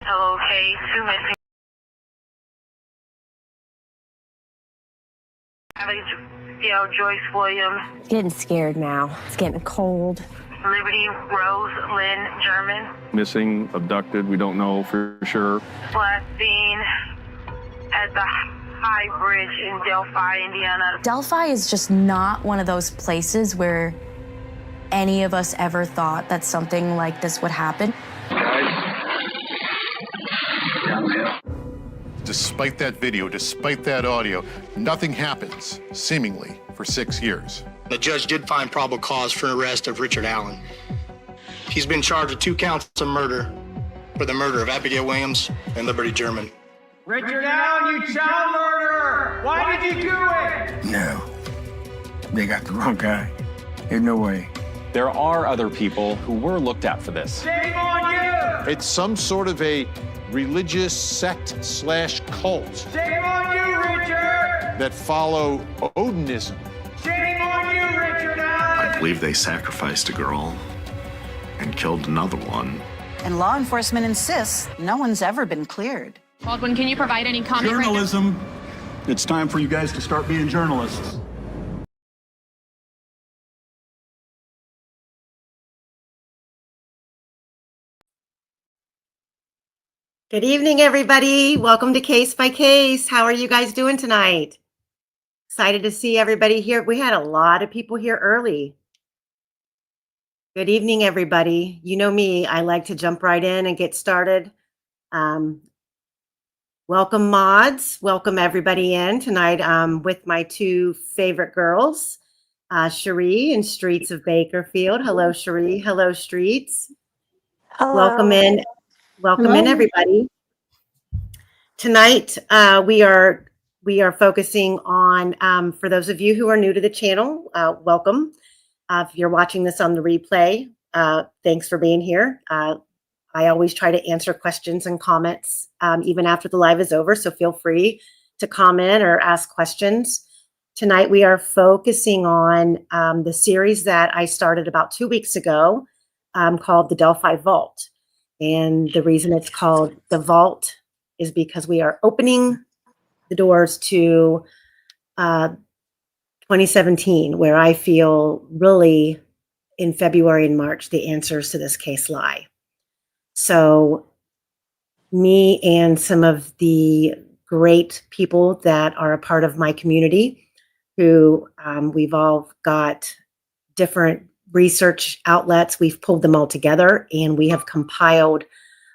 Hello, case. Who missing? Joyce Williams. It's getting scared now. It's getting cold. Liberty Rose Lynn German. Missing, abducted, we don't know for sure. Last seen at the High Bridge in Delphi, Indiana. Delphi is just not one of those places where any of us ever thought that something like this would happen. Despite that video, despite that audio, nothing happens, seemingly, for 6 years. The judge did find probable cause for an arrest of Richard Allen. He's been charged with 2 counts of murder for the murder of Abigail Williams and Liberty German. Richard Allen, you child murderer! Why did you do it? No, they got the wrong guy. There's no way. There are other people who were looked at for this. Shame on you! It's some sort of a religious sect/cult Shame on you, Richard! that follow Odinism. Shame on you, Richard Allen! I believe they sacrificed a girl and killed another one. And law enforcement insists no one's ever been cleared. Baldwin, can you provide any comment? Journalism. It's time for you guys to start being journalists. Good evening, everybody. Welcome to Case by Case. How are you guys doing tonight? Excited to see everybody here. We had a lot of people here early. Good evening, everybody. You know me, I like to jump right in and get started. Welcome, mods. Welcome everybody in tonight with my 2 favorite girls, Cherie and Streets of Bakerfield. Hello, Cherie. Hello, Streets. Hello. Welcome in. Welcome in, everybody. Tonight, we are focusing on, for those of you who are new to the channel, welcome. If you're watching this on the replay, thanks for being here. I always try to answer questions and comments even after the live is over, so feel free to comment or ask questions. Tonight, we are focusing on the series that I started about 2 weeks ago called the Delphi Vault. And the reason it's called the Vault is because we are opening the doors to 2017, where I feel really in February and March, the answers to this case lie. So me and some of the great people that are a part of my community who we've all got different research outlets. We've pulled them all together and we have compiled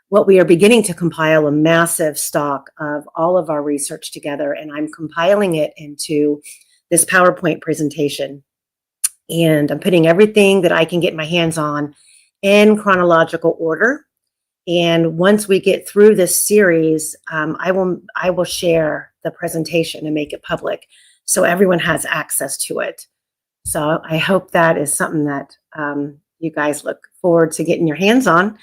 what we are beginning to compile, a massive stock of all of our research together. And I'm compiling it into this PowerPoint presentation. And I'm putting everything that I can get my hands on in chronological order. And once we get through this series, I will share the presentation and make it public so everyone has access to it. So I hope that is something that you guys look forward to getting your hands on.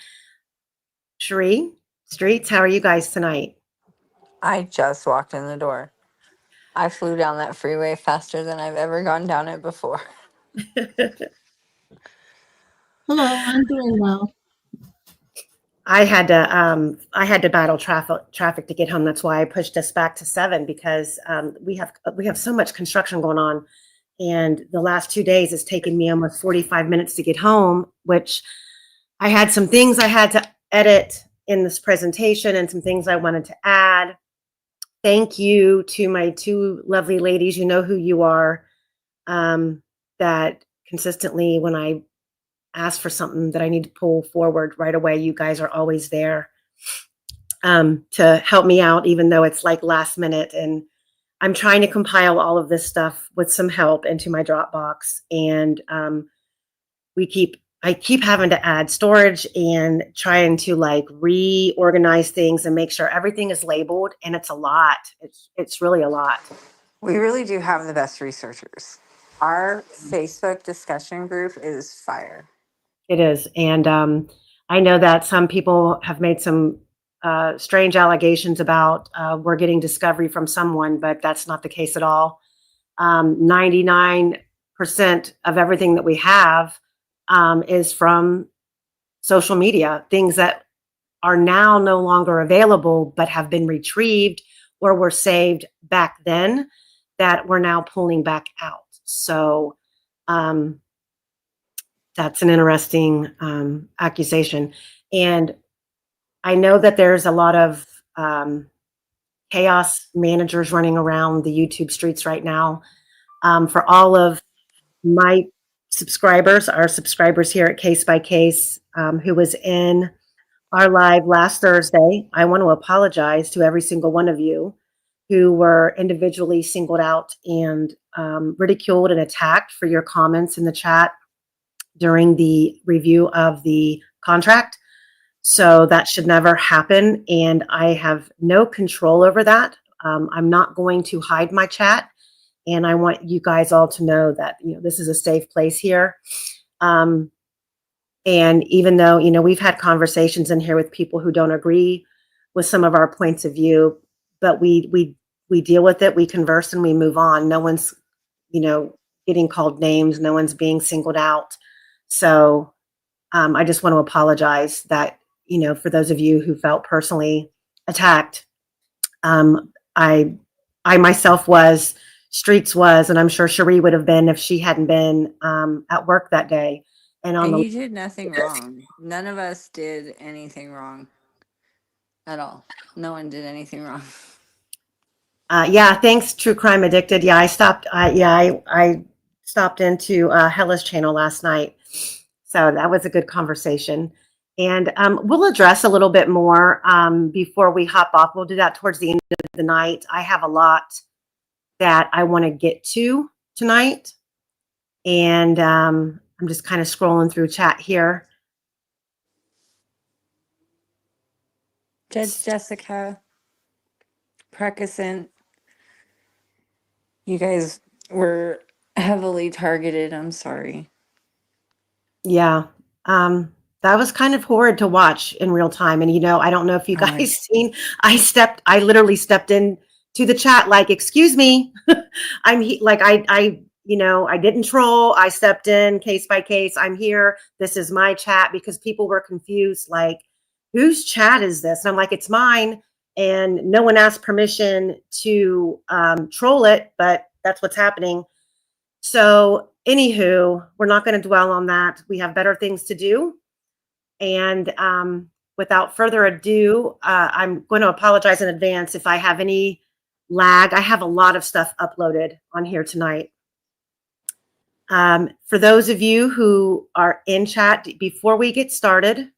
Cherie, Streets, how are you guys tonight? I just walked in the door. I flew down that freeway faster than I've ever gone down it before. Hello, I'm doing well. I had to battle traffic to get home. That's why I pushed us back to 7 because we have so much construction going on. And the last 2 days it's taken me almost 45 minutes to get home, which I had some things I had to edit in this presentation and some things I wanted to add. Thank you to my 2 lovely ladies. You know who you are, that consistently when I ask for something that I need to pull forward right away, you guys are always there to help me out, even though it's like last minute. And I'm trying to compile all of this stuff with some help into my Dropbox. And I keep having to add storage and trying to like reorganize things and make sure everything is labeled. And it's a lot. It's really a lot. We really do have the best researchers. Our Facebook discussion group is fire. It is. And I know that some people have made some strange allegations about we're getting discovery from someone, but that's not the case at all. 99% of everything that we have is from social media, things that are now no longer available, but have been retrieved or were saved back then that we're now pulling back out. So that's an interesting accusation. And I know that there's a lot of chaos managers running around the YouTube streets right now. For all of my subscribers, our subscribers here at Case by Case, who was in our live last Thursday, I want to apologize to every single one of you who were individually singled out and ridiculed and attacked for your comments in the chat during the review of the contract. So that should never happen. And I have no control over that. I'm not going to hide my chat. And I want you guys all to know that, this is a safe place here. And even though, we've had conversations in here with people who don't agree with some of our points of view, but we deal with it, we converse, and we move on. No one's, getting called names. No one's being singled out. So I just want to apologize that, for those of you who felt personally attacked. I myself was, Streets was, and I'm sure Cherie would have been if she hadn't been at work that day. And you did nothing wrong. None of us did anything wrong at all. No one did anything wrong. Yeah, thanks, True Crime Addicted. Yeah, I stopped. I stopped into Hella's channel last night, so that was a good conversation. And we'll address a little bit more before we hop off. We'll do that towards the end of the night. I have a lot that I want to get to tonight, and I'm just kind of scrolling through chat here. Judge Jessica, Precascent, you guys were heavily targeted. I'm sorry. Yeah, that was kind of horrid to watch in real time. And I don't know if you guys seen. I literally stepped in to the chat like, "Excuse me, I didn't troll. I stepped in case by case. I'm here. This is my chat," because people were confused, like, whose chat is this? And I'm like, it's mine. And no one asked permission to troll it, but that's what's happening. So anywho, we're not going to dwell on that. We have better things to do. And without further ado, I'm going to apologize in advance if I have any lag. I have a lot of stuff uploaded on here tonight. For those of you who are in chat, before we get started,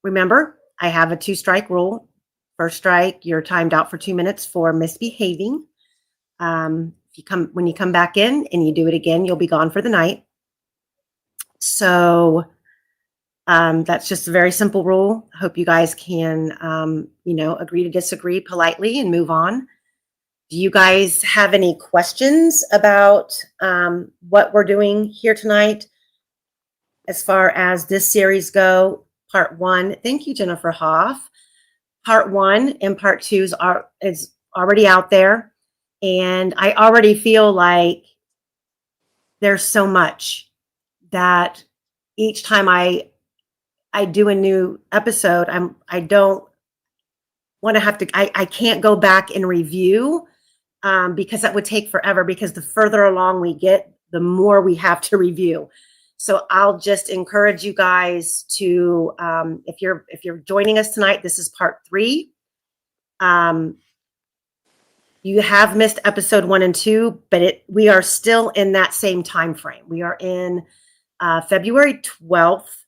remember, I have a 2-strike rule. First strike, you're timed out for 2 minutes for misbehaving. When you come back in and you do it again, you'll be gone for the night. So that's just a very simple rule. I hope you guys can, agree to disagree politely and move on. Do you guys have any questions about what we're doing here tonight as far as this series go? Part 1. Thank you, Jennifer Hoff. Part 1 and Part 2 is already out there. And I already feel like there's so much that each time I do a new episode, I don't want to have to, I can't go back and review because that would take forever, because the further along we get, the more we have to review. So I'll just encourage you guys to, if you're joining us tonight, this is part 3. You have missed episode 1 and 2, but we are still in that same time frame. We are in February 12th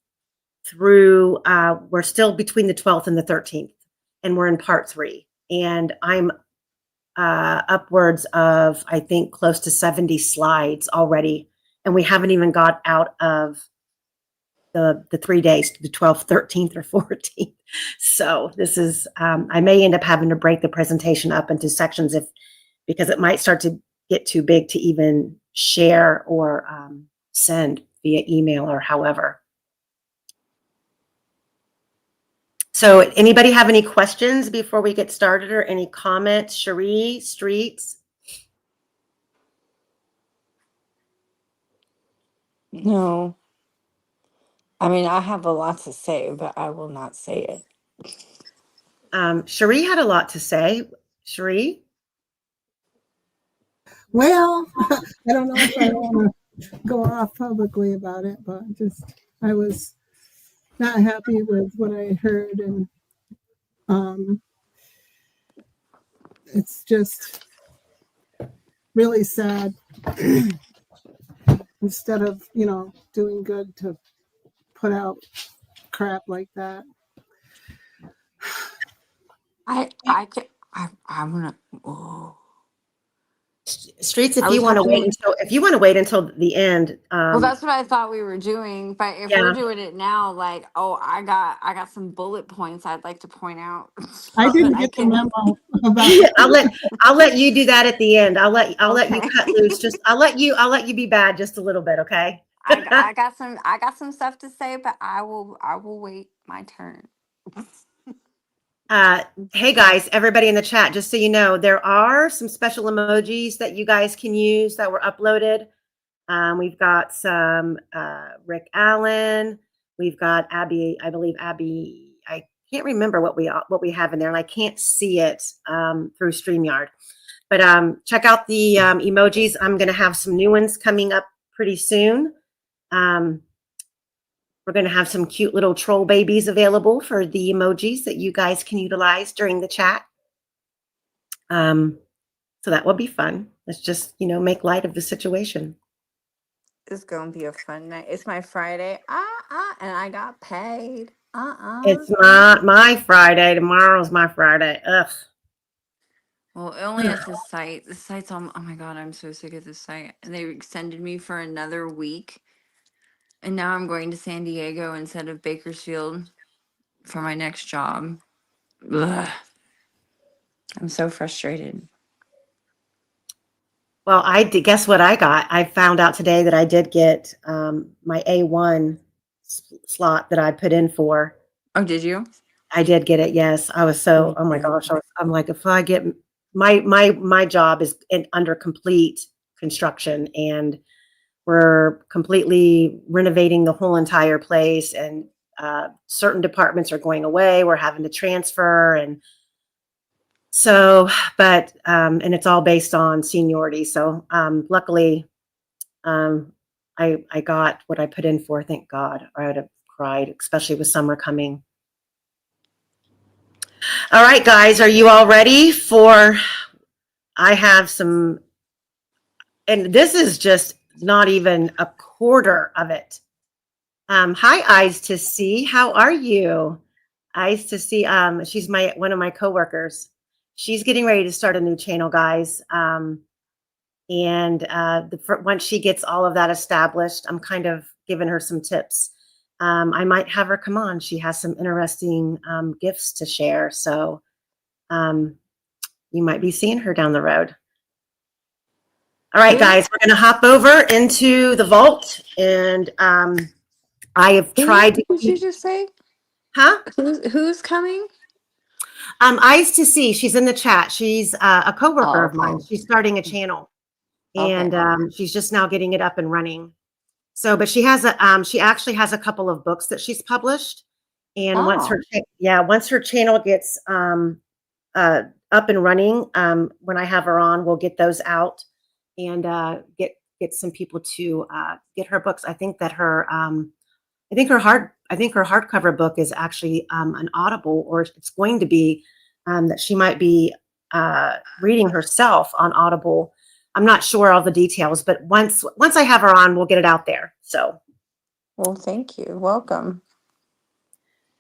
through, we're still between the 12th and the 13th, and we're in part 3. And I'm upwards of, I think, close to 70 slides already and we haven't even got out of the 3 days, the 12th, 13th, or 14th. So this is, I may end up having to break the presentation up into sections because it might start to get too big to even share or send via email or however. So anybody have any questions before we get started or any comments? Cherie, Streets? No. I mean, I have a lot to say, but I will not say it. Cherie had a lot to say. Cherie? Well, I don't know if I want to go off publicly about it, but I was not happy with what I heard, and it's just really sad. Instead of, doing good, to put out crap like that. I'm gonna. Oh. Streets, if you want to wait until the end. Well, that's what I thought we were doing. But if we're doing it now, like, I got some bullet points I'd like to point out. I didn't get the memo about. I'll let you do that at the end. I'll let you cut loose. I'll let you be bad just a little bit, okay? I got some stuff to say, but I will wait my turn. Hey guys, everybody in the chat, just so you know, there are some special emojis that you guys can use that were uploaded. We've got some Rick Allen. We've got Abby, I believe Abby. I can't remember what we have in there, and I can't see it through StreamYard. But check out the emojis. I'm going to have some new ones coming up pretty soon. We're going to have some cute little troll babies available for the emojis that you guys can utilize during the chat. So that will be fun. Let's just, make light of the situation. It's going to be a fun night. It's my Friday. And I got paid. It's not my Friday. Tomorrow's my Friday. Ugh. Well, only at the site. The site's on. Oh my God, I'm so sick of this site. And they extended me for another week. And now I'm going to San Diego instead of Bakersfield for my next job. Ugh. I'm so frustrated. Well, I did. Guess what I got? I found out today that I did get my A1 slot that I put in for. Oh, did you? I did get it. Yes, I was so. Oh my gosh, I'm like, if I get my job is under complete construction, and we're completely renovating the whole entire place, and certain departments are going away. We're having to transfer, and so, but and it's all based on seniority. So luckily, I got what I put in for. Thank God, or I would have cried, especially with summer coming. All right, guys, are you all ready for? I have some, and this is just not even a quarter of it. Hi, Eyes to See. How are you? Eyes to See. She's one of my coworkers. She's getting ready to start a new channel, guys. Once she gets all of that established, I'm kind of giving her some tips. I might have her come on. She has some interesting gifts to share. So you might be seeing her down the road. All right, guys, we're going to hop over into the vault. And I have tried to. What did you just say? Huh? Who's coming? Eyes to See. She's in the chat. She's a coworker of mine. She's starting a channel. And she's just now getting it up and running. So, but she has she actually has a couple of books that she's published. And once her channel gets up and running, when I have her on, we'll get those out and get some people to get her books. I think that her hardcover book is actually an Audible, or it's going to be that she might be reading herself on Audible. I'm not sure all the details, but once I have her on, we'll get it out there. So, well, thank you. Welcome.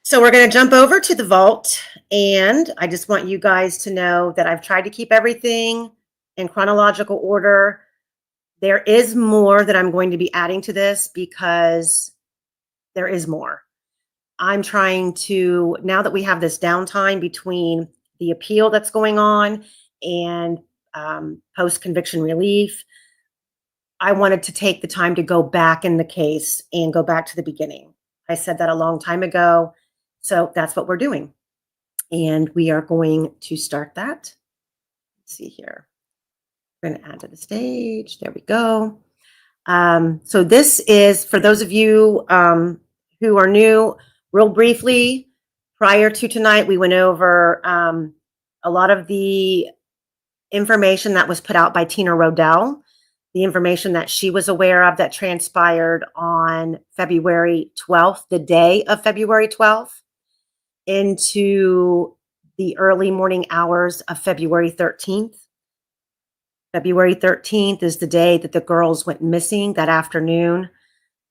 So we're going to jump over to the vault, and I just want you guys to know that I've tried to keep everything in chronological order. There is more that I'm going to be adding to this because there is more. I'm trying to, now that we have this downtime between the appeal that's going on and post-conviction relief, I wanted to take the time to go back in the case and go back to the beginning. I said that a long time ago, so that's what we're doing. And we are going to start that. Let's see here. We're going to add to the stage. There we go. So this is, for those of you who are new, real briefly, prior to tonight, we went over a lot of the information that was put out by Tina Rodell, the information that she was aware of that transpired on February 12th, the day of February 12th, into the early morning hours of February 13th. February 13th is the day that the girls went missing that afternoon.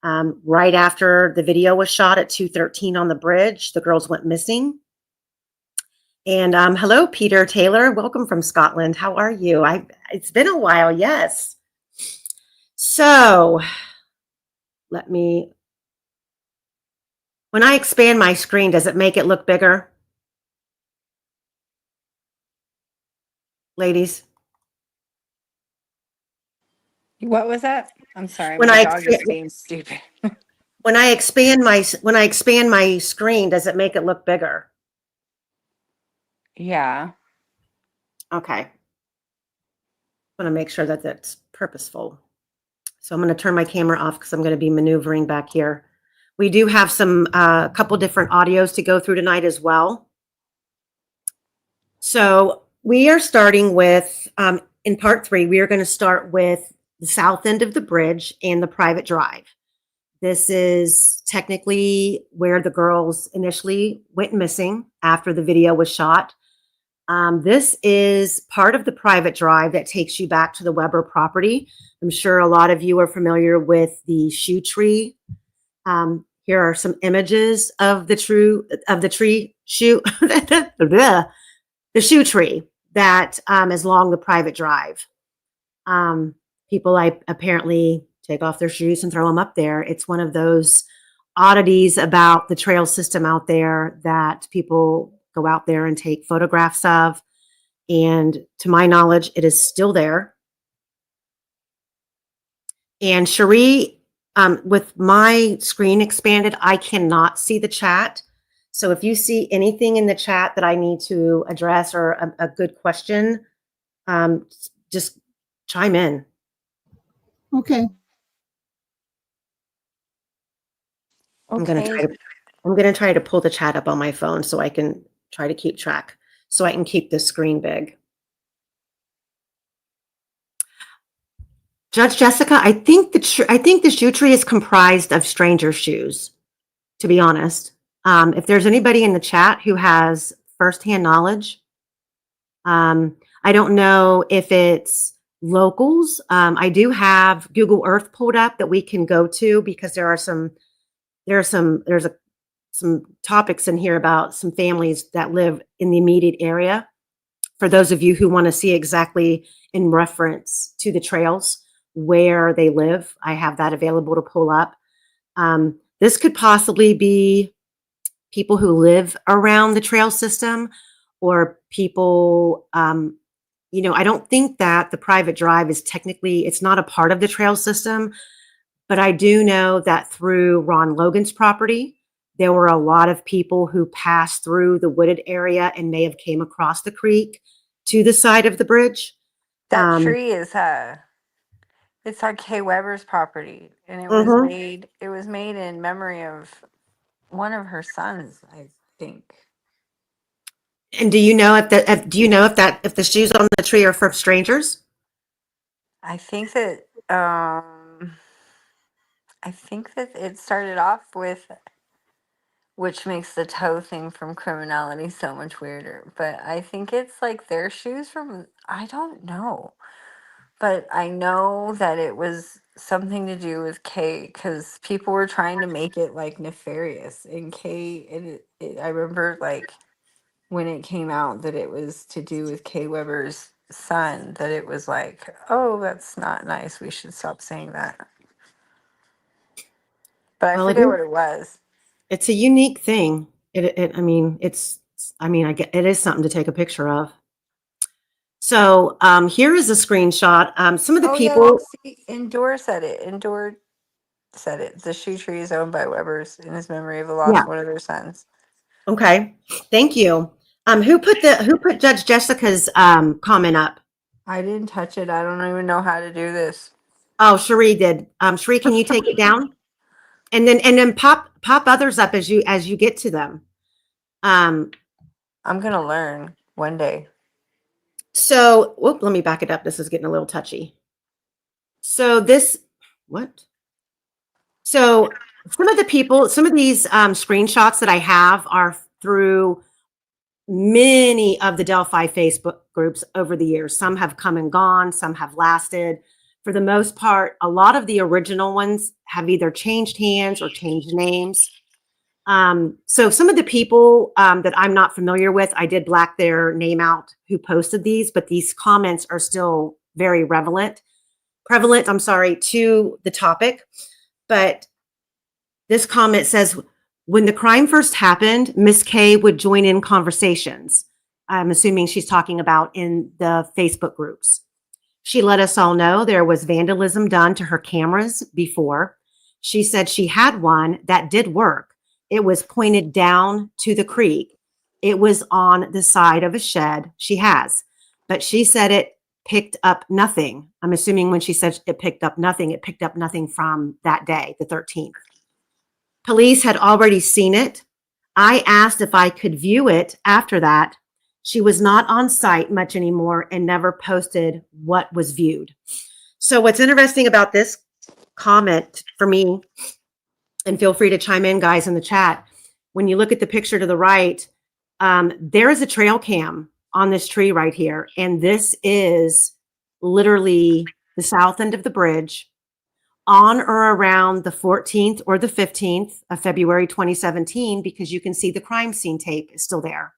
Right after the video was shot at 2:13 on the bridge, the girls went missing. And hello, Peter Taylor. Welcome from Scotland. How are you? It's been a while, yes. So when I expand my screen, does it make it look bigger? Ladies? What was that? I'm sorry, When my I dog is being stupid. when I expand my screen, does it make it look bigger? Yeah. Okay. I want to make sure that that's purposeful. So I'm going to turn my camera off because I'm going to be maneuvering back here. We do have some couple different audios to go through tonight as well. So we are starting with, in part 3, we are going to start with the south end of the bridge and the private drive. This is technically where the girls initially went missing after the video was shot. This is part of the private drive that takes you back to the Weber property. I'm sure a lot of you are familiar with the shoe tree. Here are some images of the shoe tree that is along the private drive. People apparently take off their shoes and throw them up there. It's one of those oddities about the trail system out there that people go out there and take photographs of. And to my knowledge, it is still there. And Cherie, with my screen expanded, I cannot see the chat. So if you see anything in the chat that I need to address or a good question, just chime in. Okay. I'm going to try to pull the chat up on my phone so I can try to keep track, so I can keep the screen big. Judge Jessica, I think the shoe tree is comprised of stranger shoes, to be honest. If there's anybody in the chat who has firsthand knowledge, I don't know if it's locals. I do have Google Earth pulled up that we can go to because there's some topics in here about some families that live in the immediate area. For those of you who want to see exactly in reference to the trails where they live, I have that available to pull up. This could possibly be people who live around the trail system or people, I don't think that the private drive is technically, it's not a part of the trail system, but I do know that through Ron Logan's property, there were a lot of people who passed through the wooded area and may have came across the creek to the side of the bridge. That tree is it's on Kay Weber's property, and it was made in memory of one of her sons, I think. And do you know if the shoes on the tree are for strangers? I think that it started off with, which makes the toe thing from Criminality so much weirder. But I think it's like their shoes from, I don't know. But I know that it was something to do with Kay because people were trying to make it like nefarious. And I remember like when it came out that it was to do with Kay Weber's son that it was like, oh, that's not nice. We should stop saying that. But I Well, forget what it was. it's a unique thing. I mean, I get it is something to take a picture of. So here is a screenshot. Some of the Oh, yeah. people. See, Endor said it. Endor said it. The shoe tree is owned by Webbers in his memory of the loss Yeah. of one of their sons. Okay. Thank you. Who put Judge Jessica's comment up? I didn't touch it. I don't even know how to do this. Oh, Cherie did. Cherie, can you take it down? And then pop others up as you get to them. I'm gonna learn one day. So, let me back it up. This is getting a little touchy. So So some of these screenshots that I have are through many of the Delphi Facebook groups over the years. Some have come and gone, some have lasted. For the most part, a lot of the original ones have either changed hands or changed names. So some of the people that I'm not familiar with, I did black their name out who posted these, but these comments are still very prevalent, to the topic. But this comment says, when the crime first happened, Miss K would join in conversations. I'm assuming she's talking about in the Facebook groups. She let us all know there was vandalism done to her cameras before. She said she had one that did work. It was pointed down to the creek. It was on the side of a shed she has, but she said it picked up nothing. I'm assuming when she said it picked up nothing from that day, the 13th. Police had already seen it. I asked if I could view it after that. She was not on site much anymore and never posted what was viewed. So what's interesting about this comment for me, and feel free to chime in, guys, in the chat, when you look at the picture to the right, there is a trail cam on this tree right here. And this is literally the south end of the bridge on or around the 14th or the 15th of February 2017, because you can see the crime scene tape is still there.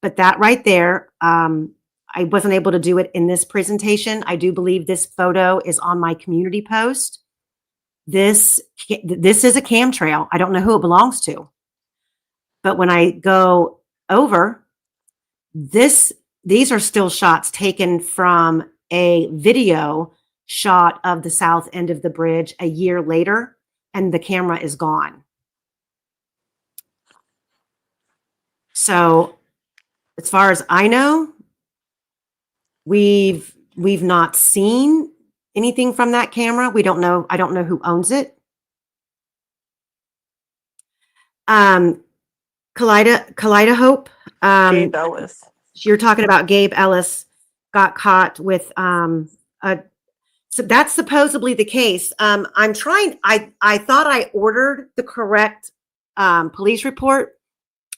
But that right there, I wasn't able to do it in this presentation. I do believe this photo is on my community post. This is a cam trail. I don't know who it belongs to. But when I go over, these are still shots taken from a video shot of the south end of the bridge a year later, and the camera is gone. So as far as I know, we've not seen anything from that camera. We don't know. I don't know who owns it. Kaleidohope. Gabe Ellis. You're talking about Gabe Ellis got caught with so that's supposedly the case. I'm trying. I thought I ordered the correct police report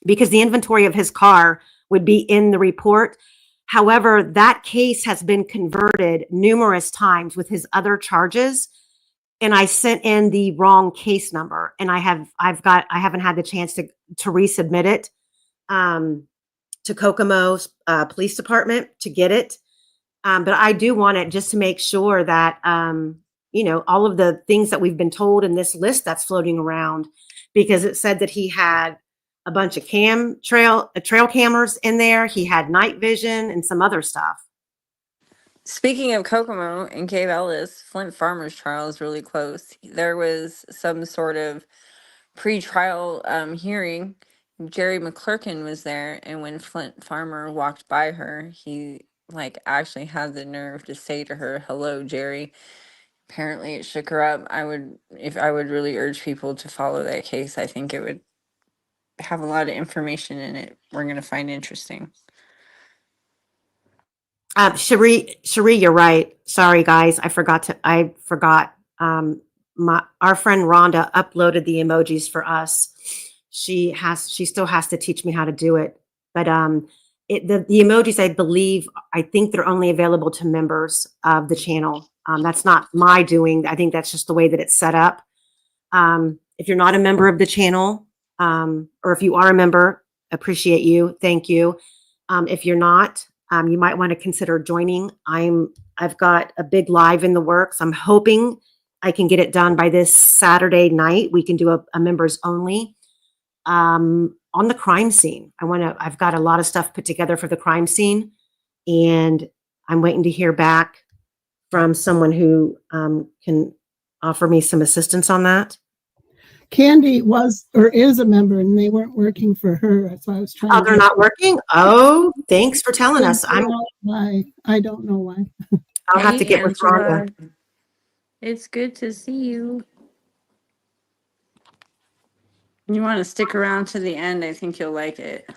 because the inventory of his car would be in the report. However, that case has been converted numerous times with his other charges, and I sent in the wrong case number, and I haven't had the chance to resubmit it to Kokomo Police Department to get it. But I do want it just to make sure that, all of the things that we've been told in this list that's floating around, because it said that he had a bunch of trail cameras in there. He had night vision and some other stuff. Speaking of Kokomo and Gabe Ellis, Flint Farmer's trial is really close. There was some sort of pre-trial hearing. Jerry McClurkin was there, and when Flint Farmer walked by her, he actually had the nerve to say to her, "Hello, Jerry." Apparently it shook her up. I would really urge people to follow that case. I think it would have a lot of information in it we're going to find interesting. Cherie, you're right. Sorry, guys. I forgot. Our friend Rhonda uploaded the emojis for us. She still has to teach me how to do it. But the emojis, I think they're only available to members of the channel. That's not my doing. I think that's just the way that it's set up. If you're not a member of the channel, or if you are a member, appreciate you. Thank you. If you're not, you might want to consider joining. I've got a big live in the works. I'm hoping I can get it done by this Saturday night. We can do a members only on the crime scene. I've got a lot of stuff put together for the crime scene, and I'm waiting to hear back from someone who can offer me some assistance on that. Candy was or is a member, and they weren't working for her. That's why I was trying. Oh, they're not working? Oh, thanks for telling us. Why? I don't know why. I'll have to get with Rhonda. It's good to see you. You want to stick around to the end? I think you'll like it.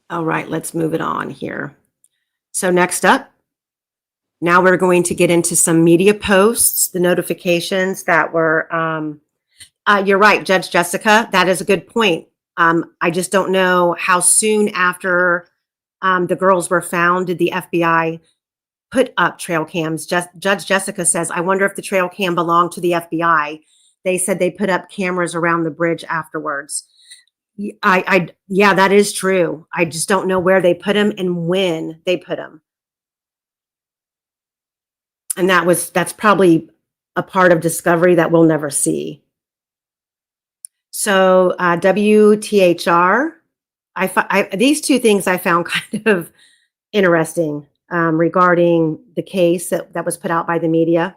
All right, let's move it on here. So next up, now we're going to get into some media posts, the notifications that were, you're right, Judge Jessica, that is a good point. I just don't know how soon after the girls were found did the FBI put up trail cams. Judge Jessica says, I wonder if the trail cam belonged to the FBI. They said they put up cameras around the bridge afterwards. Yeah, that is true. I just don't know where they put them and when they put them. And that's probably a part of discovery that we'll never see. So WTHR, these two things I found kind of interesting regarding the case that was put out by the media.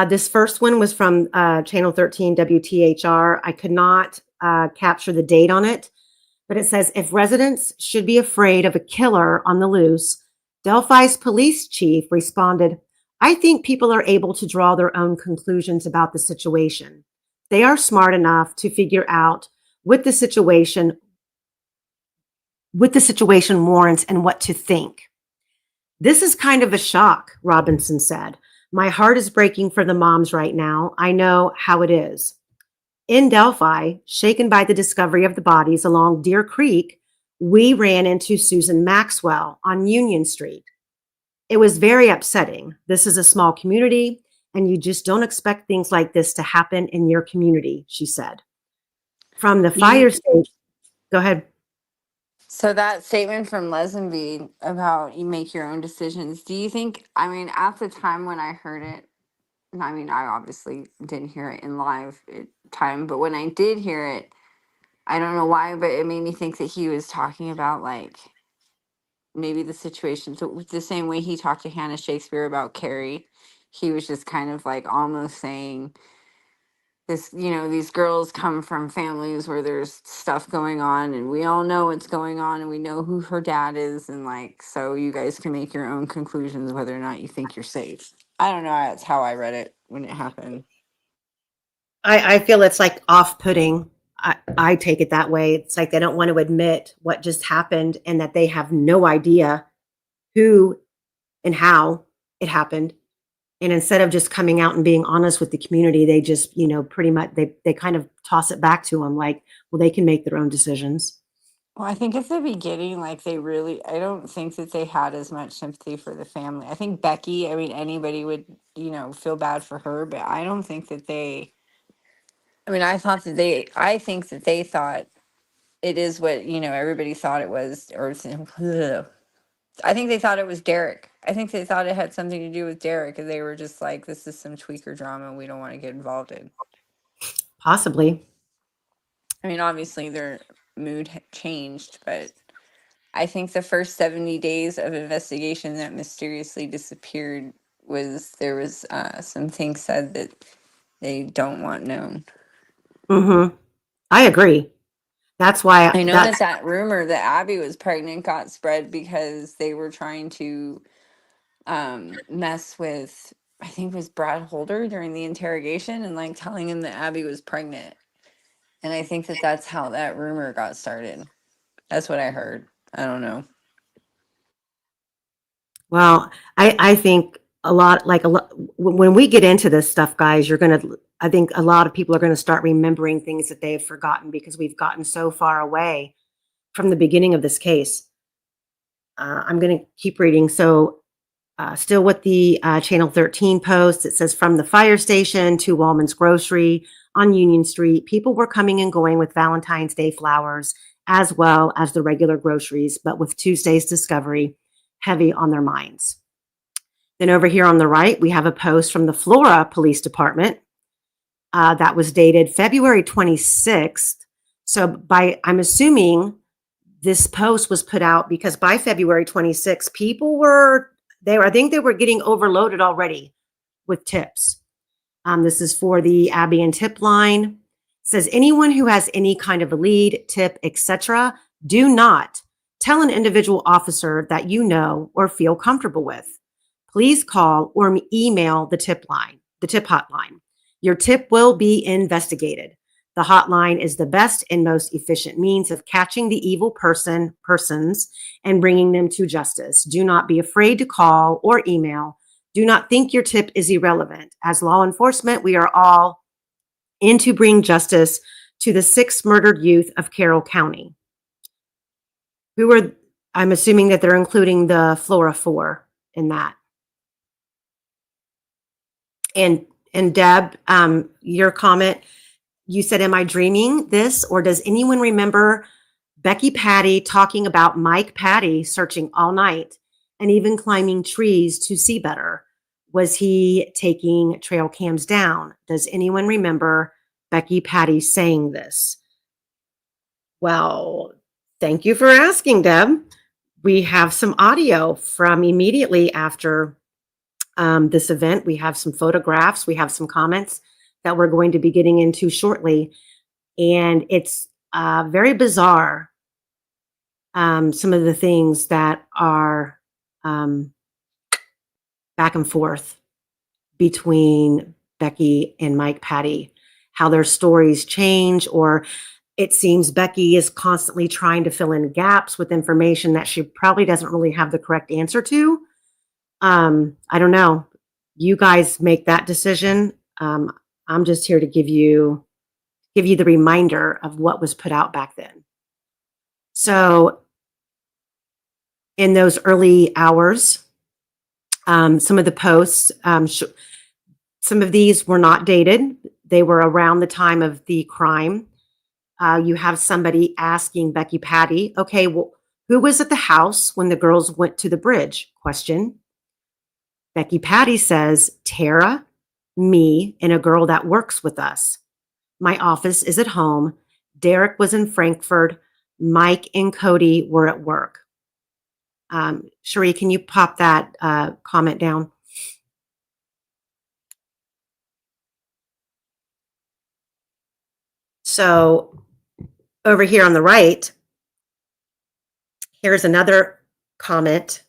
This first one was from Channel 13 WTHR. I could not capture the date on it, but it says, if residents should be afraid of a killer on the loose, Delphi's police chief responded, I think people are able to draw their own conclusions about the situation. They are smart enough to figure out what the situation warrants and what to think. This is kind of a shock, Robinson said. My heart is breaking for the moms right now. I know how it is. In Delphi, shaken by the discovery of the bodies along Deer Creek, we ran into Susan Maxwell on Union Street. It was very upsetting. This is a small community, and you just don't expect things like this to happen in your community, she said. From the fire station, go ahead. So that statement from Lesenby about you make your own decisions, do you think, I mean, at the time when I heard it, I mean, I obviously didn't hear it in live time, but when I did hear it, I don't know why, but it made me think that he was talking about like maybe the situation. So the same way he talked to Hannah Shakespeare about Carrie, he was just kind of like almost saying this, you know, these girls come from families where there's stuff going on and we all know what's going on and we know who her dad is. And like, so you guys can make your own conclusions whether or not you think you're safe. I don't know. That's how I read it when it happened. I feel it's like off-putting. I take it that way. It's like they don't want to admit what just happened and that they have no idea who and how it happened. And instead of just coming out and being honest with the community, they just, you know, pretty much they kind of toss it back to them like, well, they can make their own decisions. Well, I think at the beginning, like I don't think that they had as much sympathy for the family. I think Becky, I mean, anybody would, you know, feel bad for her, but I don't think that I think that they thought it is what, you know, everybody thought it was, or I think they thought it was Derek. I think they thought it had something to do with Derek, and they were just like, this is some tweaker drama we don't want to get involved in. Possibly. I mean, obviously their mood changed, but I think the first 70 days of investigation that mysteriously disappeared there was some things said that they don't want known. Mm-hmm. I agree. That's why I know that rumor that Abby was pregnant got spread because they were trying to mess with, I think it was Brad Holder during the interrogation and like telling him that Abby was pregnant. And I think that that's how that rumor got started. That's what I heard. I don't know. Well, I think when we get into this stuff, guys, I think a lot of people are going to start remembering things that they've forgotten because we've gotten so far away from the beginning of this case. I'm going to keep reading. So still with the Channel 13 post, it says from the fire station to Wallman's Grocery on Union Street. People were coming and going with Valentine's Day flowers as well as the regular groceries, but with Tuesday's discovery heavy on their minds. Then over here on the right, we have a post from the Flora Police Department that was dated February 26th. So I'm assuming this post was put out because by February 26th, people I think they were getting overloaded already with tips. This is for the Abby and Tip line. It says, anyone who has any kind of a lead, tip, etc., do not tell an individual officer that you know or feel comfortable with. Please call or email the tip hotline. Your tip will be investigated. The hotline is the best and most efficient means of catching the evil persons and bringing them to justice. Do not be afraid to call or email. Do not think your tip is irrelevant. As law enforcement, we are all in to bring justice to the 6 murdered youth of Carroll County. I'm assuming that they're including the Flora 4 in that. And Deb, your comment, you said, am I dreaming this, or does anyone remember Becky Patty talking about Mike Patty searching all night and even climbing trees to see better? Was he taking trail cams down? Does anyone remember Becky Patty saying this? Well, thank you for asking, Deb. We have some audio from immediately after this event. We have some photographs. We have some comments that we're going to be getting into shortly. And it's very bizarre, some of the things that are back and forth between Becky and Mike Patty, how their stories change, or it seems Becky is constantly trying to fill in gaps with information that she probably doesn't really have the correct answer to. I don't know. You guys make that decision. I'm just here to give you the reminder of what was put out back then. So in those early hours, some of the posts, some of these were not dated. They were around the time of the crime. You have somebody asking Becky Patty, okay, well, who was at the house when the girls went to the bridge? Question. Becky Patty says, Tara, me, and a girl that works with us. My office is at home. Derek was in Frankfurt. Mike and Cody were at work. Cherie, can you pop that comment down? So over here on the right, here's another comment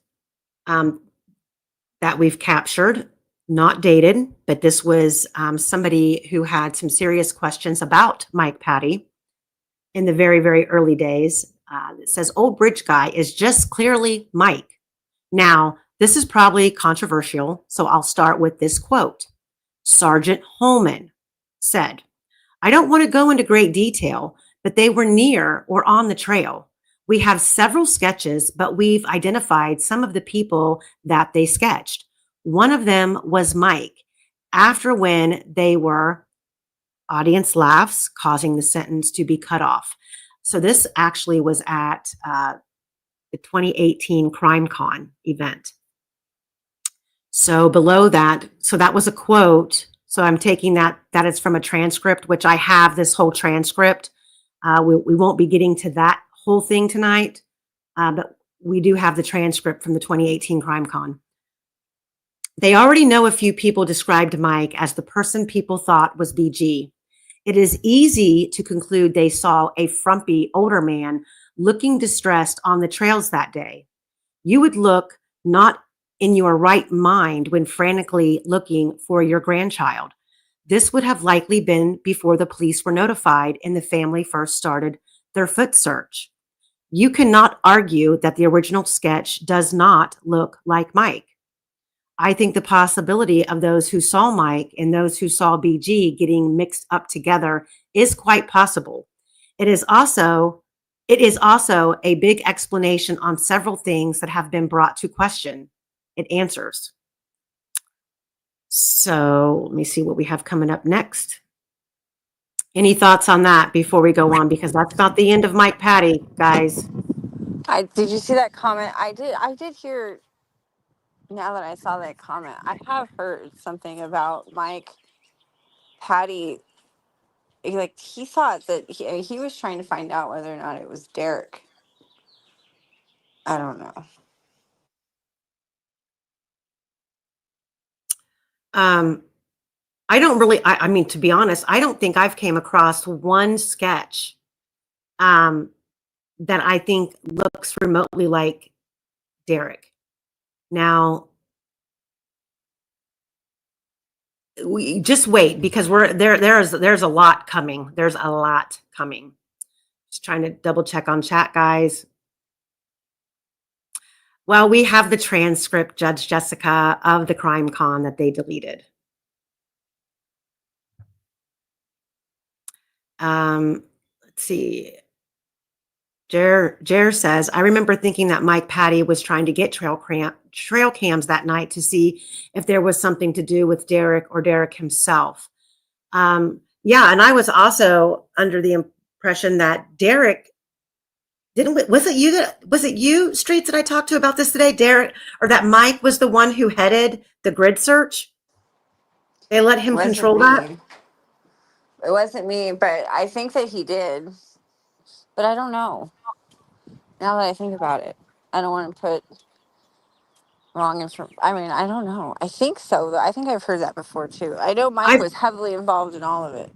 that we've captured, not dated, but this was somebody who had some serious questions about Mike Patty in the very, very early days. It says, old bridge guy is just clearly Mike. Now, this is probably controversial, so I'll start with this quote. Sergeant Holman said, I don't want to go into great detail, but they were near or on the trail. We have several sketches, but we've identified some of the people that they sketched. One of them was Mike. After when they were, audience laughs, causing the sentence to be cut off. So this actually was at the 2018 CrimeCon event. So below that, so that was a quote. So I'm taking that is from a transcript, which I have this whole transcript. We won't be getting to that whole thing tonight, but we do have the transcript from the 2018 CrimeCon. They already know a few people described Mike as the person people thought was BG. It is easy to conclude they saw a frumpy older man looking distressed on the trails that day. You would look not in your right mind when frantically looking for your grandchild. This would have likely been before the police were notified and the family first started their foot search. You cannot argue that the original sketch does not look like Mike. I think the possibility of those who saw Mike and those who saw BG getting mixed up together is quite possible. It is also a big explanation on several things that have been brought to question. It answers. So let me see what we have coming up next. Any thoughts on that before we go on? Because that's about the end of Mike Patty, guys. Did you see that comment? I did hear. Now that I saw that comment, I have heard something about Mike Patty. Like he thought that he was trying to find out whether or not it was Derek. I don't know. I don't really, I mean, to be honest, I don't think I've came across one sketch that I think looks remotely like Derek. Now, we just wait because there's a lot coming. There's a lot coming. Just trying to double check on chat, guys. Well, we have the transcript, Judge Jessica, of the crime con that they deleted. Let's see. Jer says, I remember thinking that Mike Patty was trying to get trail cams that night to see if there was something to do with Derek or Derek himself. Yeah, and I was also under the impression that Derek was it you, Streets, that I talked to about this today, Derek, or that Mike was the one who headed the grid search? They let him control that? It wasn't me, but I think that he did. But I don't know. Now that I think about it, I don't want to put wrong information. I mean, I don't know. I think so, though. I think I've heard that before, too. I know Mike was heavily involved in all of it.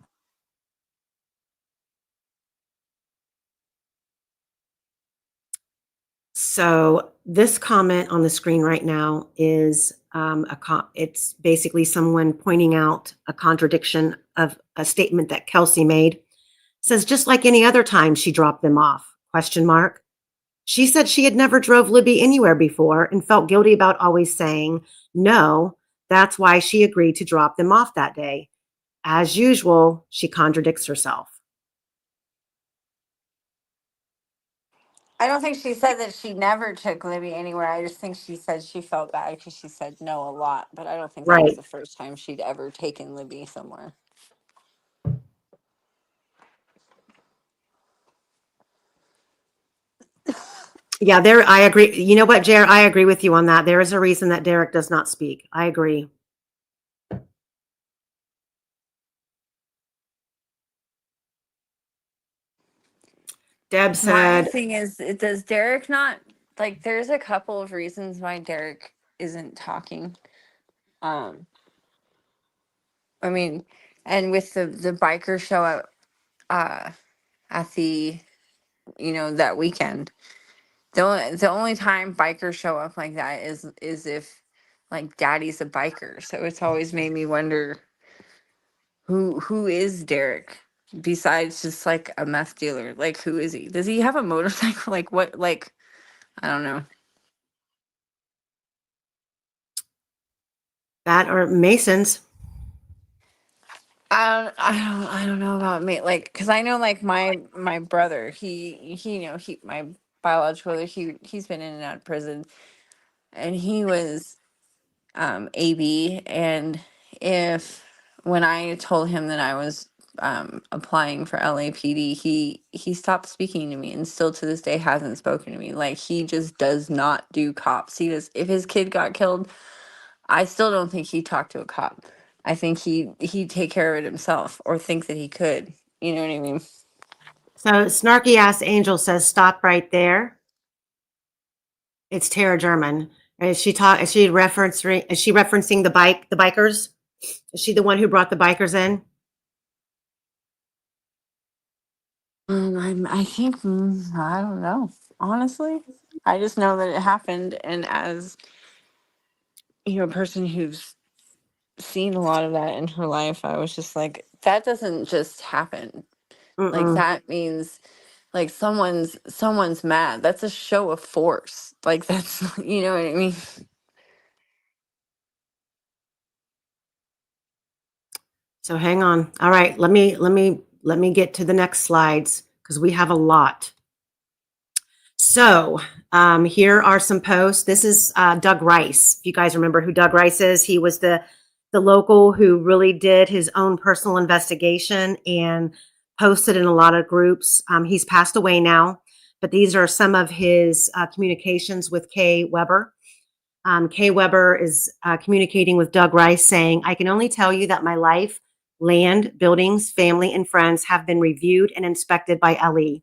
So this comment on the screen right now is it's basically someone pointing out a contradiction of a statement that Kelsi made. It says, just like any other time she dropped them off, question mark. She said she had never drove Libby anywhere before and felt guilty about always saying no. That's why she agreed to drop them off that day. As usual, she contradicts herself. I don't think she said that she never took Libby anywhere. I just think she said she felt bad because she said no a lot. But I don't think that was the first time she'd ever taken Libby somewhere. Yeah, I agree. You know what, Jared? I agree with you on that. There is a reason that Derek does not speak. I agree. Deb said, My thing is, does Derek not, like, there's a couple of reasons why Derek isn't talking. I mean, and with the biker show at the, that weekend, the only time bikers show up like that is if, like, daddy's a biker. So it's always made me wonder who is Derek besides just like a meth dealer. Like, who is he? Does he have a motorcycle? Like, what? Like, I don't know. that or Masons. I don't know about me. Like, cause I know, like, my brother, my biological brother, he's been in and out of prison, and he was AB. And when I told him that I was applying for LAPD, he stopped speaking to me, and still to this day hasn't spoken to me. Like, he just does not do cops. He does. If his kid got killed, I still don't think he talked to a cop. I think he'd take care of it himself, or think that he could. You know what I mean? So snarky ass Angel says, stop right there. It's Tara German. Is she referencing the bikers? Is she the one who brought the bikers in? I think, I don't know. Honestly, I just know that it happened, and as a person who's seen a lot of that in her life, I was just like, that doesn't just happen. Like, that means, like, someone's mad. That's a show of force. Like, that's, you know what I mean? So hang on. All right, let me get to the next slides because we have a lot. So here are some posts. This is Doug Rice. If you guys remember who Doug Rice is, he was the the local who really did his own personal investigation and posted in a lot of groups. He's passed away now, but these are some of his communications with Kay Weber. Kay Weber is communicating with Doug Rice saying, I can only tell you that my life, land, buildings, family, and friends have been reviewed and inspected by LE.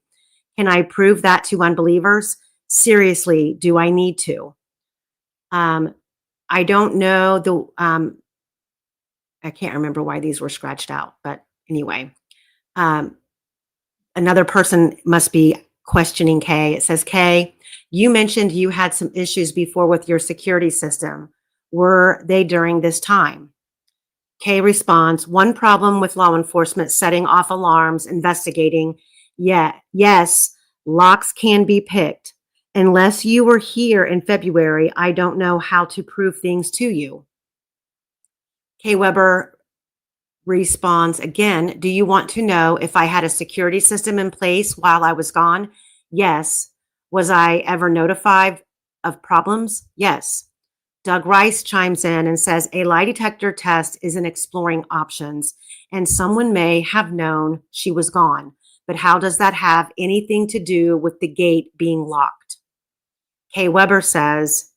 Can I prove that to unbelievers? Seriously, do I need to? I don't know I can't remember why these were scratched out, but anyway, another person must be questioning Kay. It says, Kay, you mentioned you had some issues before with your security system. Were they during this time? Kay responds, one problem with law enforcement setting off alarms, investigating. Yes, locks can be picked. Unless you were here in February, I don't know how to prove things to you. Kay Weber responds again, do you want to know if I had a security system in place while I was gone? Yes. Was I ever notified of problems? Yes. Doug Rice chimes in and says a lie detector test is an exploring options, and someone may have known she was gone. But how does that have anything to do with the gate being locked? Kay Weber says,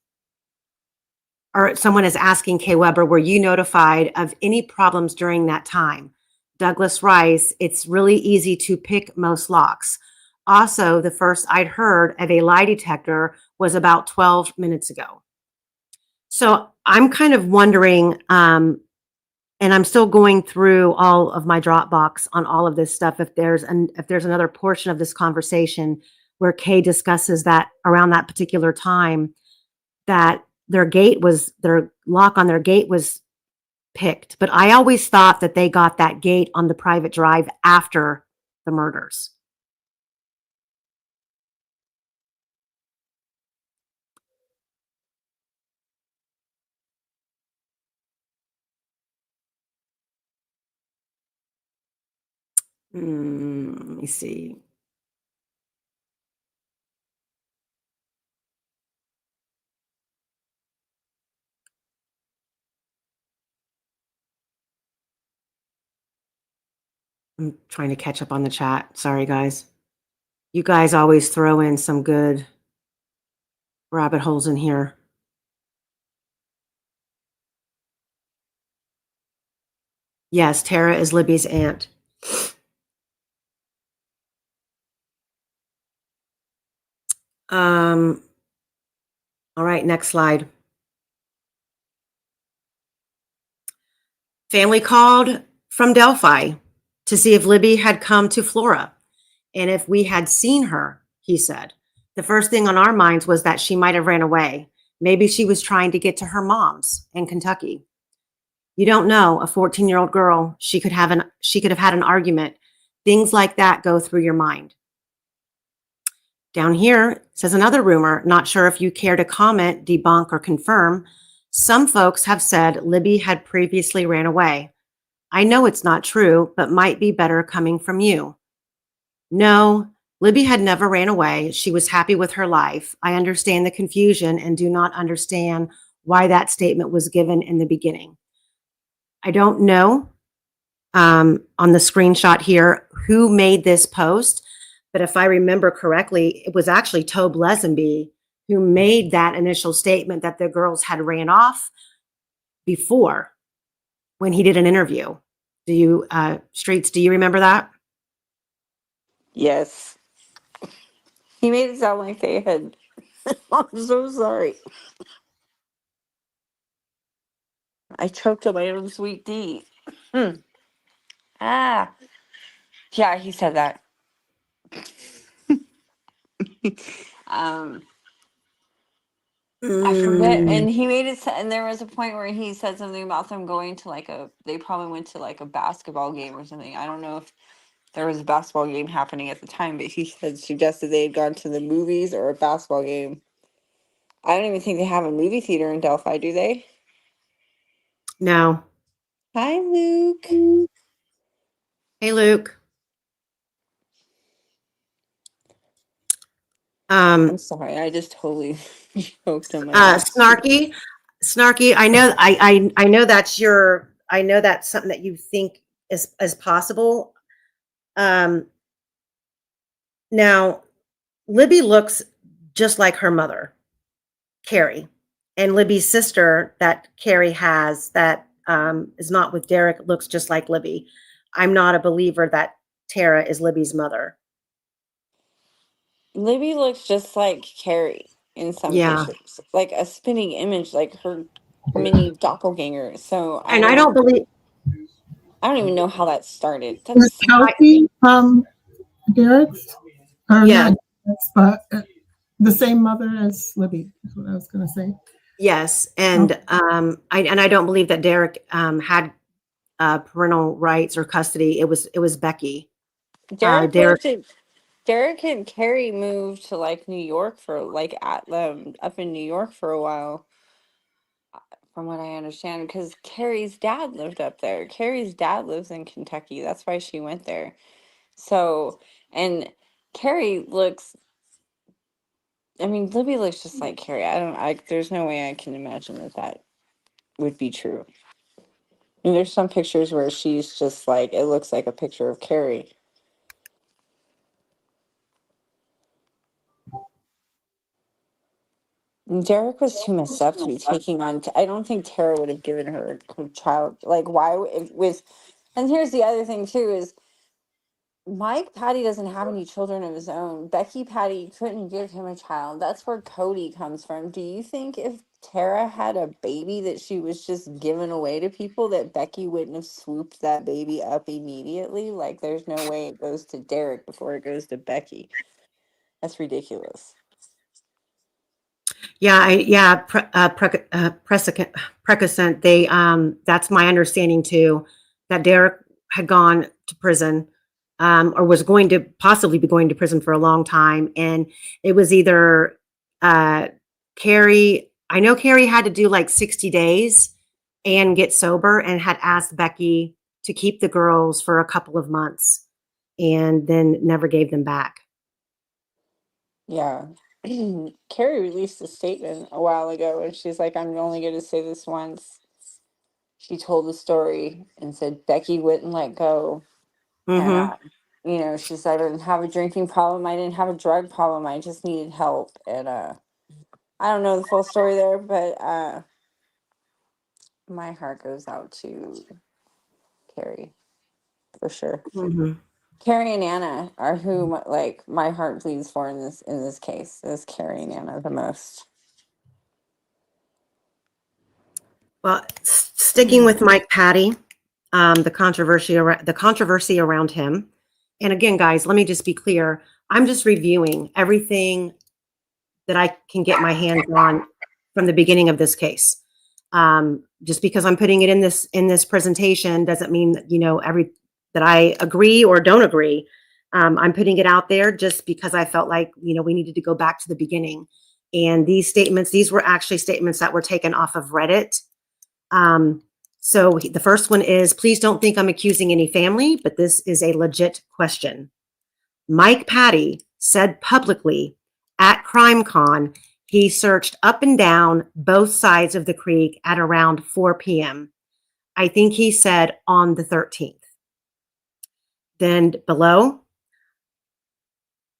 or someone is asking Kay Weber, were you notified of any problems during that time? Douglas Rice, it's really easy to pick most locks. Also, the first I'd heard of a lie detector was about 12 minutes ago. So I'm kind of wondering, and I'm still going through all of my Dropbox on all of this stuff, if there's another portion of this conversation where Kay discusses that around that particular time that their lock on their gate was picked. But I always thought that they got that gate on the private drive after the murders. Let me see. I'm trying to catch up on the chat. Sorry, guys. You guys always throw in some good rabbit holes in here. Yes, Tara is Libby's aunt. All right, next slide. Family called from Delphi to see if Libby had come to Flora and if we had seen her, he said. The first thing on our minds was that she might have ran away. Maybe she was trying to get to her mom's in Kentucky. You don't know, a 14-year-old girl, she could have had an argument. Things like that go through your mind. Down here says another rumor, not sure if you care to comment, debunk, or confirm. Some folks have said Libby had previously ran away. I know it's not true, but might be better coming from you. No, Libby had never ran away. She was happy with her life. I understand the confusion and do not understand why that statement was given in the beginning. I don't know on the screenshot here who made this post, but if I remember correctly, it was actually Tobe Lesenby who made that initial statement that the girls had ran off before when he did an interview. Do you, Streets, do you remember that? Yes. He made it sound like they had. I'm so sorry. I choked on my own sweet tea. Ah. Yeah, he said that. I forget. And he made it, and there was a point where he said something about them going to they probably went to a basketball game or something. I don't know if there was a basketball game happening at the time, but he suggested they had gone to the movies or a basketball game. I don't even think they have a movie theater in Delphi, do they? No. Hi, Luke. Hey, Luke. I'm sorry, I just totally choked on my own. Snarky, Snarky, I know I know that's something that you think is possible. Now Libby looks just like her mother, Carrie, and Libby's sister that Carrie has that is not with Derek looks just like Libby. I'm not a believer that Tara is Libby's mother. Libby looks just like Carrie in some Yeah. pictures, like a spinning image, like her mini doppelganger. So And I don't believe. I don't even know how that started. Was That's Kelsi Derek's? Or Yeah. not Derek's, but the same mother as Libby is what I was going to say. Yes, and I don't believe that Derek had parental rights or custody. It was Becky. Derek. Derek and Carrie moved to like New York for like up in New York for a while, from what I understand, because Carrie's dad lived up there. Carrie's dad lives in Kentucky. That's why she went there. So, and Carrie looks, I mean, Libby looks just like Carrie. There's no way I can imagine that would be true. And there's some pictures where she's just like, it looks like a picture of Carrie. And Derek was too messed up to be taking on. I don't think Tara would have given her a child. Like, why? And here's the other thing, too, is Mike Patty doesn't have any children of his own. Becky Patty couldn't give him a child. That's where Cody comes from. Do you think if Tara had a baby that she was just giving away to people, that Becky wouldn't have swooped that baby up immediately? Like, there's no way it goes to Derek before it goes to Becky. That's ridiculous. Yeah, precedent. They that's my understanding too, that Derek had gone to prison, or was going to possibly be going to prison for a long time, and it was either Carrie. I know Carrie had to do like 60 days and get sober, and had asked Becky to keep the girls for a couple of months, and then never gave them back. Yeah. Carrie released a statement a while ago and she's like, I'm only going to say this once. She told the story and said Becky wouldn't let go. And, she said, I didn't have a drinking problem. I didn't have a drug problem. I just needed help. And I don't know the full story there, but my heart goes out to Carrie for sure. Carrie and Anna are who like my heart bleeds for in this case. Is Carrie and Anna the most? Well, sticking with Mike Patty, the controversy around him, and again, guys, let me just be clear. I'm just reviewing everything that I can get my hands on from the beginning of this case. Just because I'm putting it in this presentation doesn't mean that I agree or don't agree. I'm putting it out there just because I felt like we needed to go back to the beginning. And these were actually statements that were taken off of Reddit. So the first one is, please don't think I'm accusing any family, but this is a legit question. Mike Patty said publicly at CrimeCon he searched up and down both sides of the creek at around 4 p.m. I think he said on the 13th. Then below,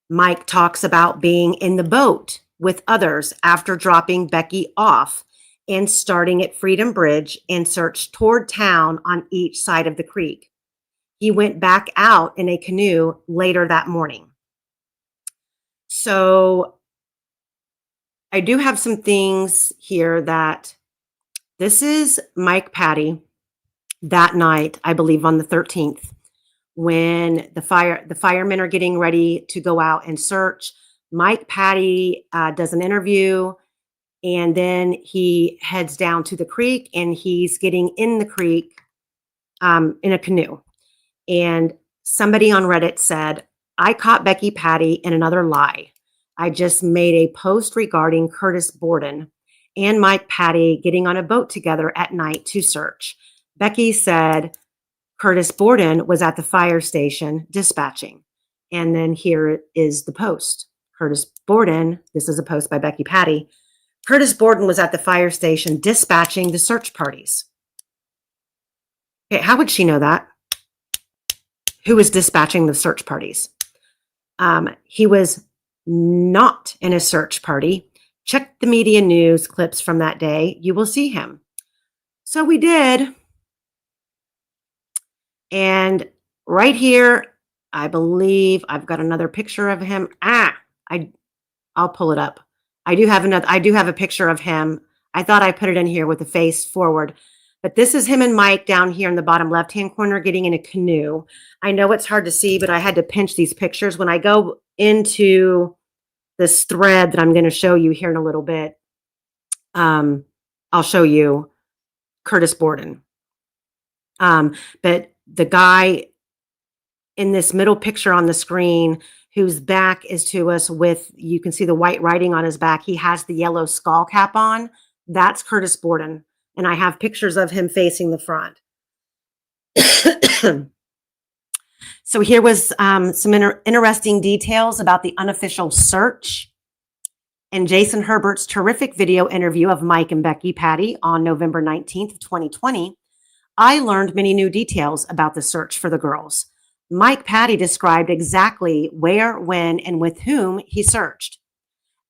Mike talks about being in the boat with others after dropping Becky off and starting at Freedom Bridge and searched toward town on each side of the creek. He went back out in a canoe later that morning. So I do have some things here that this is Mike Patty that night, I believe on the 13th, when the firemen are getting ready to go out and search. Mike Patty does an interview, and then he heads down to the creek, and he's getting in the creek in a canoe. And somebody on Reddit said, I caught Becky Patty in another lie. I just made a post regarding Curtis Borden and Mike Patty getting on a boat together at night to search. Becky said Curtis Borden was at the fire station dispatching. And then here is the post. Curtis Borden, this is a post by Becky Patty. Curtis Borden was at the fire station dispatching the search parties. Okay, how would she know that? Who was dispatching the search parties? He was not in a search party. Check the media news clips from that day. You will see him. So we did. And right here, I believe I've got another picture of him. I'll pull it up. I do have a picture of him. I thought I put it in here with the face forward. But this is him and Mike down here in the bottom left-hand corner getting in a canoe. I know it's hard to see, but I had to pinch these pictures. When I go into this thread that I'm going to show you here in a little bit, I'll show you Curtis Borden. But the guy in this middle picture on the screen whose back is to us with, you can see the white writing on his back. He has the yellow skull cap on. That's Curtis Borden. And I have pictures of him facing the front. So here was some interesting details about the unofficial search. In Jason Herbert's terrific video interview of Mike and Becky Patty on November 19th of 2020, I learned many new details about the search for the girls. Mike Patty described exactly where, when, and with whom he searched.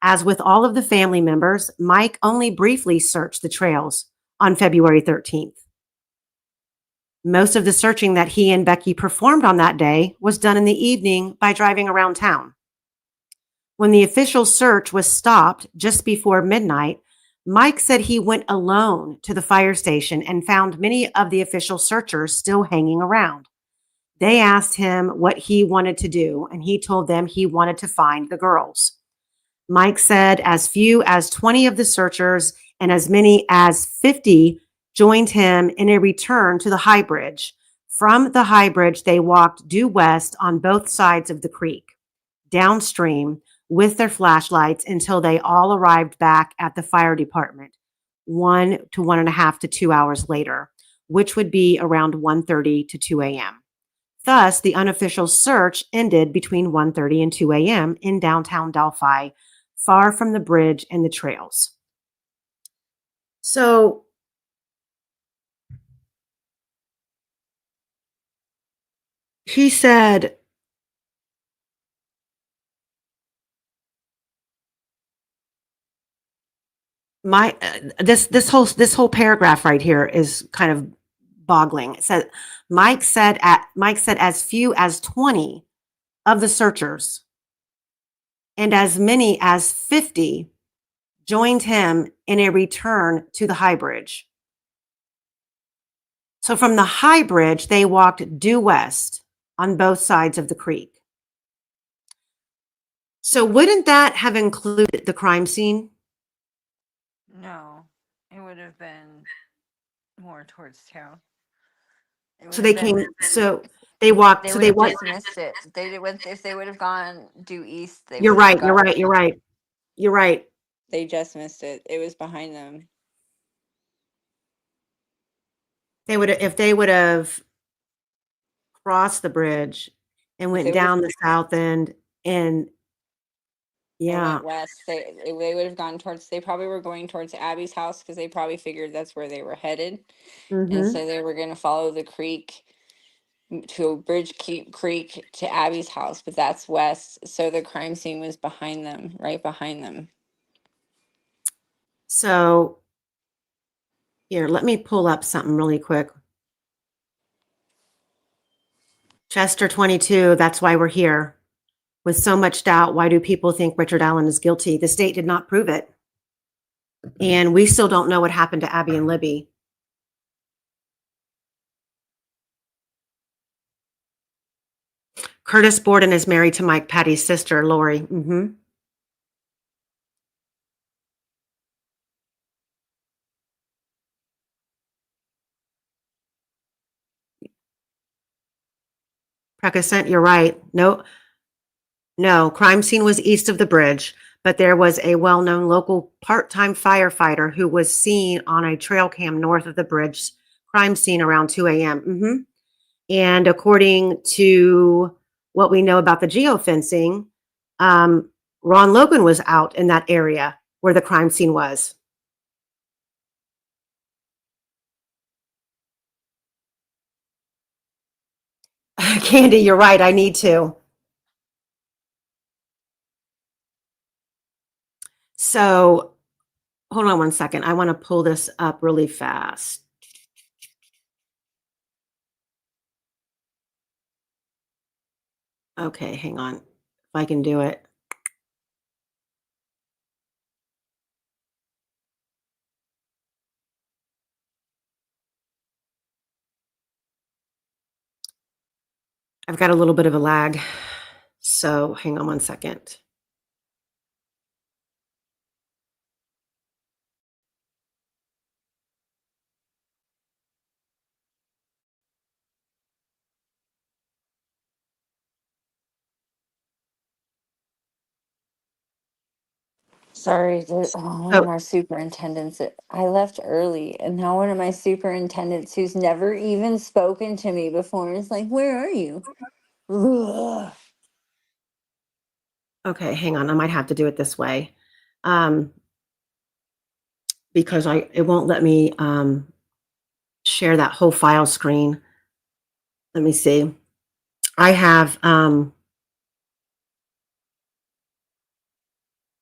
As with all of the family members, Mike only briefly searched the trails on February 13th. Most of the searching that he and Becky performed on that day was done in the evening by driving around town. When the official search was stopped just before midnight, Mike said he went alone to the fire station and found many of the official searchers still hanging around. They asked him what he wanted to do, and he told them he wanted to find the girls. Mike said as few as 20 of the searchers and as many as 50 joined him in a return to the High Bridge. From the High Bridge, they walked due west on both sides of the creek, downstream with their flashlights until they all arrived back at the fire department 1 to 1.5 to 2 hours later, which would be around 1:30 to 2 a.m. Thus, the unofficial search ended between 1:30 and 2 a.m. in downtown Delphi, far from the bridge and the trails. So, he said, this whole paragraph right here is kind of boggling. It said Mike said as few as 20 of the searchers and as many as 50 joined him in a return to the High Bridge. So from the High Bridge, they walked due west on both sides of the creek. So wouldn't that have included the crime scene? No, it would have been more towards town. So they came, so they walked, They so would they have went. just missed it. If they would have gone due east, they You're would have right, you're got right, it. you're right. You're right. They just missed it. It was behind them. If they would have crossed the bridge and went down the south end and They yeah. went west. They would have gone towards. They probably were going towards Abby's house because they probably figured that's where they were headed, and so they were going to follow the creek to Bridge Creek to Abby's house. But that's west, so the crime scene was behind them, right behind them. So here, let me pull up something really quick. Chester 22, that's why we're here. With so much doubt, why do people think Richard Allen is guilty? The state did not prove it. And we still don't know what happened to Abby and Libby. Curtis Borden is married to Mike Patty's sister, Lori. Precascent, you're right. No, crime scene was east of the bridge, but there was a well-known local part-time firefighter who was seen on a trail cam north of the bridge crime scene around 2 a.m. And according to what we know about the geofencing, Ron Logan was out in that area where the crime scene was. Candy, you're right. I need to. So hold on one second. I want to pull this up really fast. Okay, hang on. If I can do it. I've got a little bit of a lag. So hang on one second. Sorry, one So of our superintendents. I left early, and now one of my superintendents, who's never even spoken to me before, is like, "Where are you?" Ugh. okay, hang on. I might have to do it this way. Because it won't let me share that whole file screen. Let me see. I have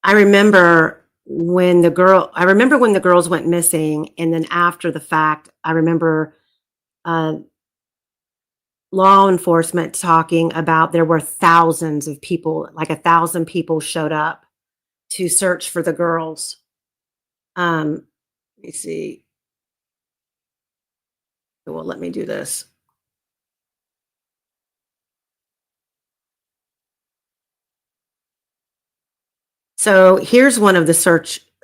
I remember when the girls went missing, and then after the fact, I remember law enforcement talking about there were thousands of people, like 1,000 people showed up to search for the girls. Let me see. Well, let me do this. So here's one of the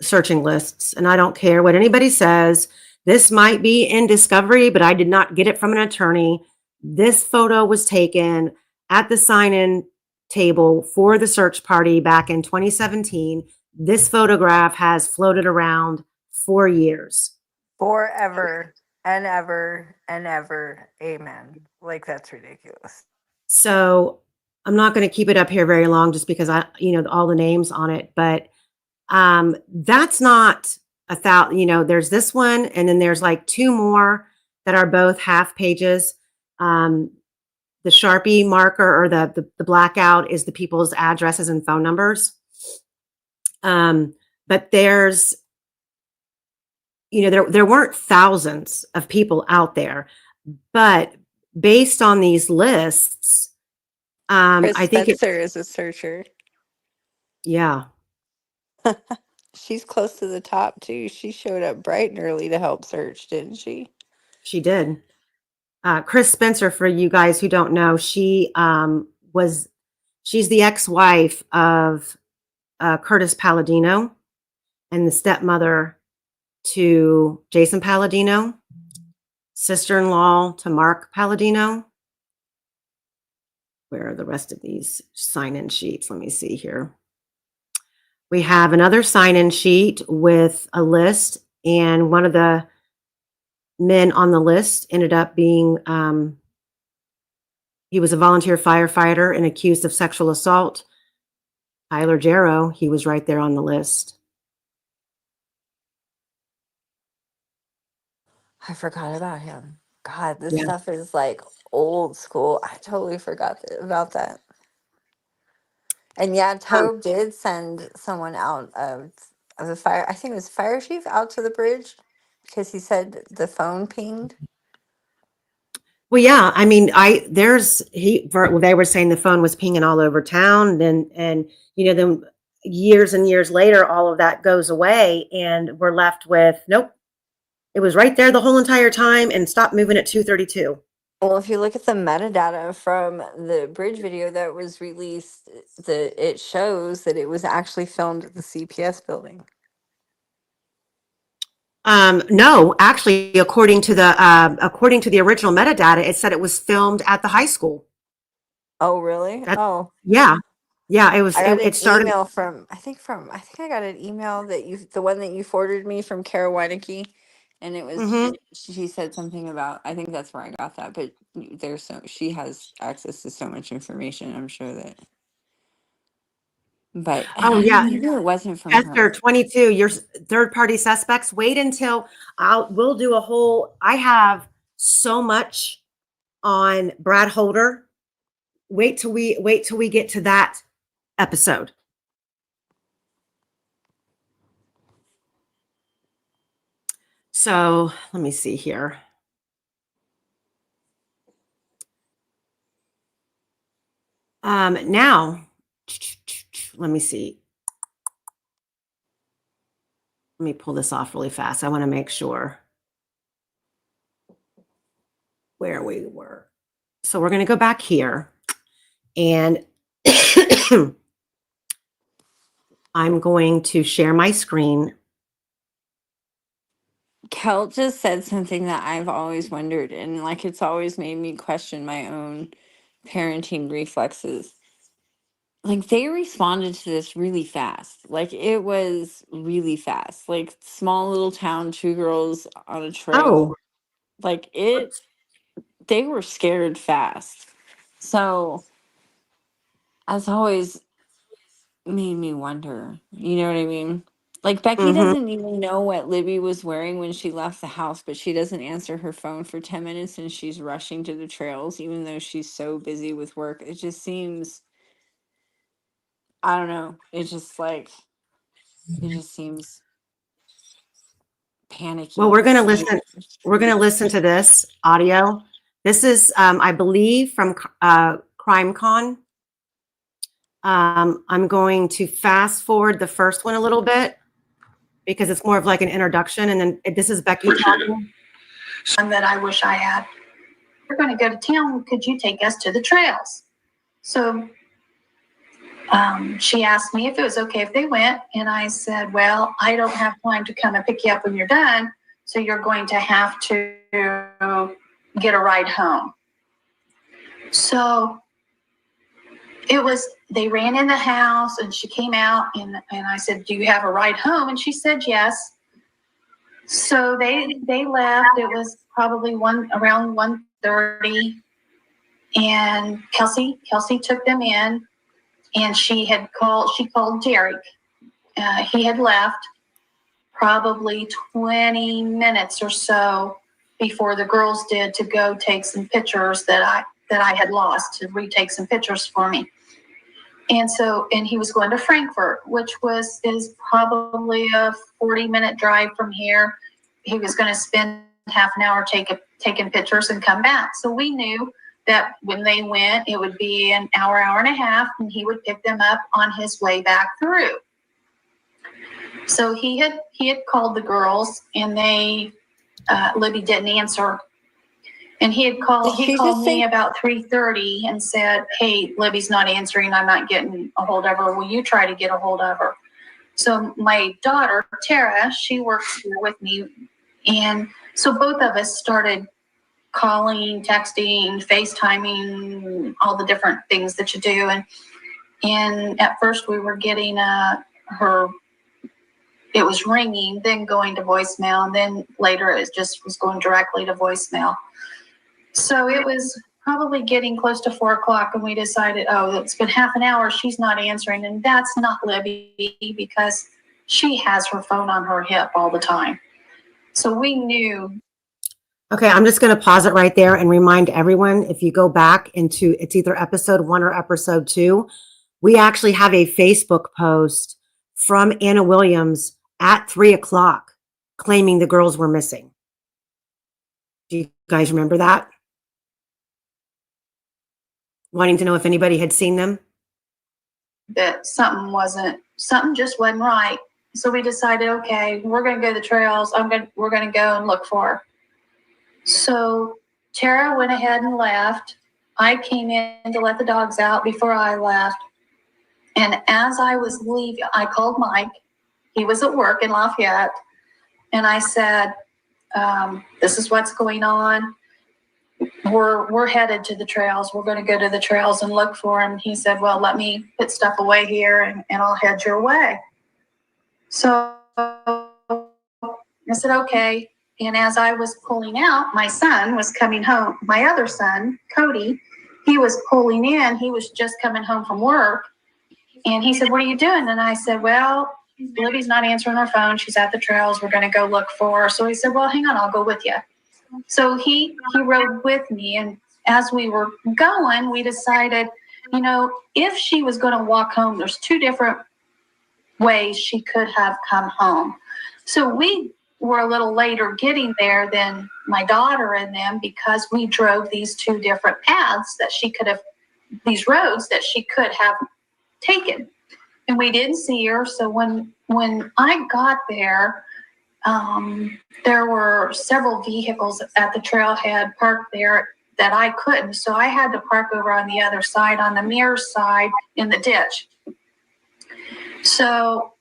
searching lists, and I don't care what anybody says. This might be in discovery, but I did not get it from an attorney. This photo was taken at the sign-in table for the search party back in 2017. This photograph has floated around for years. Forever and ever and ever. Amen. Like, that's ridiculous. So I'm not going to keep it up here very long just because all the names on it, but that's not there's this one, and then there's like two more that are both half pages. The Sharpie marker or the blackout is the people's addresses and phone numbers. But there's, there weren't thousands of people out there, but based on these lists, Chris I think Spencer is a searcher. Yeah. She's close to the top too. She showed up bright and early to help search, didn't she? She did. Chris Spencer, for you guys who don't know, she's the ex-wife of Curtis Palladino and the stepmother to Jason Palladino, sister-in-law to Mark Palladino. Where are the rest of these sign-in sheets? Let me see here. We have another sign-in sheet with a list, and one of the men on the list ended up being, he was a volunteer firefighter and accused of sexual assault. Tyler Jarrow, he was right there on the list. I forgot about him. God, this Yeah. stuff is like old school. I totally forgot about that. And yeah, Tobe did send someone out of the fire. I think it was fire chief out to the bridge because he said the phone pinged. Well, yeah, I mean, they were saying the phone was pinging all over town, then years and years later, all of that goes away, and we're left with, nope, it was right there the whole entire time, and stop moving at 2:32. Well, if you look at the metadata from the bridge video that was released, it shows that it was actually filmed at the CPS building. No, actually, according to the original metadata, it said it was filmed at the high school. Oh, really? Yeah. It was. I got It started. email I think I got an email the one that you forwarded me from Kara Weineke, and it was she said something about, I think that's where I got that, but she has access to so much information. I'm sure that but Oh, I yeah. knew it wasn't from Esther, her. 22, your third-party suspects, wait until we'll do a whole, I have so much on Brad Holder. Wait till we get to that episode. So let me see here. Now, let me see. Let me pull this off really fast. I want to make sure where we were. So we're going to go back here, and I'm going to share my screen. Kel just said something that I've always wondered, and like it's always made me question my own parenting reflexes. Like they responded to this really fast. Like it was really fast. Like small little town, two girls on a trail. Oh, Like they were scared fast. So as always made me wonder, you know what I mean? Like Becky mm-hmm. doesn't even know what Libby was wearing when she left the house, but she doesn't answer her phone for 10 minutes and she's rushing to the trails, even though she's so busy with work. It just seems, I don't know. It just seems panicky. Well, we're going to listen. We're going to listen to this audio. This is, I believe, from CrimeCon. I'm going to fast forward the first one a little bit because it's more of like an introduction, and then this is Becky talking. One that I wish I had. We're going to go to town. Could you take us to the trails? So she asked me if it was okay if they went, and I said, well, I don't have time to come and pick you up when you're done, so you're going to have to get a ride home. So they ran in the house, and she came out, and I said, do you have a ride home? And she said yes. So they left. It was probably around 1:30, and Kelsi took them in, and she called Derek. He had left probably 20 minutes or so before the girls did to go take some pictures that I had lost, to retake some pictures for me. And he was going to Frankfurt, which is probably a 40-minute drive from here. He was going to spend half an hour taking pictures and come back. So we knew that when they went, it would be an hour and a half, and he would pick them up on his way back through. So he had called the girls, and Libby didn't answer. And he called me about 3:30 and said, hey, Libby's not answering. I'm not getting a hold of her. Will you try to get a hold of her? So my daughter, Tara, she works here with me. And so both of us started calling, texting, FaceTiming, all the different things that you do. And at first we were getting it was ringing, then going to voicemail. And then later it just was going directly to voicemail. So it was probably getting close to 4:00, and we decided, it's been half an hour. She's not answering. And that's not Libby, because she has her phone on her hip all the time. So we knew. Okay, I'm just going to pause it right there and remind everyone, if you go back into, it's either episode 1 or episode 2, we actually have a Facebook post from Anna Williams at 3:00 claiming the girls were missing. Do you guys remember that? Wanting to know if anybody had seen them? That something just wasn't right. So we decided, okay, we're going to go to the trails. We're going to go and look for her. So Tara went ahead and left. I came in to let the dogs out before I left. And as I was leaving, I called Mike. He was at work in Lafayette. And I said, this is what's going on. We're headed to the trails. We're going to go to the trails and look for him. He said, well, let me put stuff away here and I'll head your way. So I said, okay. And as I was pulling out, my son was coming home. My other son, Cody, he was pulling in. He was just coming home from work. And he said, what are you doing? And I said, well, Libby's not answering her phone. She's at the trails. We're going to go look for her. So he said, well, hang on, I'll go with you. So he rode with me. And as we were going, we decided, if she was going to walk home, there's two different ways she could have come home. So we were a little later getting there than my daughter and them because we drove these two different paths that she could have, these roads that she could have taken. And we didn't see her. So when I got there, there were several vehicles at the trailhead parked there that I couldn't. So I had to park over on the other side, on the mirror side in the ditch. So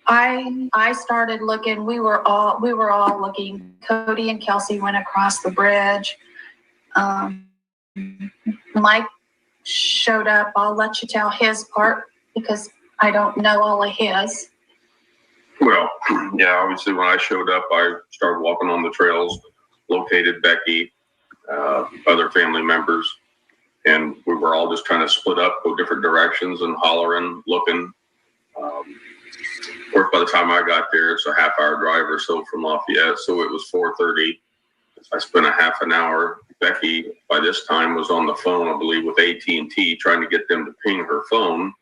I started looking. We were all looking. Cody and Kelsi went across the bridge. Mike showed up. I'll let you tell his part because I don't know all of his. Well, yeah, obviously when I showed up, I started walking on the trails, located Becky, other family members, and we were all just trying to split up, go different directions and hollering, looking. Of course, by the time I got there, it's a half-hour drive or so from Lafayette, so it was 4:30. I spent a half an hour. Becky, by this time, was on the phone, I believe, with AT&T, trying to get them to ping her phone.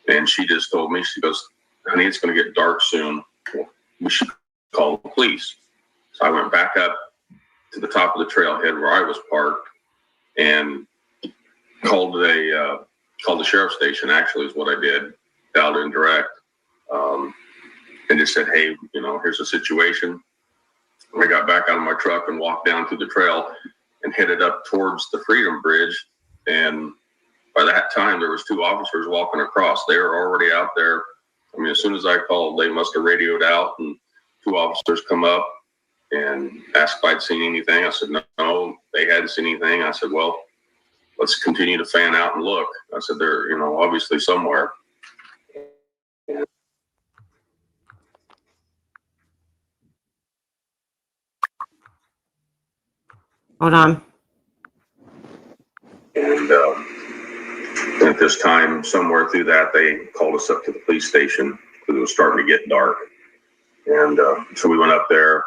And she just told me, she goes, honey, it's going to get dark soon. We should call the police. So I went back up to the top of the trailhead where I was parked and called the sheriff's station, actually, is what I did, dialed in direct, and just said, hey, here's the situation. I got back out of my truck and walked down to the trail and headed up towards the Freedom Bridge. And by that time, there was two officers walking across. They were already out there. I mean, as soon as I called, they must have radioed out, and two officers come up and asked if I'd seen anything. I said, no, they hadn't seen anything. I said, well, let's continue to fan out and look. I said, they're, obviously somewhere. Hold on. And at this time, somewhere through that, they called us up to the police station because it was starting to get dark. And so we went up there.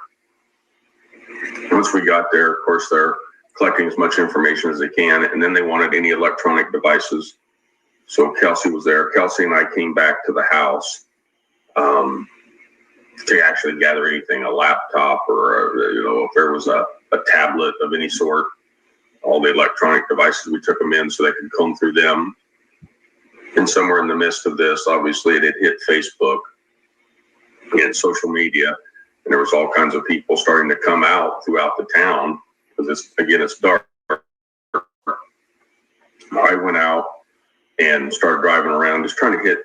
Once we got there, of course, they're collecting as much information as they can, and then they wanted any electronic devices. So Kelsi was there. Kelsi and I came back to the house to actually gather anything, a laptop or, if there was a tablet of any sort. All the electronic devices, we took them in so they could comb through them. And somewhere in the midst of this, obviously, it had hit Facebook and social media, and there was all kinds of people starting to come out throughout the town because it's dark. I went out and started driving around, just trying to hit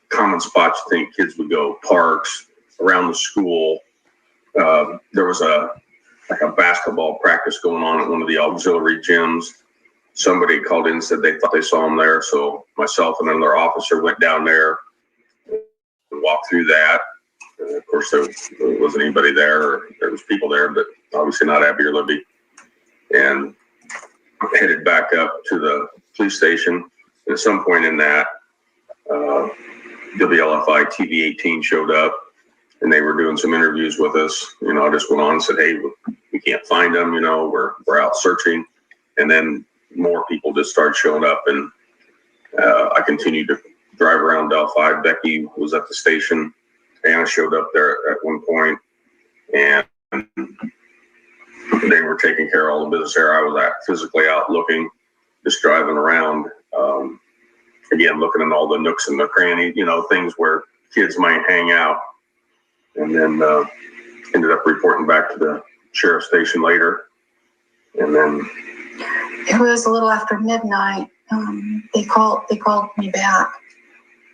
common spots you think kids would go, parks, around the school. There was a basketball practice going on at one of the auxiliary gyms. Somebody called in and said they thought they saw him there. So myself and another officer went down there and walked through that. And of course, there wasn't anybody there, or there was people there, but obviously not Abby or Libby. And headed back up to the police station. And at some point in that, WLFI TV 18 showed up, and they were doing some interviews with us. I just went on and said, hey, we can't find them. We're out searching. And then more people just started showing up, and I continued to drive around Delphi. Becky was at the station. Anna showed up there at one point, and they were taking care of all the business there. I was physically out looking, just driving around, again, looking at all the nooks and the crannies, things where kids might hang out. And then ended up reporting back to the sheriff's station later. And then it was a little after midnight. They called me back,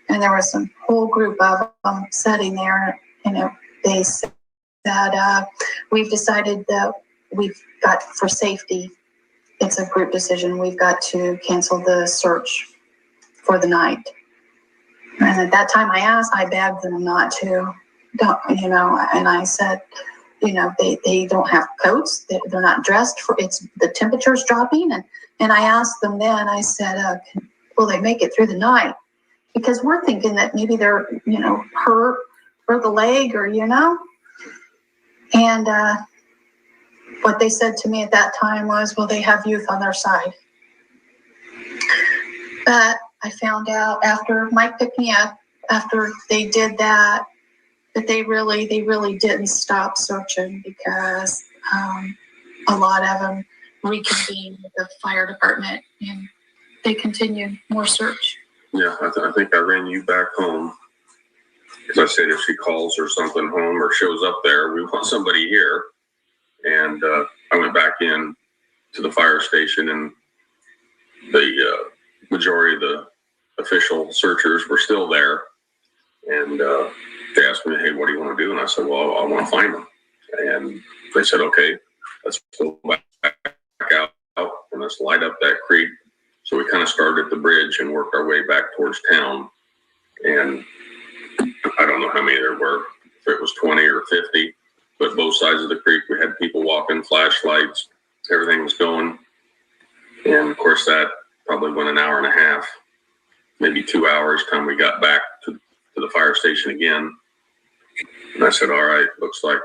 and there was a whole group of them sitting there. They said that we've decided that we've got, for safety, it's a group decision. We've got to cancel the search for the night. And at that time, I begged them not to. And I said, they don't have coats. They're not dressed for, the temperature's dropping. And I asked them then, I said, will they make it through the night? because we're thinking that maybe they're, hurt or the leg or, And what they said to me at that time was, well, they have youth on their side. But I found out after Mike picked me up, after they did that they really didn't stop searching, because a lot of them reconvened with the fire department and they continued more search. Yeah, I think I ran you back home because I said if she calls or something home or shows up there, we want somebody here. And I went back in to the fire station, and the majority of the official searchers were still there. And they asked me, hey, what do you want to do? And I said, well, I want to find them. And they said, okay, let's go back out and let's light up that creek. So we kind of started at the bridge and worked our way back towards town. And I don't know how many there were, if it was 20 or 50, but both sides of the creek, we had people walking, flashlights, everything was going. And of course that probably went an hour and a half, maybe 2 hours time we got back to the fire station again. And I said, all right, looks like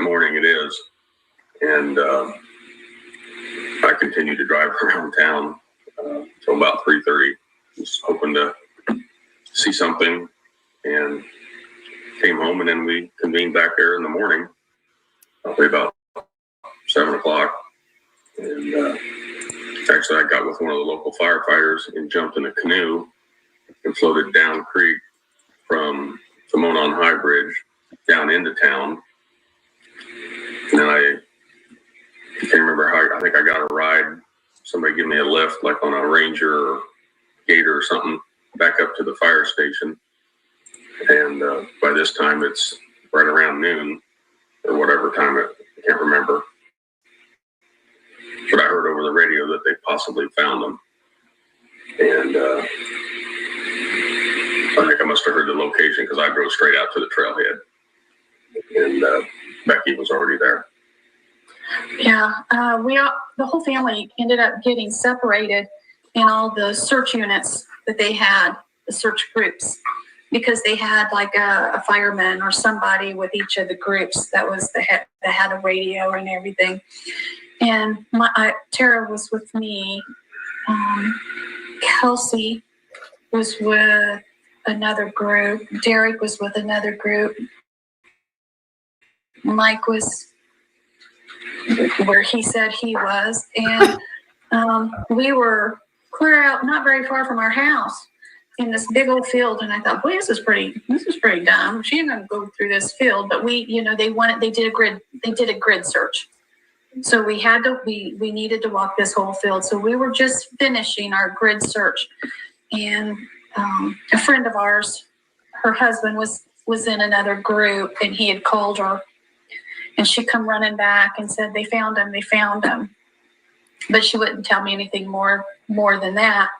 morning it is. And I continued to drive around town till about 3:30, just hoping to see something, and came home, and then we convened back there in the morning, probably about 7 o'clock. And actually I got with one of the local firefighters and jumped in a canoe and floated down creek from the Monon High Bridge down into town. And then I can't remember how, I think I got a ride. Somebody gave me a lift, like on a Ranger or Gator or something, back up to the fire station. And by this time it's right around noon or whatever time I can't remember. But I heard over the radio that they possibly found them. And I think I must have heard the location because I drove straight out to the trailhead. And Becky was already there. Yeah, the whole family ended up getting separated in all the search units that they had, the search groups, because they had like a fireman or somebody with each of the groups that had a radio and everything. And Tara was with me. Kelsi was with another group. Derek was with another group. Mike was where he said he was. And we were clear out, not very far from our house, in this big old field. And I thought, boy, this is pretty dumb. She ain't gonna go through this field. But they did a grid search. So we needed to walk this whole field. So we were just finishing our grid search. And a friend of ours, her husband was in another group, and he had called her, and she come running back and said, they found him. But she wouldn't tell me anything more than that.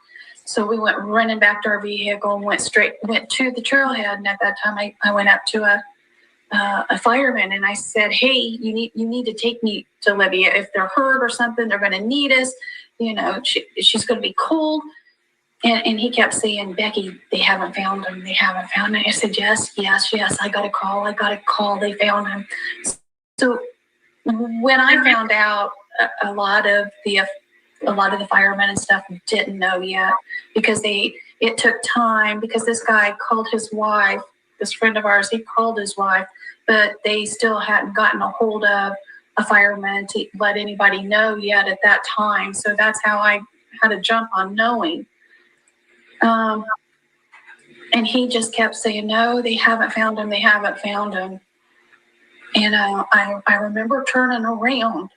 So we went running back to our vehicle and went to the trailhead. And at that time I went up to a fireman, and I said, hey, you need to take me to Libby. If they're hurt or something, they're going to need us. She's going to be cold. And he kept saying, Becky, they haven't found him. They haven't found him. I said, yes. I got a call. They found him. So when I found out, a lot of the firemen and stuff didn't know yet, because it took time, because this guy called his wife, this friend of ours, he called his wife, but they still hadn't gotten a hold of a fireman to let anybody know yet at that time. So that's how I had to jump on knowing. And he just kept saying, no, they haven't found him. They haven't found him. And I remember turning around,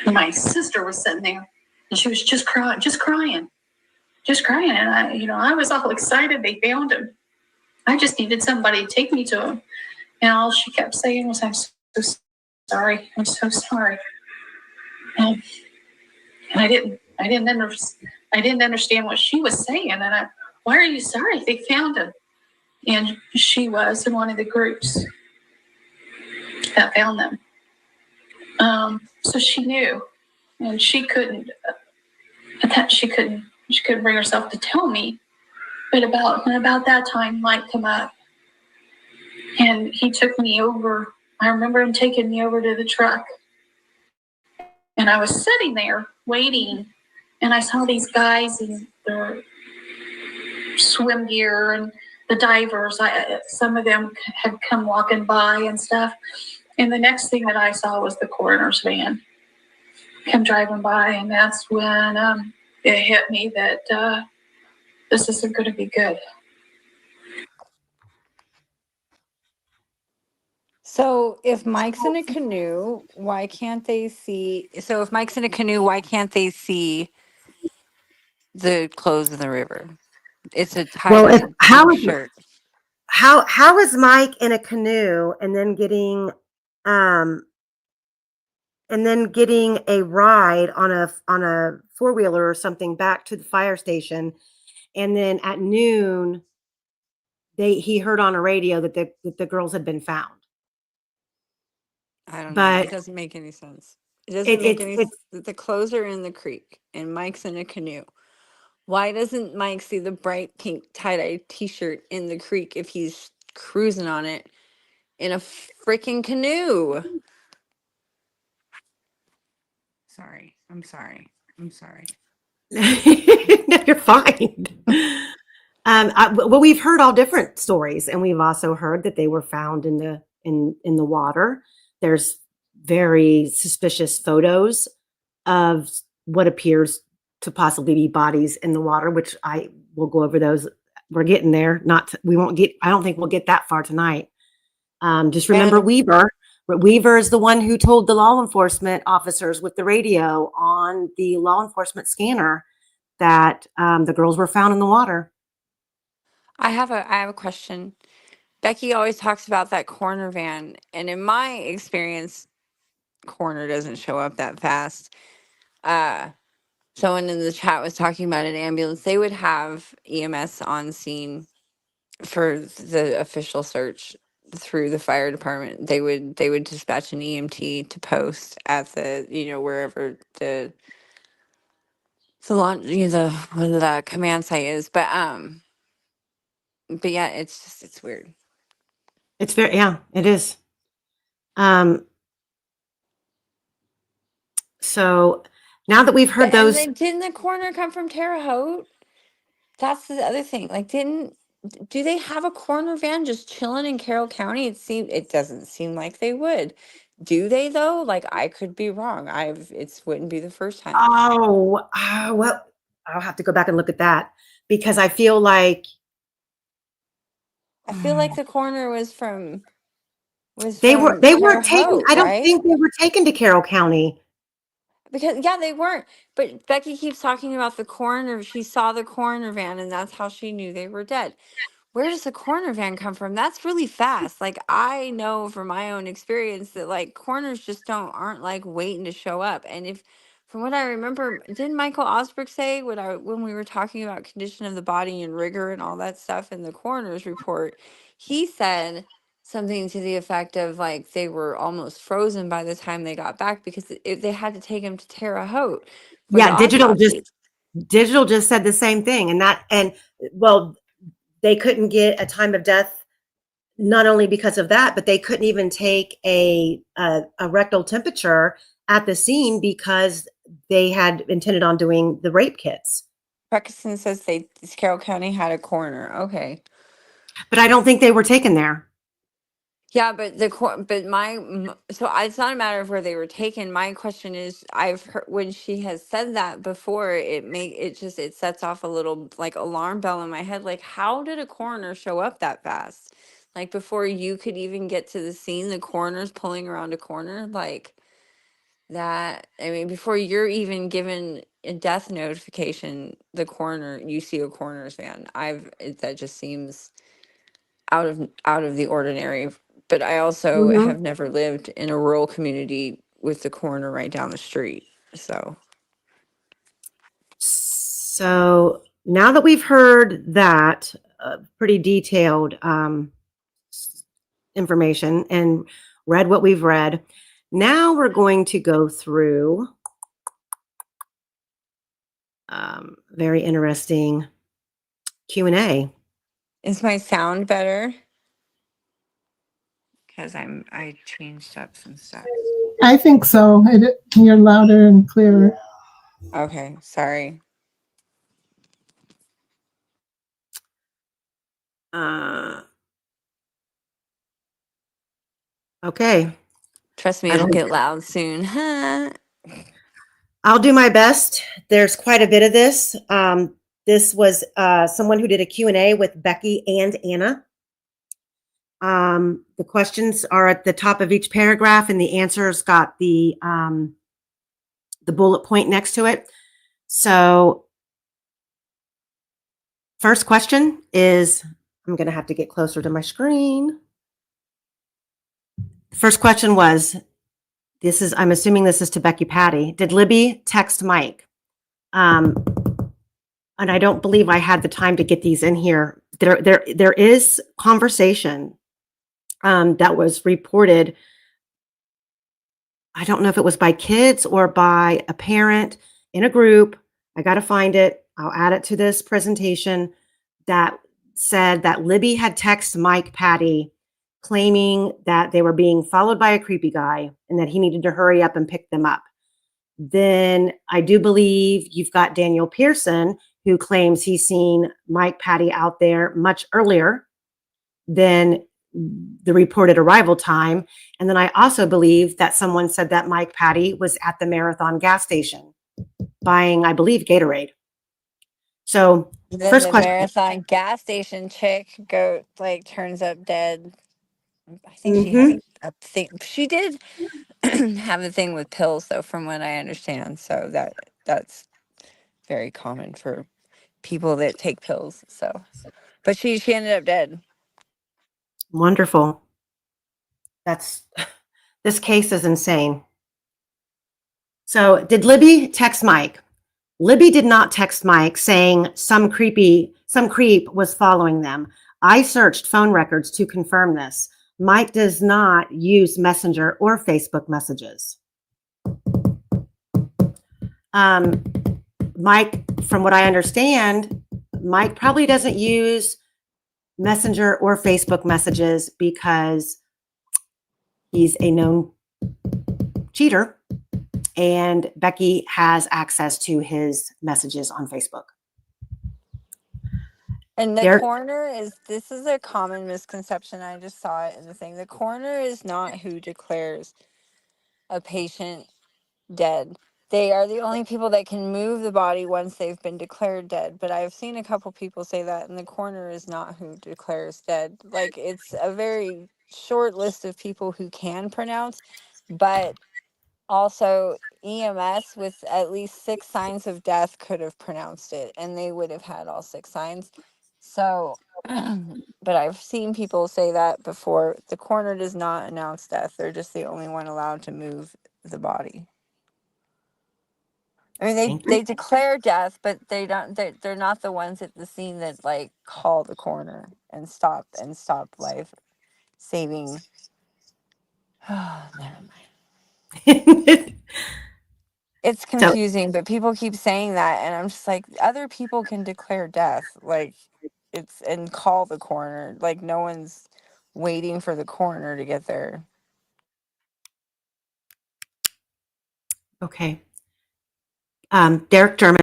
and my sister was sitting there, and she was just crying. And I was all excited they found him. I just needed somebody to take me to him. And all she kept saying was, I'm so sorry. I'm so sorry. And I didn't understand what she was saying. And why are you sorry? They found him. And she was in one of the groups that found them. So she knew, and she couldn't She couldn't bring herself to tell me. But about that time, Mike come up, and he took me over. I remember him taking me over to the truck, and I was sitting there waiting, and I saw these guys in their swim gear and the divers. Some of them had come walking by and stuff. And the next thing that I saw was the coroner's van come driving by, and that's when it hit me that this isn't going to be good. So if Mike's in a canoe, why can't they see? So if Mike's in a canoe, why can't they see the clothes in the river? It's a Well, if, tie-dyed t-shirt. how is Mike in a canoe and then getting a ride on a four-wheeler or something back to the fire station, and then at noon he heard on a radio that the girls had been found. I don't know. But It doesn't make any sense. It doesn't make any sense. The clothes are in the creek and Mike's in a canoe. Why doesn't Mike see the bright pink tie-dye t-shirt in the creek if he's cruising on it in a freaking canoe? Sorry. I'm sorry. No, you're fine. Well, we've heard all different stories, and we've also heard that they were found in the water. There's very suspicious photos of what appears to possibly be bodies in the water, which I will go over those. We're getting there. I don't think we'll get that far tonight. Just remember Weaver. Weaver is the one who told the law enforcement officers with the radio on the law enforcement scanner that the girls were found in the water. I have a question. Becky always talks about that coroner van, and in my experience, coroner doesn't show up that fast. Someone in the chat was talking about an ambulance. They would have EMS on scene for the official search through the fire department. They would dispatch an EMT to post at the wherever the launch the command site is. But yeah, it's weird. It's it is. So now that we've heard those, and didn't the coroner come from Terre Haute? That's the other thing. Like, do they have a coroner van just chilling in Carroll County? It doesn't seem like they would. Do they though? Like, I could be wrong. It wouldn't be the first time. well, I'll have to go back and look at that, because I feel like the coroner was from they weren't taken. I don't right? think they were taken to Carroll County. Because they weren't. But Becky keeps talking about the coroner. She saw the coroner van, and that's how she knew they were dead. Where does the coroner van come from? That's really fast. Like, I know from my own experience that like coroners just aren't like waiting to show up. And if, from what I remember, didn't Michael Osberg say when we were talking about condition of the body and rigor and all that stuff in the coroner's report, he said something to the effect of like they were almost frozen by the time they got back because they had to take him to Terre Haute. Yeah, digital just said the same thing, and they couldn't get a time of death, not only because of that, but they couldn't even take a rectal temperature at the scene because they had intended on doing the rape kits. Breckenson says Carroll County had a coroner. Okay. But I don't think they were taken there. Yeah, but so it's not a matter of where they were taken. My question is, I've heard when she has said that before, it sets off a little like alarm bell in my head. Like, how did a coroner show up that fast? Like, before you could even get to the scene, the coroner's pulling around a corner like that. I mean, before you're even given a death notification, you see a coroner's van. That just seems out of the ordinary. But I also have never lived in a rural community with the coroner right down the street. So now that we've heard that pretty detailed information and read what we've read, now we're going to go through Very interesting Q&A. Is my sound better? Because I changed up some stuff. I think so. You're louder and clearer. Okay, sorry. Okay. Trust me, it'll get loud soon. I'll do my best. There's quite a bit of this. This was someone who did a Q&A with Becky and Anna. The questions are at the top of each paragraph, and the answers got the bullet point next to it. So first question is, I'm going to have to get closer to my screen. First question was, I'm assuming this is to Becky Patty. Did Libby text Mike? And I don't believe I had the time to get these in here. There is conversation that was reported. I don't know if it was by kids or by a parent in a group. I got to find it. I'll add it to this presentation, that said that Libby had texted Mike Patty claiming that they were being followed by a creepy guy and that he needed to hurry up and pick them up. Then I do believe you've got Daniel Pearson, who claims he's seen Mike Patty out there much earlier than the reported arrival time. And then I also believe that someone said that Mike Patty was at the Marathon gas station buying, I believe, Gatorade. So Then first the question. Marathon gas station chick turns up dead. I think she has a thing. She did have a thing with pills, though, from what I understand. So that's very common for people that take pills. So, but she ended up dead. Wonderful. This case is insane. So did Libby text Mike? Libby did not text Mike saying some creep was following them. I searched phone records to confirm this. Mike does not use Messenger or Facebook messages. Mike, from what I understand, Mike probably doesn't use Messenger or Facebook messages because he's a known cheater, and Becky has access to his messages on Facebook. And the coroner this is a common misconception. I just saw it in the thing. The coroner is not who declares a patient dead. They are the only people that can move the body once they've been declared dead. But I've seen a couple people say that, and the coroner is not who declares dead. Like, it's a very short list of people who can pronounce, but also EMS with at least 6 signs of death could have pronounced it, and they would have had all 6 signs. So, but I've seen people say that before. The coroner does not announce death. They're just the only one allowed to move the body. I mean, they declare death, but they're not the ones at the scene that call the coroner and stop life saving. Oh, never mind. It's confusing, but people keep saying that, and I'm just like, other people can declare death, and call the coroner. Like, no one's waiting for the coroner to get there. Okay. Derek German,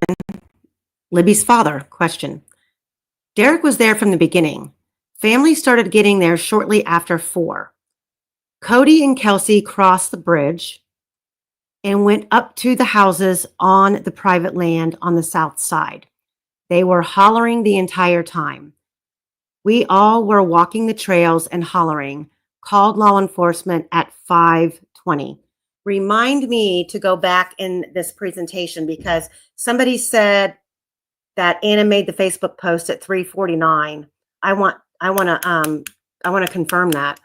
Libby's father, question. Derek was there from the beginning. Family started getting there shortly after 4. Cody and Kelsi crossed the bridge and went up to the houses on the private land on the south side. They were hollering the entire time. We all were walking the trails and hollering, called law enforcement at 5:20. Remind me to go back in this presentation because somebody said that Anna made the Facebook post at 3:49. I want to confirm that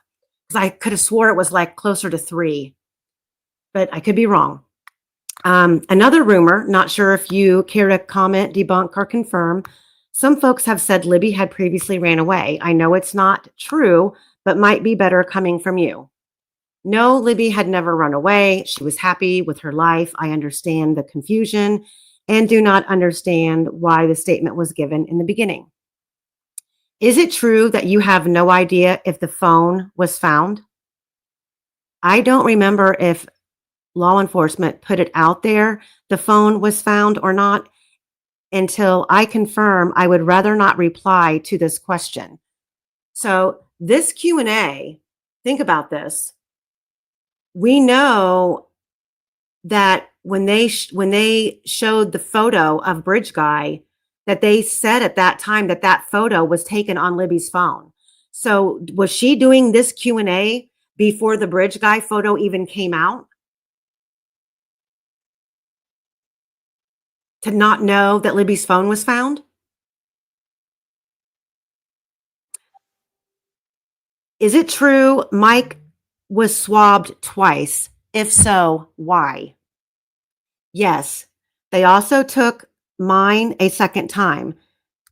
because I could have swore it was closer to 3, but I could be wrong. Another rumor, not sure if you care to comment, debunk, or confirm. Some folks have said Libby had previously ran away. I know it's not true, but might be better coming from you. No, Libby had never run away. She was happy with her life. I understand the confusion and do not understand why the statement was given in the beginning. Is it true that you have no idea if the phone was found? I don't remember if law enforcement put it out there, the phone was found or not. Until I confirm, I would rather not reply to this question. So this Q&A, think about this. We know that when they showed the photo of Bridge Guy, that they said at that time that that photo was taken on Libby's phone. So was she doing this Q&A before the Bridge Guy photo even came out? To not know that Libby's phone was found? Is it true Mike was swabbed twice? If so, why? Yes. They also took mine a second time.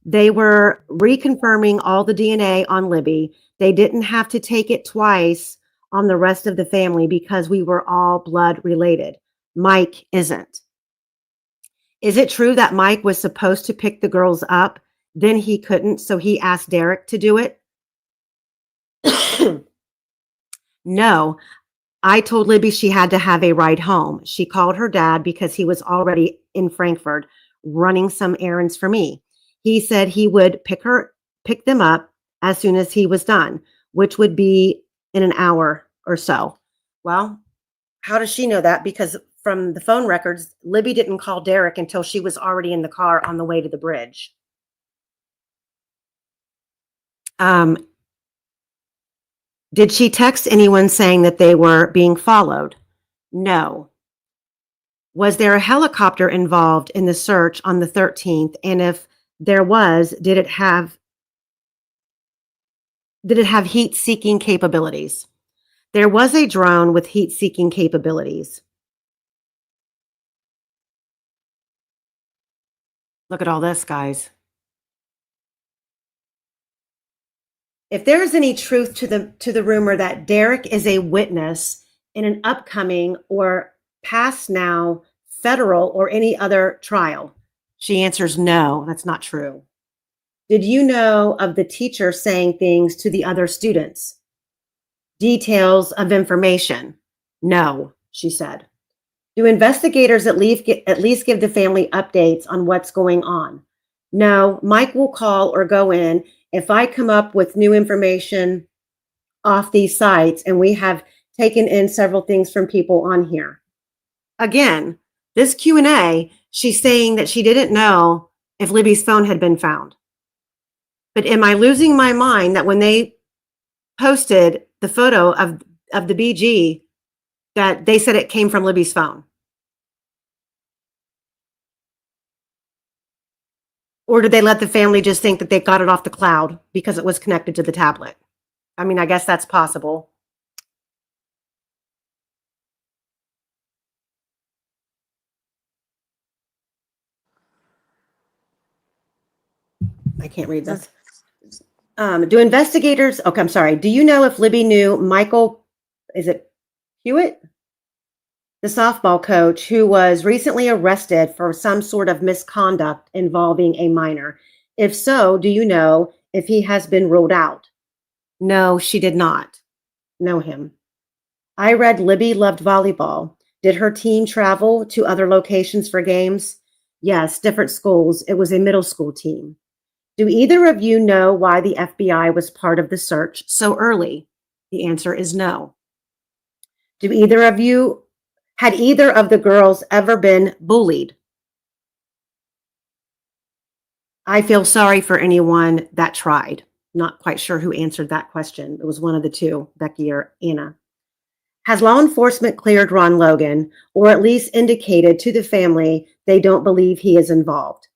They were reconfirming all the DNA on Libby. They didn't have to take it twice on the rest of the family because we were all blood related. Mike isn't. Is it true that Mike was supposed to pick the girls up? Then he couldn't, so he asked Derek to do it? No. I told Libby she had to have a ride home. She called her dad because he was already in Frankfurt running some errands for me. He said he would pick them up as soon as he was done, which would be in an hour or so. Well, how does she know that? Because from the phone records, Libby didn't call Derek until she was already in the car on the way to the bridge. Did she text anyone saying that they were being followed? No. Was there a helicopter involved in the search on the 13th? And if there was, did it have heat-seeking capabilities? There was a drone with heat-seeking capabilities. Look at all this, guys. If there is any truth to the rumor that Derek is a witness in an upcoming or past now federal or any other trial, she answers no, that's not true. Did you know of the teacher saying things to the other students? Details of information? No, she said. Do investigators at least give the family updates on what's going on? No, Mike will call or go in if I come up with new information off these sites, and we have taken in several things from people on here. Again, this Q&A, she's saying that she didn't know if Libby's phone had been found. But am I losing my mind that when they posted the photo of the BG, that they said it came from Libby's phone? Or did they let the family just think that they got it off the cloud because it was connected to the tablet? I mean, I guess that's possible. I can't read this. Do investigators, okay, I'm sorry. Do you know if Libby knew Michael, is it Hewitt? The softball coach who was recently arrested for some sort of misconduct involving a minor. If so, do you know if he has been ruled out? No, she did not know him. I read Libby loved volleyball. Did her team travel to other locations for games? Yes, different schools. It was a middle school team. Do either of you know why the FBI was part of the search so early? The answer is no. Had either of the girls ever been bullied? I feel sorry for anyone that tried. Not quite sure who answered that question. It was one of the two, Becky or Anna. Has law enforcement cleared Ron Logan, or at least indicated to the family they don't believe he is involved?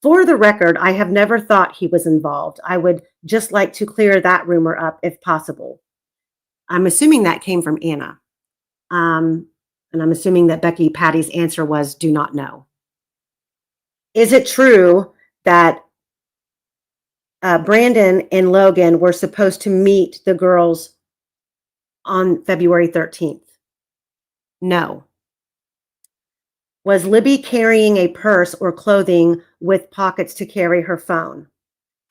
For the record, I have never thought he was involved. I would just like to clear that rumor up if possible. I'm assuming that came from Anna. And I'm assuming that Patty's answer was do not know. Is it true that Brandon and Logan were supposed to meet the girls on February 13th? No. Was Libby carrying a purse or clothing with pockets to carry her phone?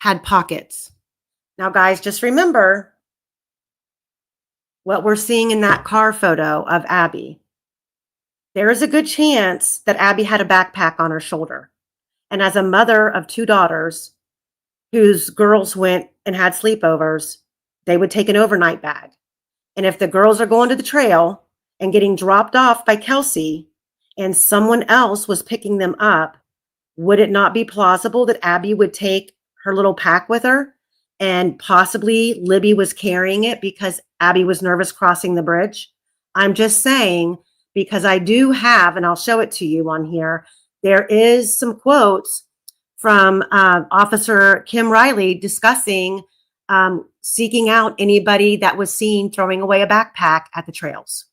Had pockets. Now, guys, just remember what we're seeing in that car photo of Abby. There is a good chance that Abby had a backpack on her shoulder. And as a mother of 2 daughters whose girls went and had sleepovers, they would take an overnight bag. And if the girls are going to the trail and getting dropped off by Kelsi and someone else was picking them up, would it not be plausible that Abby would take her little pack with her and possibly Libby was carrying it because Abby was nervous crossing the bridge? I'm just saying, because I do have, and I'll show it to you on here, there is some quotes from Officer Kim Riley discussing seeking out anybody that was seen throwing away a backpack at the trails.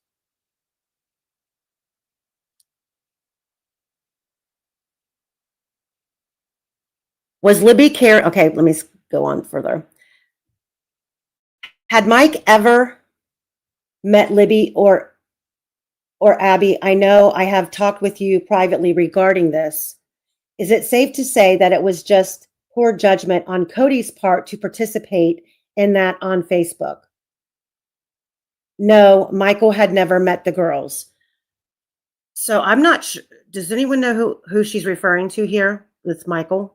Was Libby okay, let me go on further. Had Mike ever met Libby or Abby? I know I have talked with you privately regarding this. Is it safe to say that it was just poor judgment on Cody's part to participate in that on Facebook? No, Michael had never met the girls. So I'm not sure. Does anyone know who she's referring to here with Michael?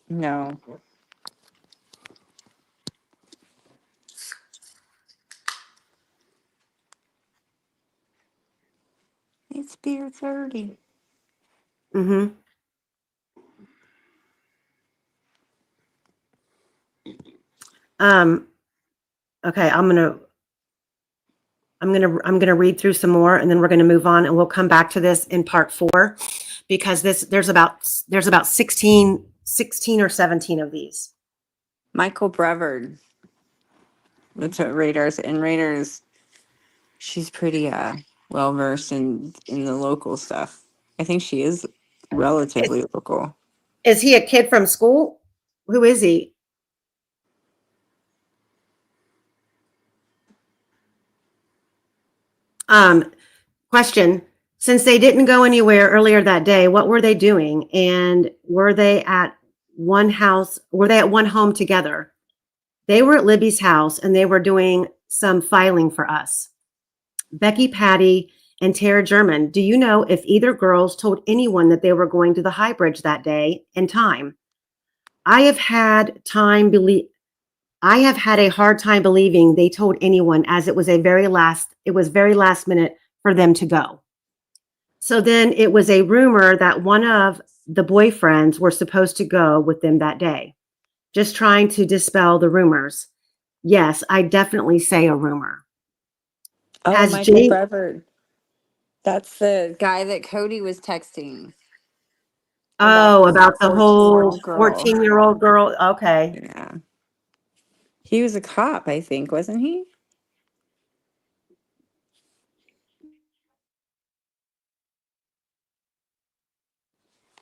No. It's beer 30. Mm-hmm. Okay, I'm gonna read through some more and then we're gonna move on and we'll come back to this in part 4 because there's about 16 or 17 of these. Michael Brevard. That's what Raiders. She's pretty well versed in the local stuff. I think she is relatively local. Is he a kid from school? Who is he? Question. Since they didn't go anywhere earlier that day, what were they doing? And were they at one home together? They were at Libby's house and they were doing some filing for us. Becky, Patty, and Tara German, do you know if either girls told anyone that they were going to the High Bridge that day and time? I have had a hard time believing they told anyone, as it was very last minute for them to go. So then it was a rumor that one of the boyfriends were supposed to go with them that day. Just trying to dispel the rumors. Yes, I definitely say a rumor. Oh, Michael Brevard. That's the guy that Cody was texting. About the whole 14-year-old 14-year-old girl. Okay. Yeah. He was a cop, I think, wasn't he?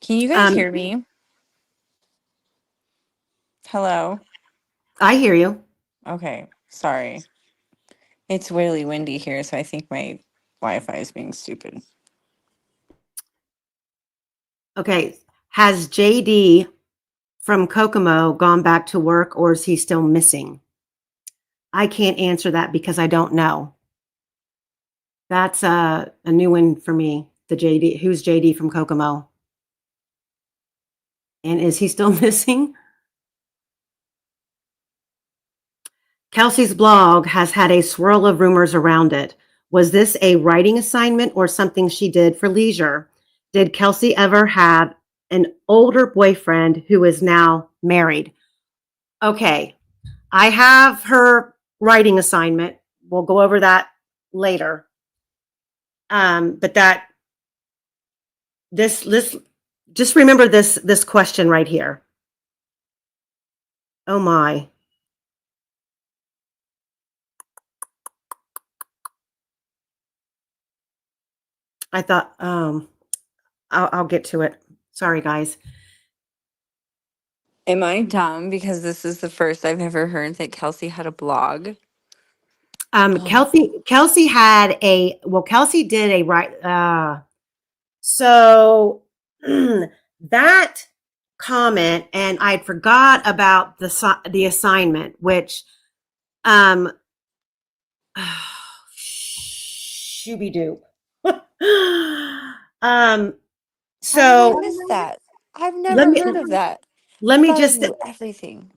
Can you guys hear me? Hello? I hear you. Okay, sorry. It's really windy here, so I think my Wi-Fi is being stupid. Okay. Has JD from Kokomo gone back to work or is he still missing? I can't answer that because I don't know. That's a new one for me. The JD, who's JD from Kokomo? And is he still missing? Kelsi's blog has had a swirl of rumors around it. Was this a writing assignment or something she did for leisure? Did Kelsi ever have an older boyfriend who is now married? Okay, I have her writing assignment. We'll go over that later. But just remember this question right here. Oh my. I thought, I'll get to it. Sorry, guys. Am I dumb because this is the first I've ever heard that Kelsi had a blog? Kelsi had Kelsi did a right. So that comment, and I forgot about the assignment, which, shooby doop. So How did I miss that? I've never heard of that. Let I me thought I just knew everything.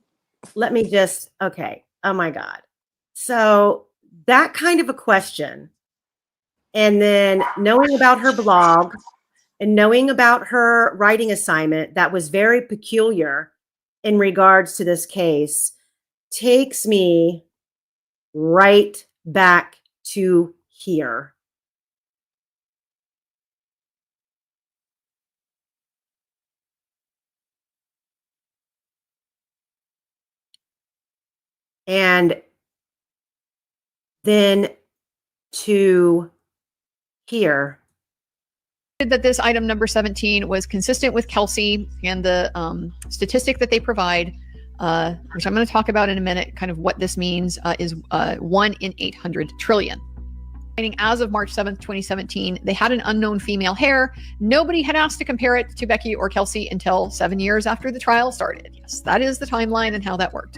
okay. Oh my God. So that kind of a question, and then knowing about her blog and knowing about her writing assignment that was very peculiar in regards to this case takes me right back to here. And then to here. That this item number 17 was consistent with Kelsi and the statistic that they provide, which I'm going to talk about in a minute, kind of what this means, is 1 in 800 trillion. As of March 7th, 2017, they had an unknown female hair. Nobody had asked to compare it to Becky or Kelsi until 7 years after the trial started. Yes, that is the timeline and how that worked.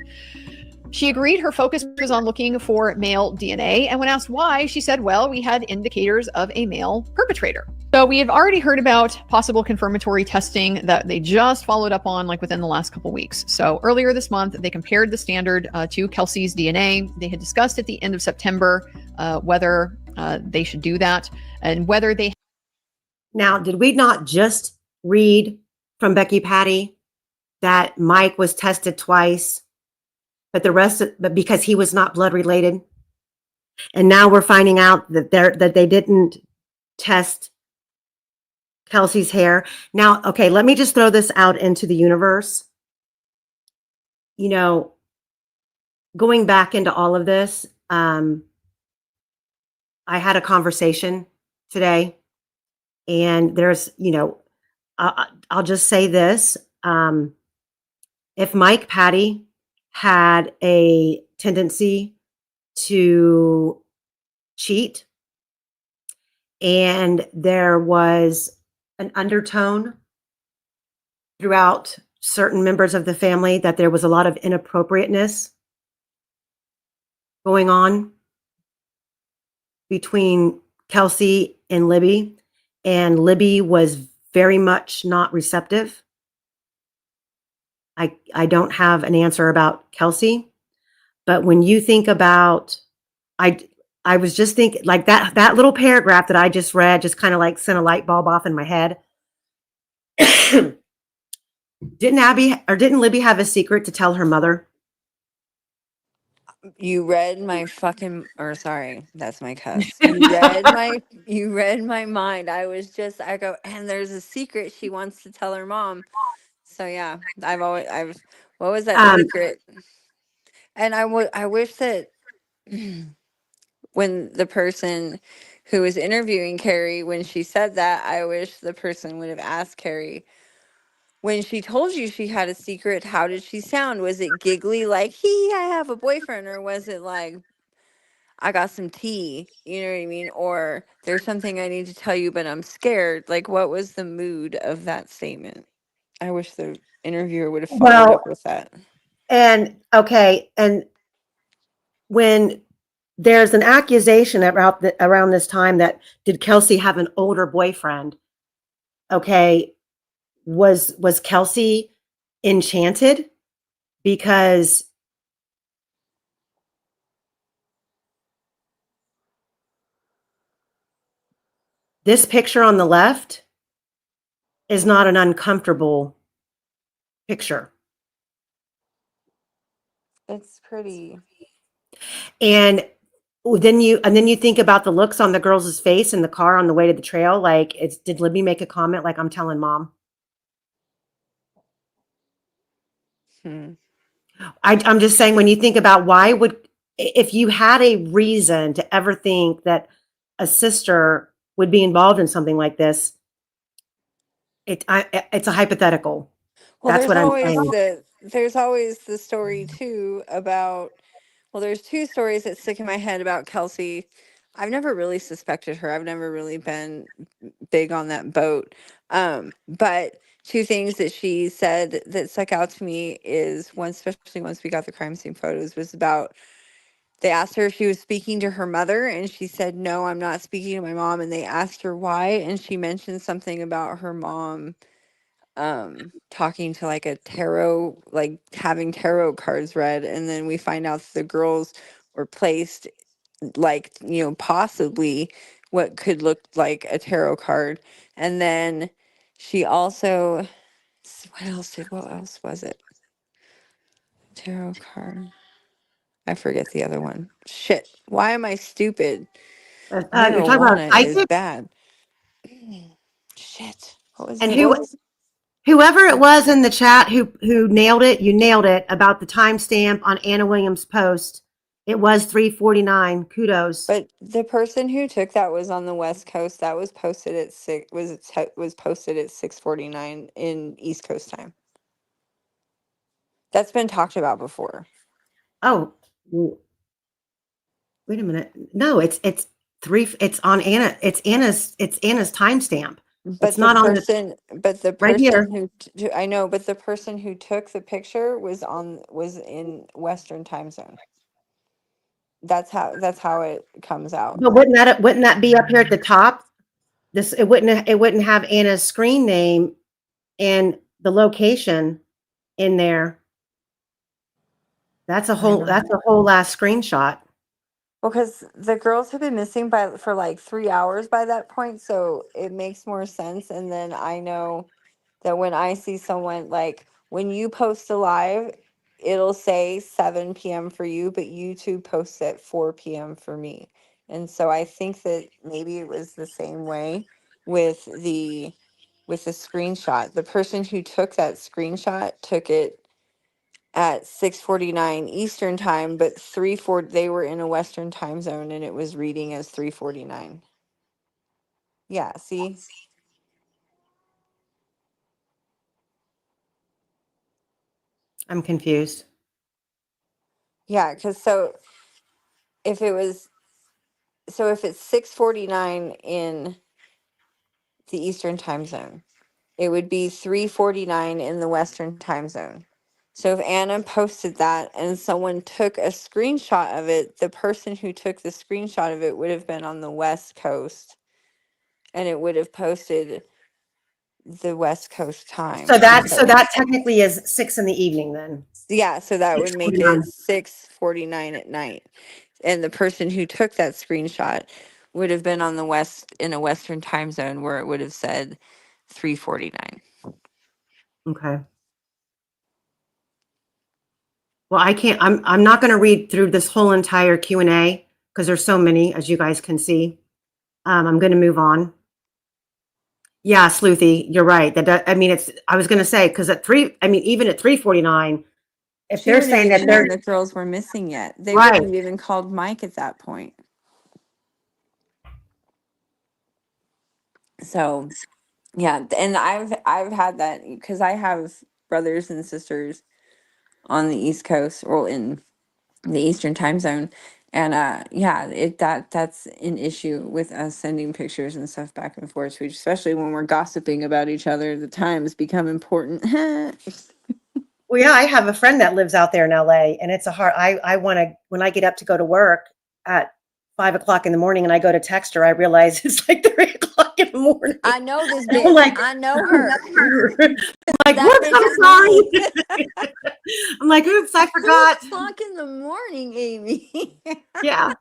She agreed her focus was on looking for male DNA, and when asked why, she said, well, we had indicators of a male perpetrator. So we had already heard about possible confirmatory testing that they just followed up on like within the last couple weeks. So earlier this month, they compared the standard to Kelsi's DNA. They had discussed at the end of September whether they should do that and whether they... Now, did we not just read from Becky Patty that Mike was tested twice, but but because he was not blood related? And now we're finding out that they didn't test Kelsi's hair. Now, okay, let me just throw this out into the universe. You know, going back into all of this, I had a conversation today, and there's, I'll just say this. If Mike Patty had a tendency to cheat, and there was an undertone throughout certain members of the family that there was a lot of inappropriateness going on between Kelsi and Libby, and Libby was very much not receptive. I don't have an answer about Kelsi, but when you think about, I was just thinking like that little paragraph that I just read just kind of like sent a light bulb off in my head. Didn't Libby have a secret to tell her mother? You read my fucking, or sorry, that's my cuss. You read my mind. I go, and there's a secret she wants to tell her mom. So yeah, what was that secret? And I wish that when the person who was interviewing Carrie, when she said that, I wish the person would have asked Carrie, when she told you she had a secret, how did she sound? Was it giggly like, I have a boyfriend? Or was it like, I got some tea, you know what I mean? Or there's something I need to tell you, but I'm scared. Like, what was the mood of that statement? I wish the interviewer would have followed up with that. And okay, and when there's an accusation around this time that did Kelsi have an older boyfriend? Okay, was Kelsi enchanted because this picture on the left is not an uncomfortable picture. It's pretty. And then you think about the looks on the girl's face in the car on the way to the trail. Like, did Libby make a comment like, I'm telling mom? I'm just saying, when you think about if you had a reason to ever think that a sister would be involved in something like this, it's a hypothetical. Well, That's what I'm saying. there's always the story too about Well, there's two stories that stick in my head about Kelsi. I've never really suspected her. I've never really been big on that boat. But two things that she said that stuck out to me is one, especially once we got the crime scene photos, was about they asked her if she was speaking to her mother, and she said, "No, I'm not speaking to my mom." And they asked her why, and she mentioned something about her mom talking to like a tarot, like having tarot cards read. And then we find out that the girls were placed like, you know, possibly what could look like a tarot card. And then she also, what else was it? Tarot card. I forget the other one. Shit. Why am I stupid? You're talking about Marijuana is psychics? bad. Shit. What was And the, what was whoever it was in the chat who nailed it, you nailed it about the timestamp on Anna Williams' post. It was 3:49. Kudos. But the person who took that was on the West Coast. That was posted at was posted at 6:49 in East Coast time. That's been talked about before. Oh, wait a minute. No, it's three. It's on Anna. It's Anna's timestamp. But It's not on the right here. person who I know, but the person who took the picture was in Western time zone. That's how it comes out. But wouldn't that be up here at the top? It wouldn't have Anna's screen name and the location in there. That's a whole last screenshot. Because the girls have been missing for like 3 hours by that point, so it makes more sense. And then I know that when I see someone, like when you post a live, it'll say 7 p.m. for you, but YouTube posts at 4 p.m. for me. And so I think that maybe it was the same way with the screenshot. The person who took that screenshot took it at 6:49 Eastern time, but 3:40 they were in a Western time zone and it was reading as 3:49. Yeah, see? I'm confused. Yeah, because if it's 6:49 in the Eastern time zone, it would be 3:49 in the Western time zone. So if Anna posted that and someone took a screenshot of it, the person who took the screenshot of it would have been on the West Coast and it would have posted the West Coast time. So that technically is 6 in the evening then. Yeah, so that would make it 6:49 at night. And the person who took that screenshot would have been on the in a Western time zone where it would have said 3:49. Okay. Well, I'm not going to read through this whole entire Q&A because there's so many, as you guys can see. I'm going to move on. Yeah, Sleuthy, you're right. I was going to say, because even at 3:49, if they're saying that the girls were missing yet, they wouldn't have even called Mike at that point. So, yeah, and I've had that because I have brothers and sisters on the East Coast or in the Eastern time zone. And that's an issue with us sending pictures and stuff back and forth, especially when we're gossiping about each other. The times become important. Well, yeah, I have a friend that lives out there in LA, and it's I want to, when I get up to go to work at 5 o'clock in the morning and I go to text her, I realize it's like 3 o'clock in the morning. I know this bitch. I know her. I'm like, whoops, I'm sorry. I'm like, oops, I forgot. 3 o'clock in the morning, Amy. Yeah.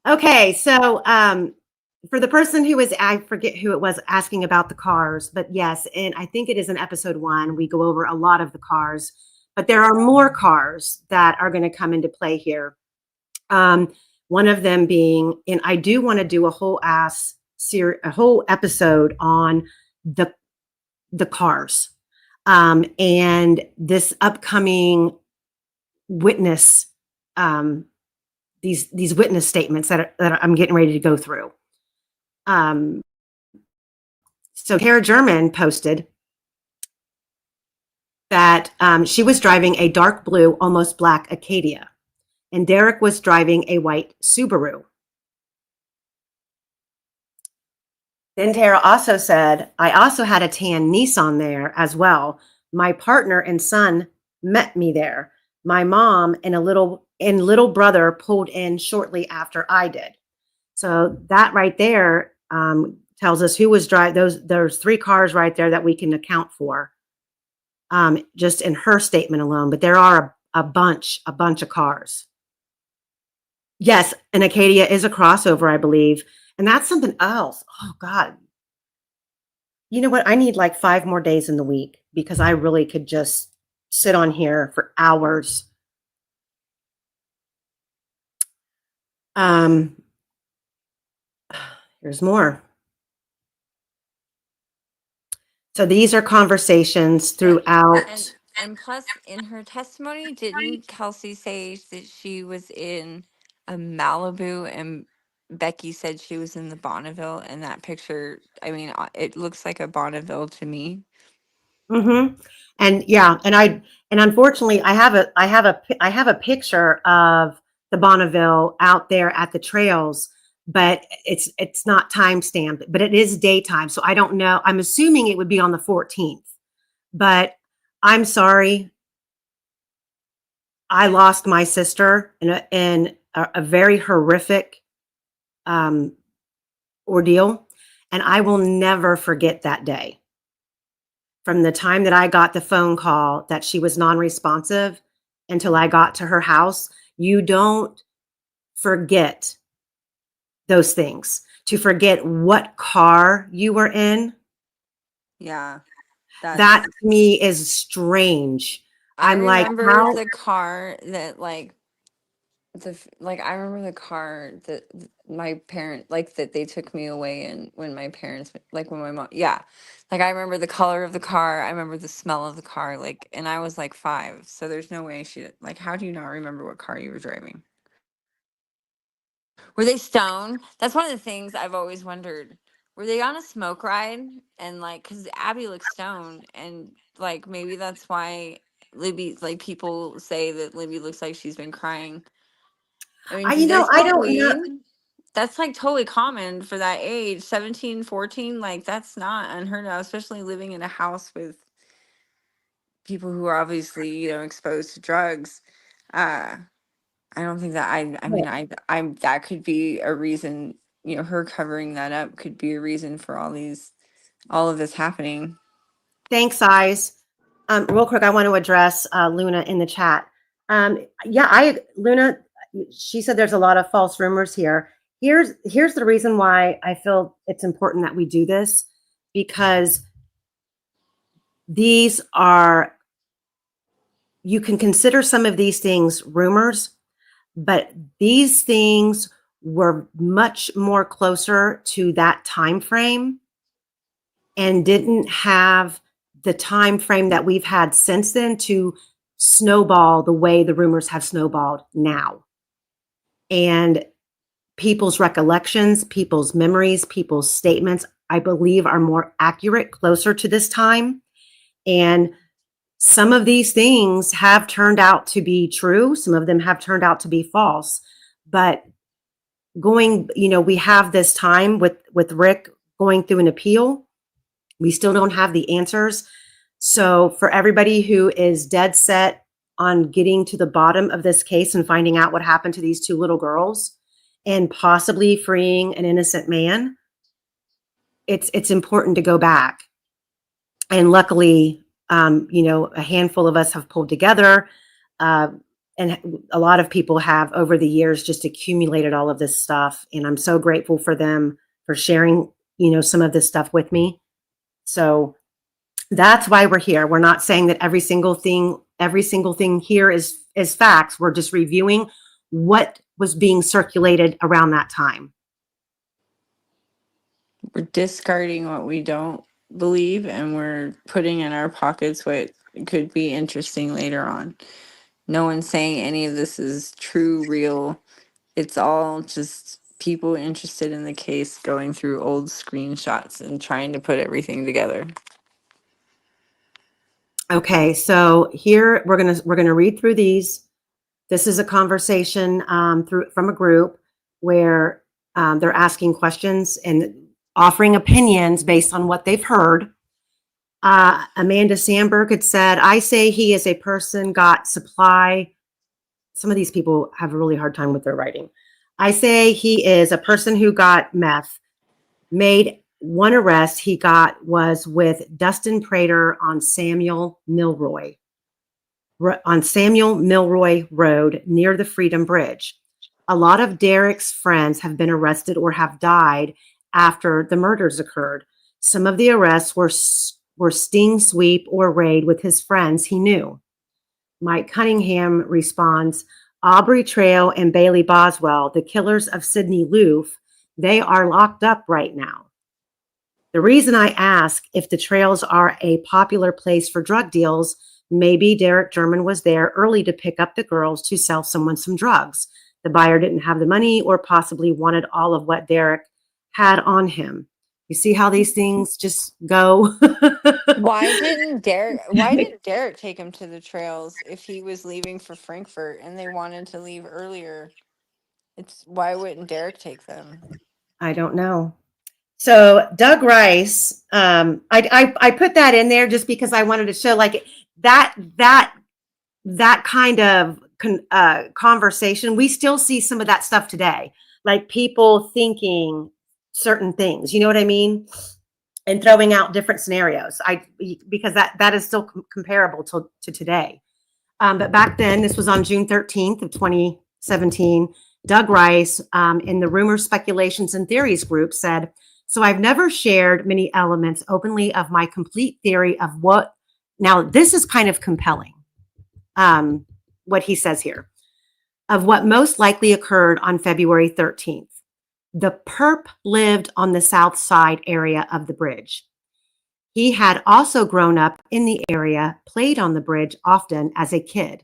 Okay, so for the person who is, I forget who it was asking about the cars, but yes, and I think it is in episode 1, we go over a lot of the cars, but there are more cars that are going to come into play here. One of them being, and I do want to do a whole episode on the cars, and this upcoming witness, these witness statements that I'm getting ready to go through. So Kara German posted that she was driving a dark blue, almost black Acadia, and Derek was driving a white Subaru. Then Tara also said, I also had a tan Nissan there as well. My partner and son met me there. My mom and little brother pulled in shortly after I did. So that right there tells us who was driving. There's 3 cars right there that we can account for, just in her statement alone. But there are a bunch of cars. Yes, an Acadia is a crossover, I believe. And that's something else. Oh, God. You know what? I need like 5 more days in the week because I really could just sit on here for hours. Here's more. So these are conversations throughout. And plus, in her testimony, didn't Kelsi say that she was in a Malibu and Becky said she was in the Bonneville? And that picture, I mean, it looks like a Bonneville to me. Mm-hmm. And yeah, and unfortunately, I have a picture of the Bonneville out there at the trails, but it's not time stamped, but it is daytime, so I don't know. I'm assuming it would be on the 14th, but I'm sorry. I lost my sister in a very horrific ordeal, and I will never forget that day. From the time that I got the phone call that she was non-responsive until I got to her house, you don't forget those things. To forget what car you were in, Yeah. that to me is strange. I I'm like, remember how? the car that I remember the car that my parent that they took me away in when my parents when my mom I remember the color of the car, I remember the smell of the car, and I was like 5, so there's no way how do you not remember what car you were driving? Were they stoned? That's one of the things I've always wondered. Were they on a smoke ride? And because Abby looks stoned, and maybe that's why Libby, people say that Libby looks like she's been crying. I mean, do they I smoke don't know. weed? That's totally common for that age, 17, 14. That's not unheard of, especially living in a house with people who are obviously, exposed to drugs. I don't think that I mean, I'm that could be a reason, her covering that up could be a reason for all of this happening. Thanks, Eyes. Real quick, I want to address Luna in the chat. Luna, she said there's a lot of false rumors here. Here's the reason why I feel it's important that we do this, because these are, you can consider some of these things rumors, but these things were much more closer to that time frame and didn't have the time frame that we've had since then to snowball the way the rumors have snowballed now. And people's recollections, people's memories, people's statements, I believe, are more accurate, closer to this time. And some of these things have turned out to be true. Some of them have turned out to be false. But we have this time with Rick going through an appeal. We still don't have the answers. So for everybody who is dead set on getting to the bottom of this case and finding out what happened to these 2 little girls and possibly freeing an innocent man, it's important to go back. And luckily, a handful of us have pulled together, and a lot of people have over the years just accumulated all of this stuff. And I'm so grateful for them for sharing, some of this stuff with me. So that's why we're here. We're not saying that every single thing here is facts. We're just reviewing what was being circulated around that time. We're discarding what we don't believe, and we're putting in our pockets what could be interesting later on. No one's saying any of this is true, real. It's all just people interested in the case going through old screenshots and trying to put everything together. Okay, so here we're gonna read through these. This is a conversation from a group where they're asking questions and offering opinions based on what they've heard. Amanda Sandberg had said, "I say he is a person got supply." Some of these people have a really hard time with their writing. "I say he is a person who got meth, made one arrest he got was with Dustin Prater on Samuel Milroy Road near the Freedom Bridge. A lot of Derek's friends have been arrested or have died after the murders occurred. Some of the arrests were sting sweep or raid with his friends he knew." Mike Cunningham responds, "Aubrey Trail and Bailey Boswell, the killers of Sidney Loof, they are locked up right now. The reason I ask if the trails are a popular place for drug deals, maybe Derek German was there early to pick up the girls to sell someone some drugs. The buyer didn't have the money or possibly wanted all of what Derek had on him." You see how these things just go? Why didn't Derek take him to the trails if he was leaving for Frankfurt and they wanted to leave earlier? Why wouldn't Derek take them? I don't know. So Doug Rice, I put that in there just because I wanted to show like that kind of conversation. We still see some of that stuff today, like people thinking certain things. You know what I mean? And throwing out different scenarios. Because that is still comparable to today. But back then, this was on June 13th of 2017. Doug Rice in the Rumors, Speculations, and Theories group said, "So I've never shared many elements openly of my complete theory of what." Now, this is kind of compelling, what he says here, "of what most likely occurred on February 13th. The perp lived on the south side area of the bridge. He had also grown up in the area, played on the bridge often as a kid.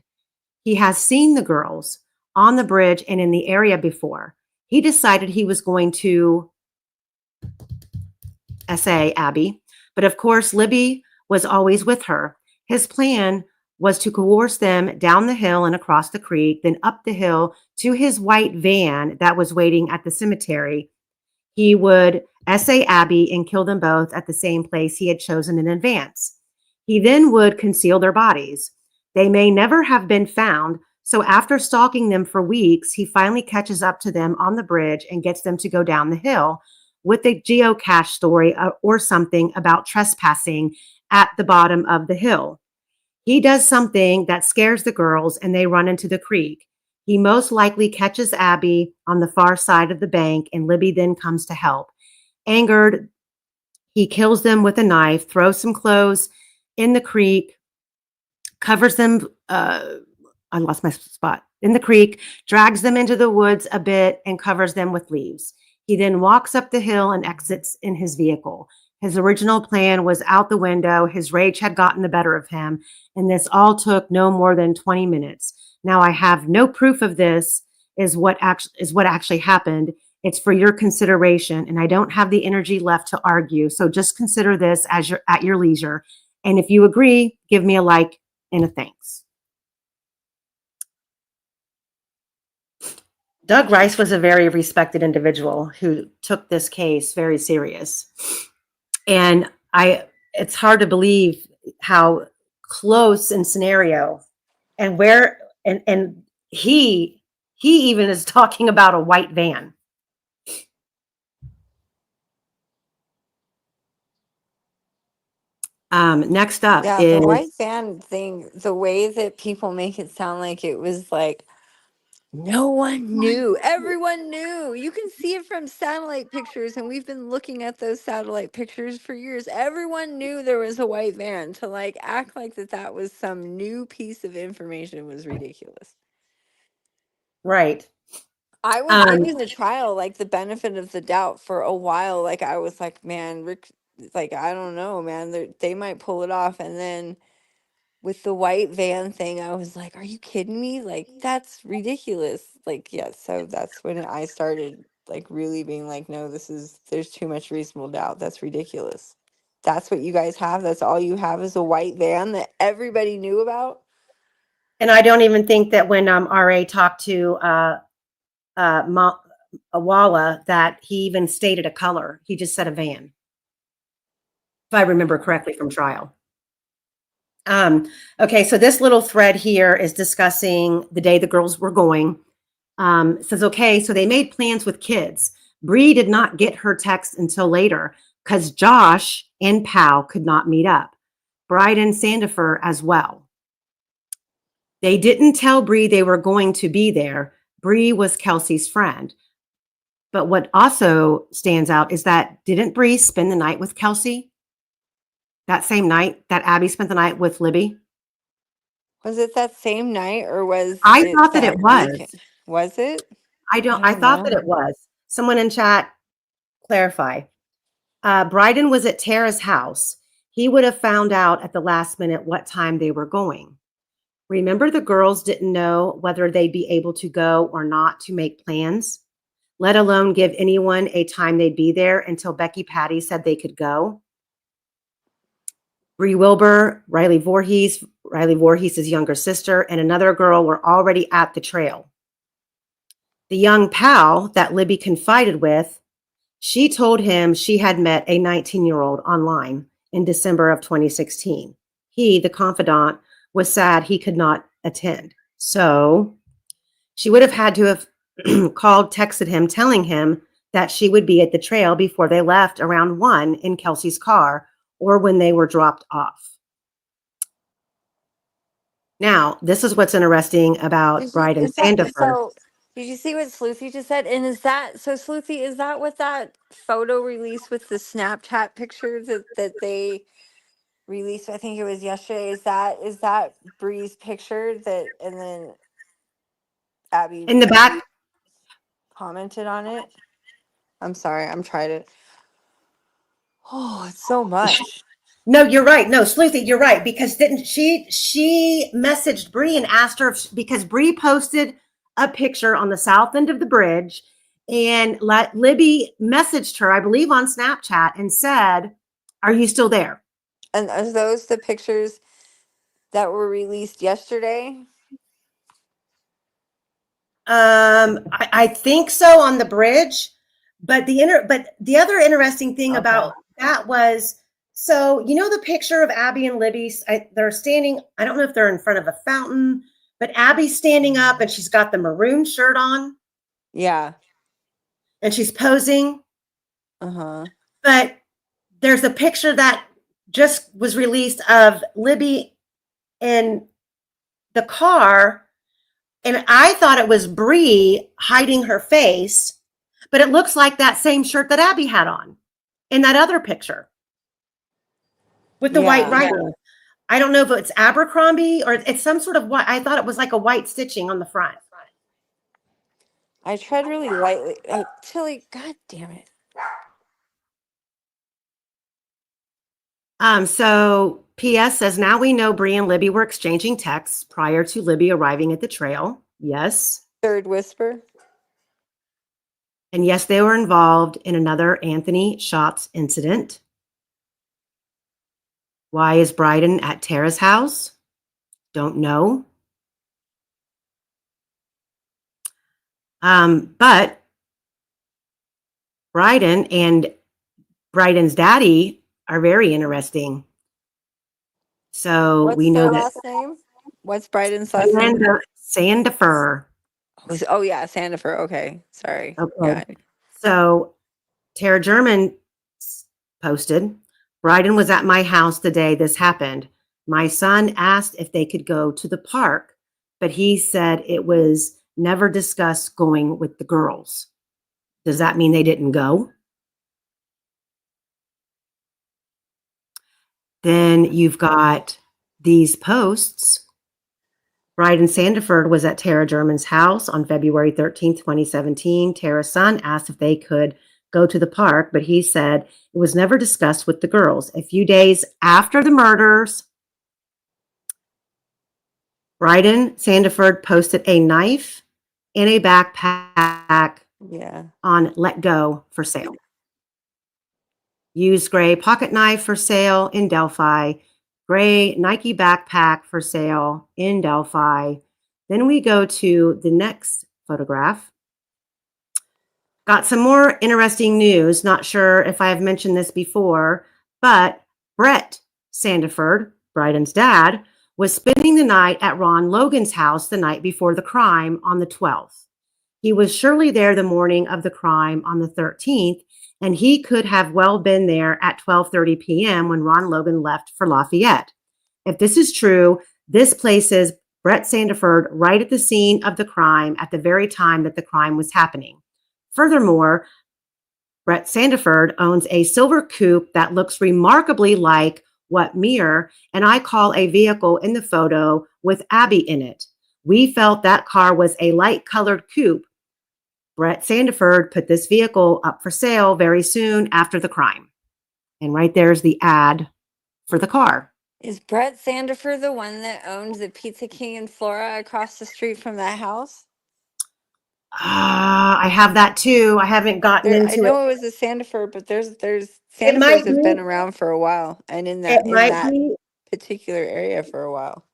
He has seen the girls on the bridge and in the area before. He decided he was going to SA Abby, but of course, Libby was always with her. His plan was to coerce them down the hill and across the creek, then up the hill to his white van that was waiting at the cemetery. He would SA Abby and kill them both at the same place he had chosen in advance. He then would conceal their bodies. They may never have been found, so after stalking them for weeks, he finally catches up to them on the bridge and gets them to go down the hill with a geocache story or something about trespassing at the bottom of the hill. He does something that scares the girls and they run into the creek. He most likely catches Abby on the far side of the bank and Libby then comes to help. Angered, he kills them with a knife, throws some clothes in the creek, covers them, I lost my spot, in the creek, drags them into the woods a bit and covers them with leaves. He then walks up the hill and exits in his vehicle. His original plan was out the window. His rage had gotten the better of him, and this all took no more than 20 minutes. Now I have no proof of this is what actually happened. It's for your consideration, and I don't have the energy left to argue. So just consider this as you're at your leisure. And if you agree, give me a like and a thanks." Doug Rice was a very respected individual who took this case very serious. And it's hard to believe how close in scenario and where, and he even is talking about a white van. Next up Yeah, is the white van thing, the way that people make it sound like it was like no one knew. Everyone knew. You can see it from satellite pictures, and we've been looking at those satellite pictures for years. Everyone knew there was a white van. To like act like that was some new piece of information was ridiculous. right. I was giving the trial like the benefit of the doubt for a while. Like I was like, man, Rick, like I don't know, man, they might pull it off. And then with the white van thing, I was like, are you kidding me? Like that's ridiculous. Like yeah, so that's when I started like really being like, no, there's too much reasonable doubt. That's ridiculous. That's what you guys have? That's all you have is a white van that everybody knew about? And I don't even think that when RA talked to Awala that he even stated a color. He just said a van, if I remember correctly from trial. Okay, so this little thread here is discussing the day the girls were going. It says, okay, so they made plans with kids. Bree did not get her text until later because Josh and Pal could not meet up. Bryden Sandiford as well. They didn't tell Bree they were going to be there. Bree was Kelsi's friend. But what also stands out is that didn't Bree spend the night with Kelsi? That same night that Abby spent the night with Libby? Was it that same night or was I it thought that that it was. weekend? Was it? I thought that it was. Someone in chat clarify. Bryden was at Tara's house. He would have found out at the last minute what time they were going. Remember, the girls didn't know whether they'd be able to go or not to make plans, let alone give anyone a time they'd be there until Becky Patty said they could go. Bree Wilbur, Riley Voorhees' younger sister, and another girl were already at the trail. The young pal that Libby confided with, she told him she had met a 19-year-old online in December of 2016. He, the confidant, was sad he could not attend. So she would have had to have called, texted him, telling him that she would be at the trail before they left around 1 in Kelsi's car or when they were dropped off. Now, this is what's interesting about Bryden Sandiford. So, did you see what Sleuthy just said? And is that, so Sleuthy, is that what that photo release with the Snapchat pictures that they released? I think it was yesterday. Is that Bree's picture that, and then Abby in the back commented on it? I'm sorry, I'm trying to. Oh, it's so much. No, you're right. No, Sleuthy, you're right. Because didn't she messaged Bree and asked her because Bree posted a picture on the south end of the bridge, and Libby messaged her, I believe, on Snapchat and said, "Are you still there?" And are those the pictures that were released yesterday? I think so, on the bridge. But the other interesting thing about that was, so you know the picture of Abby and Libby, they're standing, I don't know if they're in front of a fountain, but Abby's standing up and she's got the maroon shirt on. Yeah. And she's posing. Uh-huh. But there's a picture that just was released of Libby in the car, and I thought it was Bree hiding her face, but it looks like that same shirt that Abby had on in that other picture with the white writing. Yeah. I don't know if it's Abercrombie or it's some sort of white. I thought it was like a white stitching on the front. I tread really lightly. Tilly, God damn it. So PS says, now we know Bree and Libby were exchanging texts prior to Libby arriving at the trail. Yes. Third whisper. And yes, they were involved in another Anthony Schatz incident. Why is Bryden at Tara's house? Don't know. But Bryden and Bryden's daddy are very interesting. So what's we know their that last name? What's Bryden's last name? Sandiford. Oh yeah, Sandiford. Okay, sorry. Okay. Yeah. So Tara German posted, Bryden was at my house the day this happened. My son asked if they could go to the park, but he said it was never discussed going with the girls. Does that mean they didn't go? Then you've got these posts. Bryden Sandiford was at Tara German's house on February 13th, 2017. Tara's son asked if they could go to the park, but he said it was never discussed with the girls. A few days after the murders, Bryden Sandiford posted a knife and a backpack on Let Go for sale. Used gray pocket knife for sale in Delphi. Gray Nike backpack for sale in Delphi. Then we go to the next photograph. Got some more interesting news. Not sure if I have mentioned this before, but Brett Sandiford, Bryden's dad, was spending the night at Ron Logan's house the night before the crime on the 12th. He was surely there the morning of the crime on the 13th, and he could have well been there at 12:30 p.m. when Ron Logan left for Lafayette. If this is true, this places Brett Sandiford right at the scene of the crime at the very time that the crime was happening. Furthermore, Brett Sandiford owns a silver coupe that looks remarkably like what Mir and I call a vehicle in the photo with Abby in it. We felt that car was a light-colored coupe. Brett Sandiford put this vehicle up for sale very soon after the crime. And right there's the ad for the car. Is Brett Sandiford the one that owned the Pizza King in Flora across the street from that house? I have that too. I haven't gotten I into know it. it was a Sandiford, but there's It might Sandifords have be. been around for a while, and in It might that be. particular area for a while.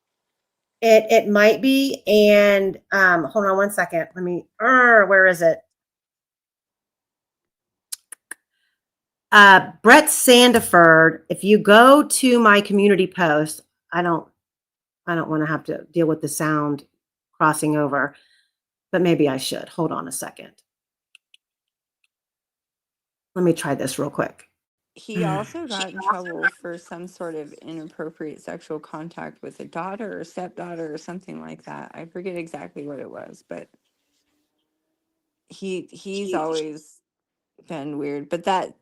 It might be. And hold on one second. Let me. Where is it? Brett Sandiford. If you go to my community post, I don't want to have to deal with the sound crossing over, but maybe I should. Hold on a second. Let me try this real quick. He also got in trouble for some sort of inappropriate sexual contact with a daughter or stepdaughter or something like that. I forget exactly what it was, but he's always been weird. But that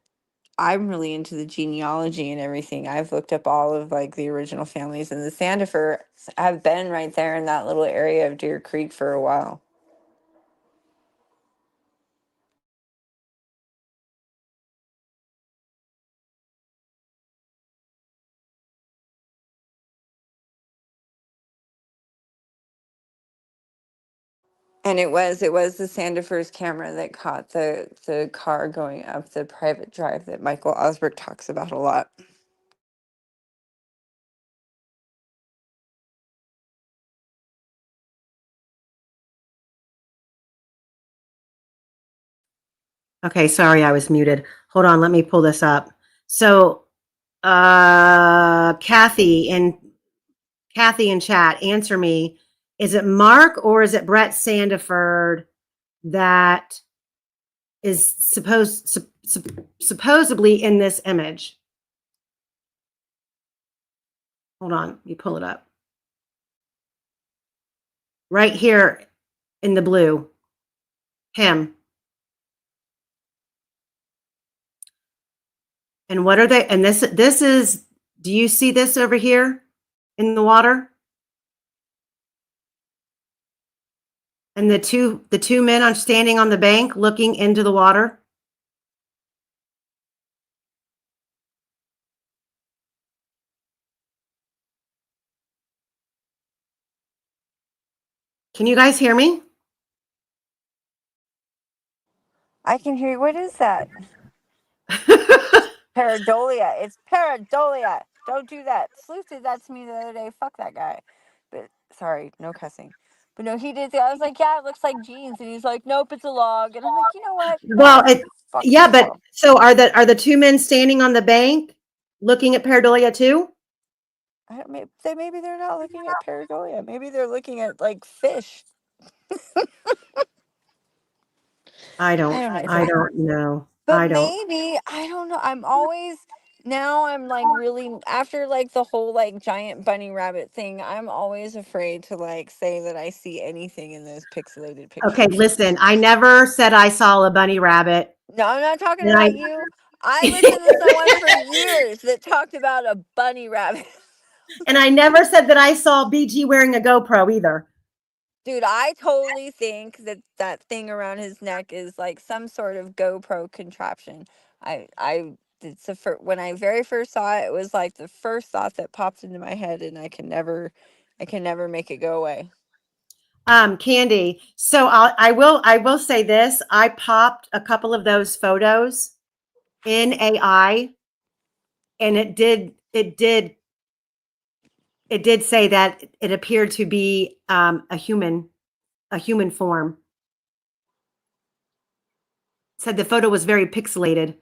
I'm really into the genealogy and everything. I've looked up all of like the original families, and the Sandifords have been right there in that little area of Deer Creek for a while. And it was the Sandifords camera that caught the car going up the private drive that Michael Osberg talks about a lot. Okay, sorry, I was muted. Hold on, let me pull this up. So, Kathy in chat, answer me. Is it Mark or is it Brett Sandiford that is supposedly in this image? Hold on, you pull it up. Right here in the blue. Him. And what are they? And this is, do you see this over here in the water? And the two men are standing on the bank looking into the water. Can you guys hear me? I can hear you. What is that? Pareidolia. It's pareidolia. Don't do that. Sleuth did that to me the other day. Fuck that guy. But sorry, no cussing. But no, he did. I was like, yeah, it looks like jeans, and he's like, nope, it's a log. And I'm like, you know what? Well, Fuck yeah, but yourself. so are the two men standing on the bank looking at pareidolia too? Maybe they're not looking at pareidolia. Maybe they're looking at like fish. I don't know. But maybe I don't know. I'm like really after like the whole like giant bunny rabbit thing. I'm always afraid to like say that I see anything in those pixelated pictures. Okay, listen, I never said I saw a bunny rabbit. No, I'm not talking about you. I listened to someone for years that talked about a bunny rabbit. And I never said that I saw BG wearing a GoPro either. Dude, I totally think that thing around his neck is like some sort of GoPro contraption. When I very first saw it, it was like the first thought that popped into my head, and I can never make it go away. Candy. So I will say this. I popped a couple of those photos in AI And it did say that it appeared to be a human form. It said the photo was very pixelated.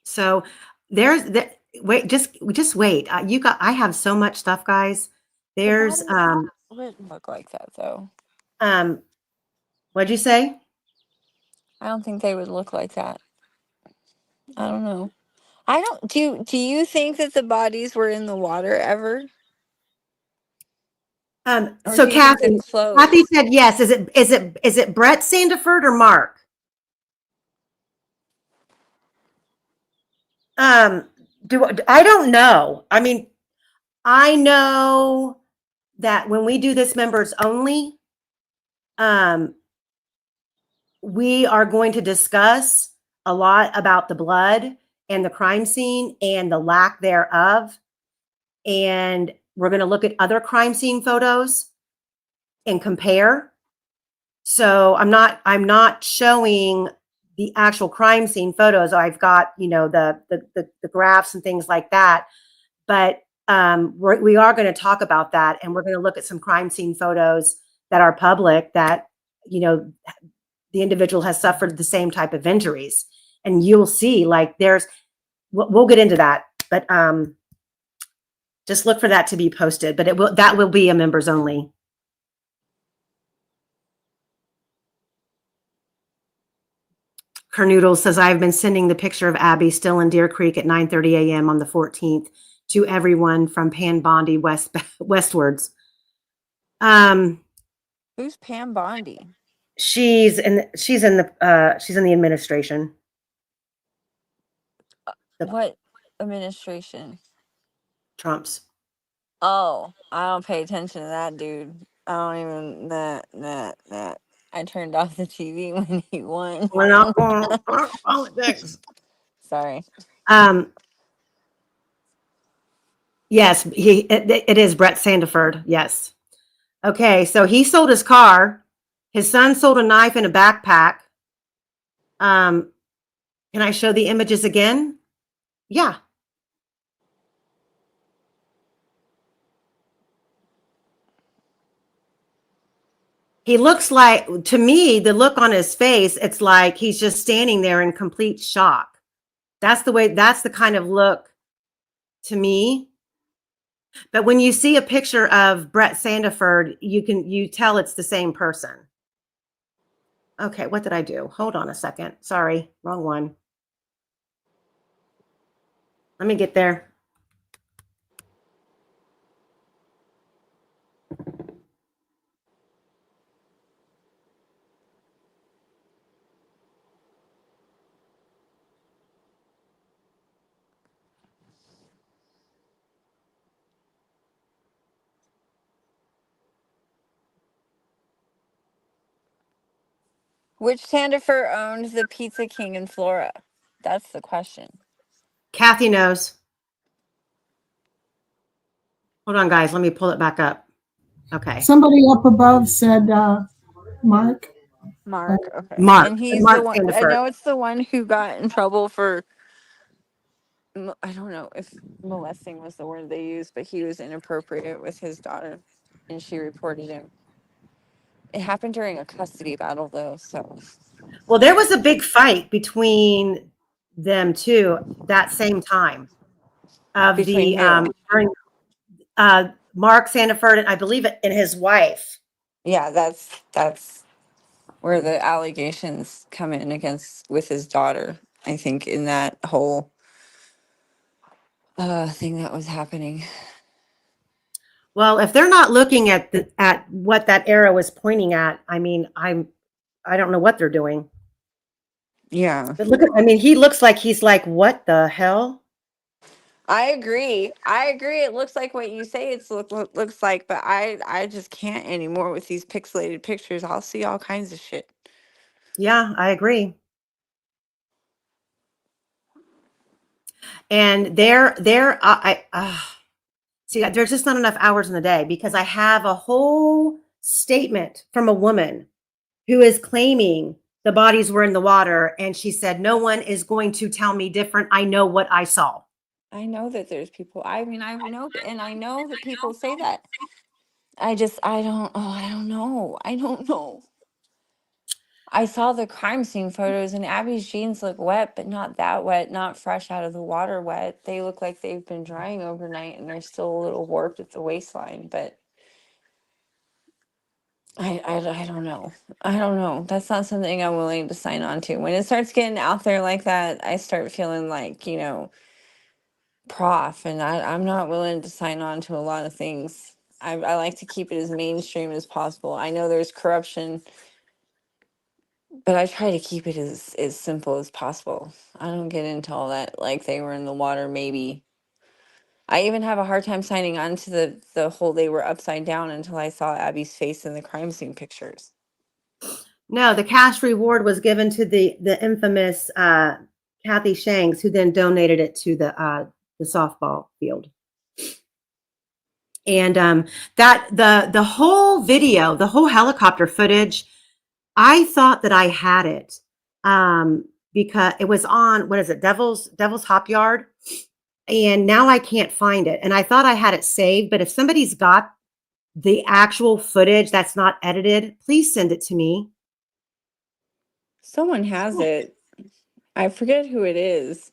So wait, just wait. I have so much stuff, guys. There's Wouldn't look like that though. What'd you say? I don't think they would look like that. I don't know. I don't do you think that the bodies were in the water ever? Or So do you think the Kathy clothes? said yes. Is it Brett Sandiford or Mark? I don't know. I mean, I know that when we do this members only, we are going to discuss a lot about the blood and the crime scene and the lack thereof. And we're going to look at other crime scene photos and compare. So I'm not showing the actual crime scene photos. I've got, the graphs and things like that. But we are going to talk about that, and we're going to look at some crime scene photos that are public that, the individual has suffered the same type of injuries. And you'll see, like, we'll get into that, but just look for that to be posted. But that will be a members only. Kernoodle says, I've been sending the picture of Abby still in Deer Creek at 9:30 a.m. on the 14th to everyone from Pan Bondi westwards. Who's Pam Bondi? She's in the administration. What administration? Trump's. Oh, I don't pay attention to that dude. I don't even that. I turned off the TV when he won. We're not going to talk politics. Sorry. Yes, it is Brett Sandiford. Yes. Okay, so he sold his car. His son sold a knife and a backpack. Can I show the images again? Yeah. He looks like, to me, the look on his face, it's like he's just standing there in complete shock. That's the kind of look to me. But when you see a picture of Brett Sandiford, you tell it's the same person. Okay, what did I do? Hold on a second. Sorry, wrong one. Let me get there. Which Sandiford owned the Pizza King in Flora? That's the question. Kathy knows. Hold on, guys. Let me pull it back up. Okay. Somebody up above said Mark. Mark. Okay. Mark. And he's Mark the one. Sandiford. I know it's the one who got in trouble for. I don't know if molesting was the word they used, but he was inappropriate with his daughter, and she reported him. It happened during a custody battle, though. So. Well, there was a big fight between them two that same time. Between during Mark Sandiford and I believe it and his wife. Yeah, that's where the allegations come in with his daughter. I think in that whole thing that was happening. Well, if they're not looking at what that arrow was pointing at, I mean, I don't know what they're doing. Yeah. But he looks like he's like, what the hell? I agree. It looks like what you say it looks like, but I just can't anymore with these pixelated pictures. I'll see all kinds of shit. Yeah, I agree. And see, there's just not enough hours in the day because I have a whole statement from a woman who is claiming the bodies were in the water. And she said, no one is going to tell me different. I know what I saw. I know that there's people. I mean, I know, and I know that people say that. I don't. Oh, I don't know. I don't know. I saw the crime scene photos, and Abby's jeans look wet, but not that wet, not fresh out of the water wet. They look like they've been drying overnight, and they're still a little warped at the waistline. But I don't know. I don't know. That's not something I'm willing to sign on to. When it starts getting out there like that, I start feeling like, prof, and I'm not willing to sign on to a lot of things. I like to keep it as mainstream as possible. I know there's corruption, but I try to keep it as simple as possible. I don't get into all that like they were in the water, maybe. I even have a hard time signing on to the whole they were upside down until I saw Abby's face in the crime scene pictures. No, the cash reward was given to the infamous Kathy Shanks, who then donated it to the softball field. And that the whole video, the whole helicopter footage, I thought that I had it because it was on, what is it, Devil's Hop Yard, and now I can't find it. And I thought I had it saved, but if somebody's got the actual footage that's not edited, please send it to me. Someone has it. I forget who it is.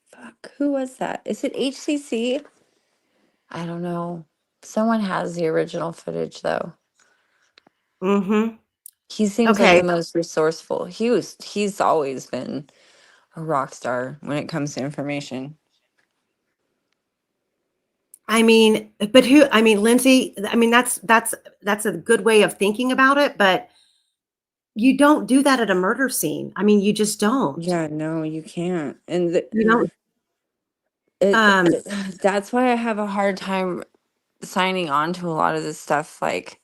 Fuck, who was that? Is it HCC? I don't know. Someone has the original footage though. Mm-hmm. He seems like Okay. the most resourceful. He's always been a rock star when it comes to information. I mean, Lindsay, that's a good way of thinking about it, but you don't do that at a murder scene. I mean, you just don't. Yeah, no, you can't. And You don't. that's why I have a hard time signing on to a lot of this stuff. Like,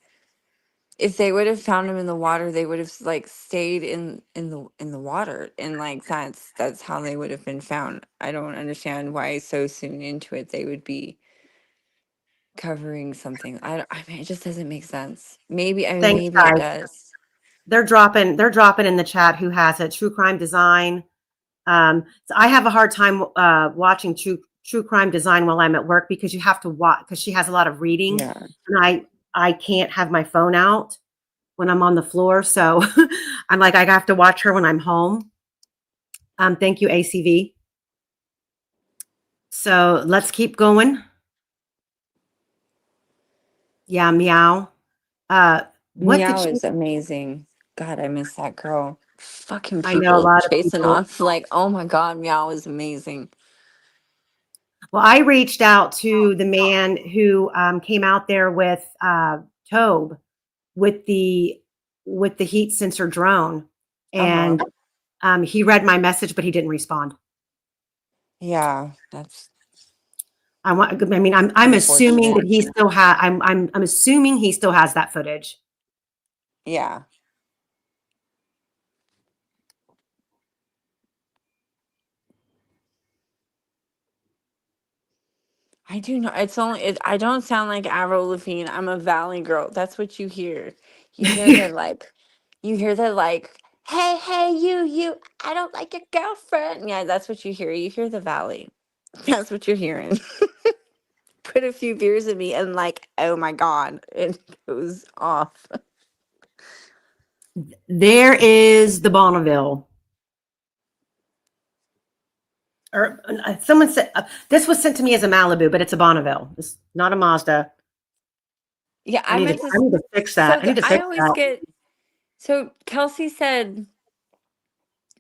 if they would have found him in the water, they would have like stayed in the water, and like that's how they would have been found. I don't understand why so soon into it they would be covering something. I mean, it just doesn't make sense. Maybe Thanks, maybe it guys. does. They're dropping in the chat who has it. True Crime Design. So I have a hard time watching true crime design while I'm at work because you have to watch, because she has a lot of reading. Yeah. And I can't have my phone out when I'm on the floor. So I'm like, I have to watch her when I'm home. Thank you, ACV. So let's keep going. Yeah, Meow. Meow is amazing. God, I miss that girl. Fucking I know a people lot of chasing people. off. Like, oh my God, Meow is amazing. Well, I reached out to the man who came out there with Tobe with the heat sensor drone, and he read my message, but he didn't respond. Yeah, that's. I'm assuming that he still has. I'm assuming he still has that footage. Yeah. I do know. I don't sound like Avril Lavigne. I'm a Valley girl. That's what you hear. You hear that like, hey, you, I don't like your girlfriend. Yeah, that's what you hear. You hear the Valley. That's what you're hearing. Put a few beers in me and like, oh my God, it goes off. There is the Bonneville. Or someone said this was sent to me as a Malibu, but it's a Bonneville. It's not a Mazda. Yeah, I need to fix that. So I always get. So Kelsi said.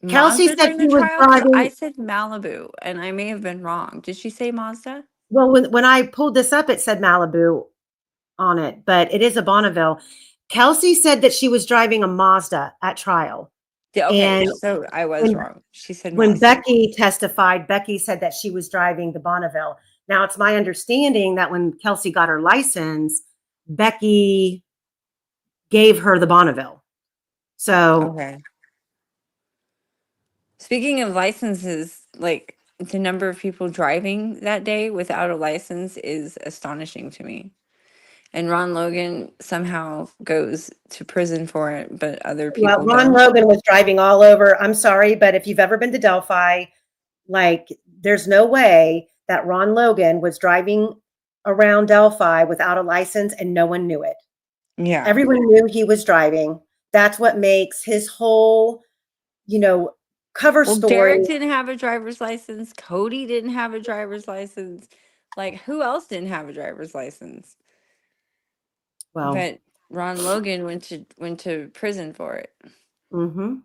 Kelsi Mazda said during she the was trial. driving. I said Malibu, and I may have been wrong. Did she say Mazda? Well, when I pulled this up, it said Malibu on it, but it is a Bonneville. Kelsi said that she was driving a Mazda at trial. Okay, and so I was wrong. She said when Mazda. Becky testified, Becky said that she was driving the Bonneville. Now, it's my understanding that when Kelsi got her license, Becky gave her the Bonneville. So, okay. Speaking of licenses, like the number of people driving that day without a license is astonishing to me. and Ron Logan somehow goes to prison for it, but other Well, people Ron don't. Logan was driving all over. I'm sorry, but if you've ever been to Delphi, like, there's no way that Ron Logan was driving around Delphi without a license and no one knew it. Yeah. Everyone knew he was driving. That's what makes his whole, cover Well, story. Derek didn't have a driver's license. Cody didn't have a driver's license. Like, who else didn't have a driver's license? Well, But Ron Logan went to prison for it. mm-hmm.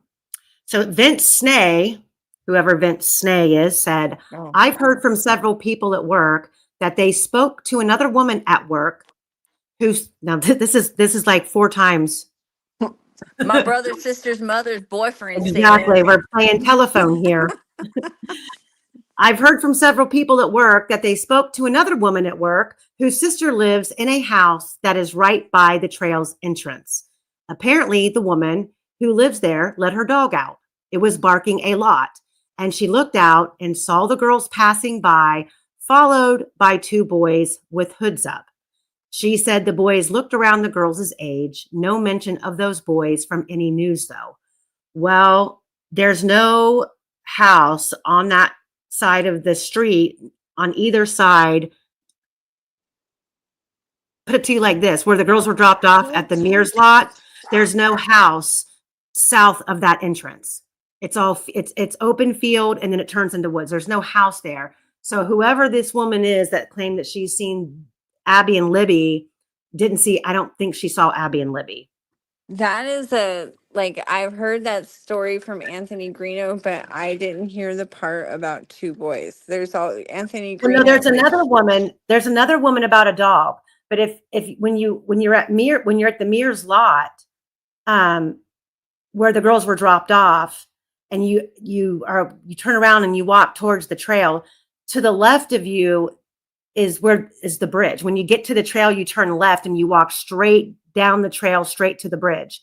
So Vince Snay, whoever Vince Snay is, said, Oh. I've heard from several people at work that they spoke to another woman at work who's, now this is like 4 times. My brother's sister's mother's boyfriend. Exactly. We're playing telephone here. I've heard from several people at work that they spoke to another woman at work whose sister lives in a house that is right by the trail's entrance. Apparently, the woman who lives there let her dog out. It was barking a lot, and she looked out and saw the girls passing by, followed by 2 boys with hoods up. She said the boys looked around the girls' age. No mention of those boys from any news, though. Well, there's no house on that side of the street on either side. Put it to you like this, where the girls were dropped off at the Mears lot, there's no house south of that entrance. It's open field, and then it turns into woods. There's no house there. So whoever this woman is that claimed that she's seen Abby and Libby I don't think she saw Abby and Libby. That is I've heard that story from Anthony Greeno, but I didn't hear the part about 2 boys. There's Anthony Greeno. Well, no, there's another woman. There's another woman about a dog. But when you're at the Mears lot, where the girls were dropped off, and you turn around and you walk towards the trail, to the left of you is the bridge. When you get to the trail, you turn left and you walk straight down the trail, straight to the bridge.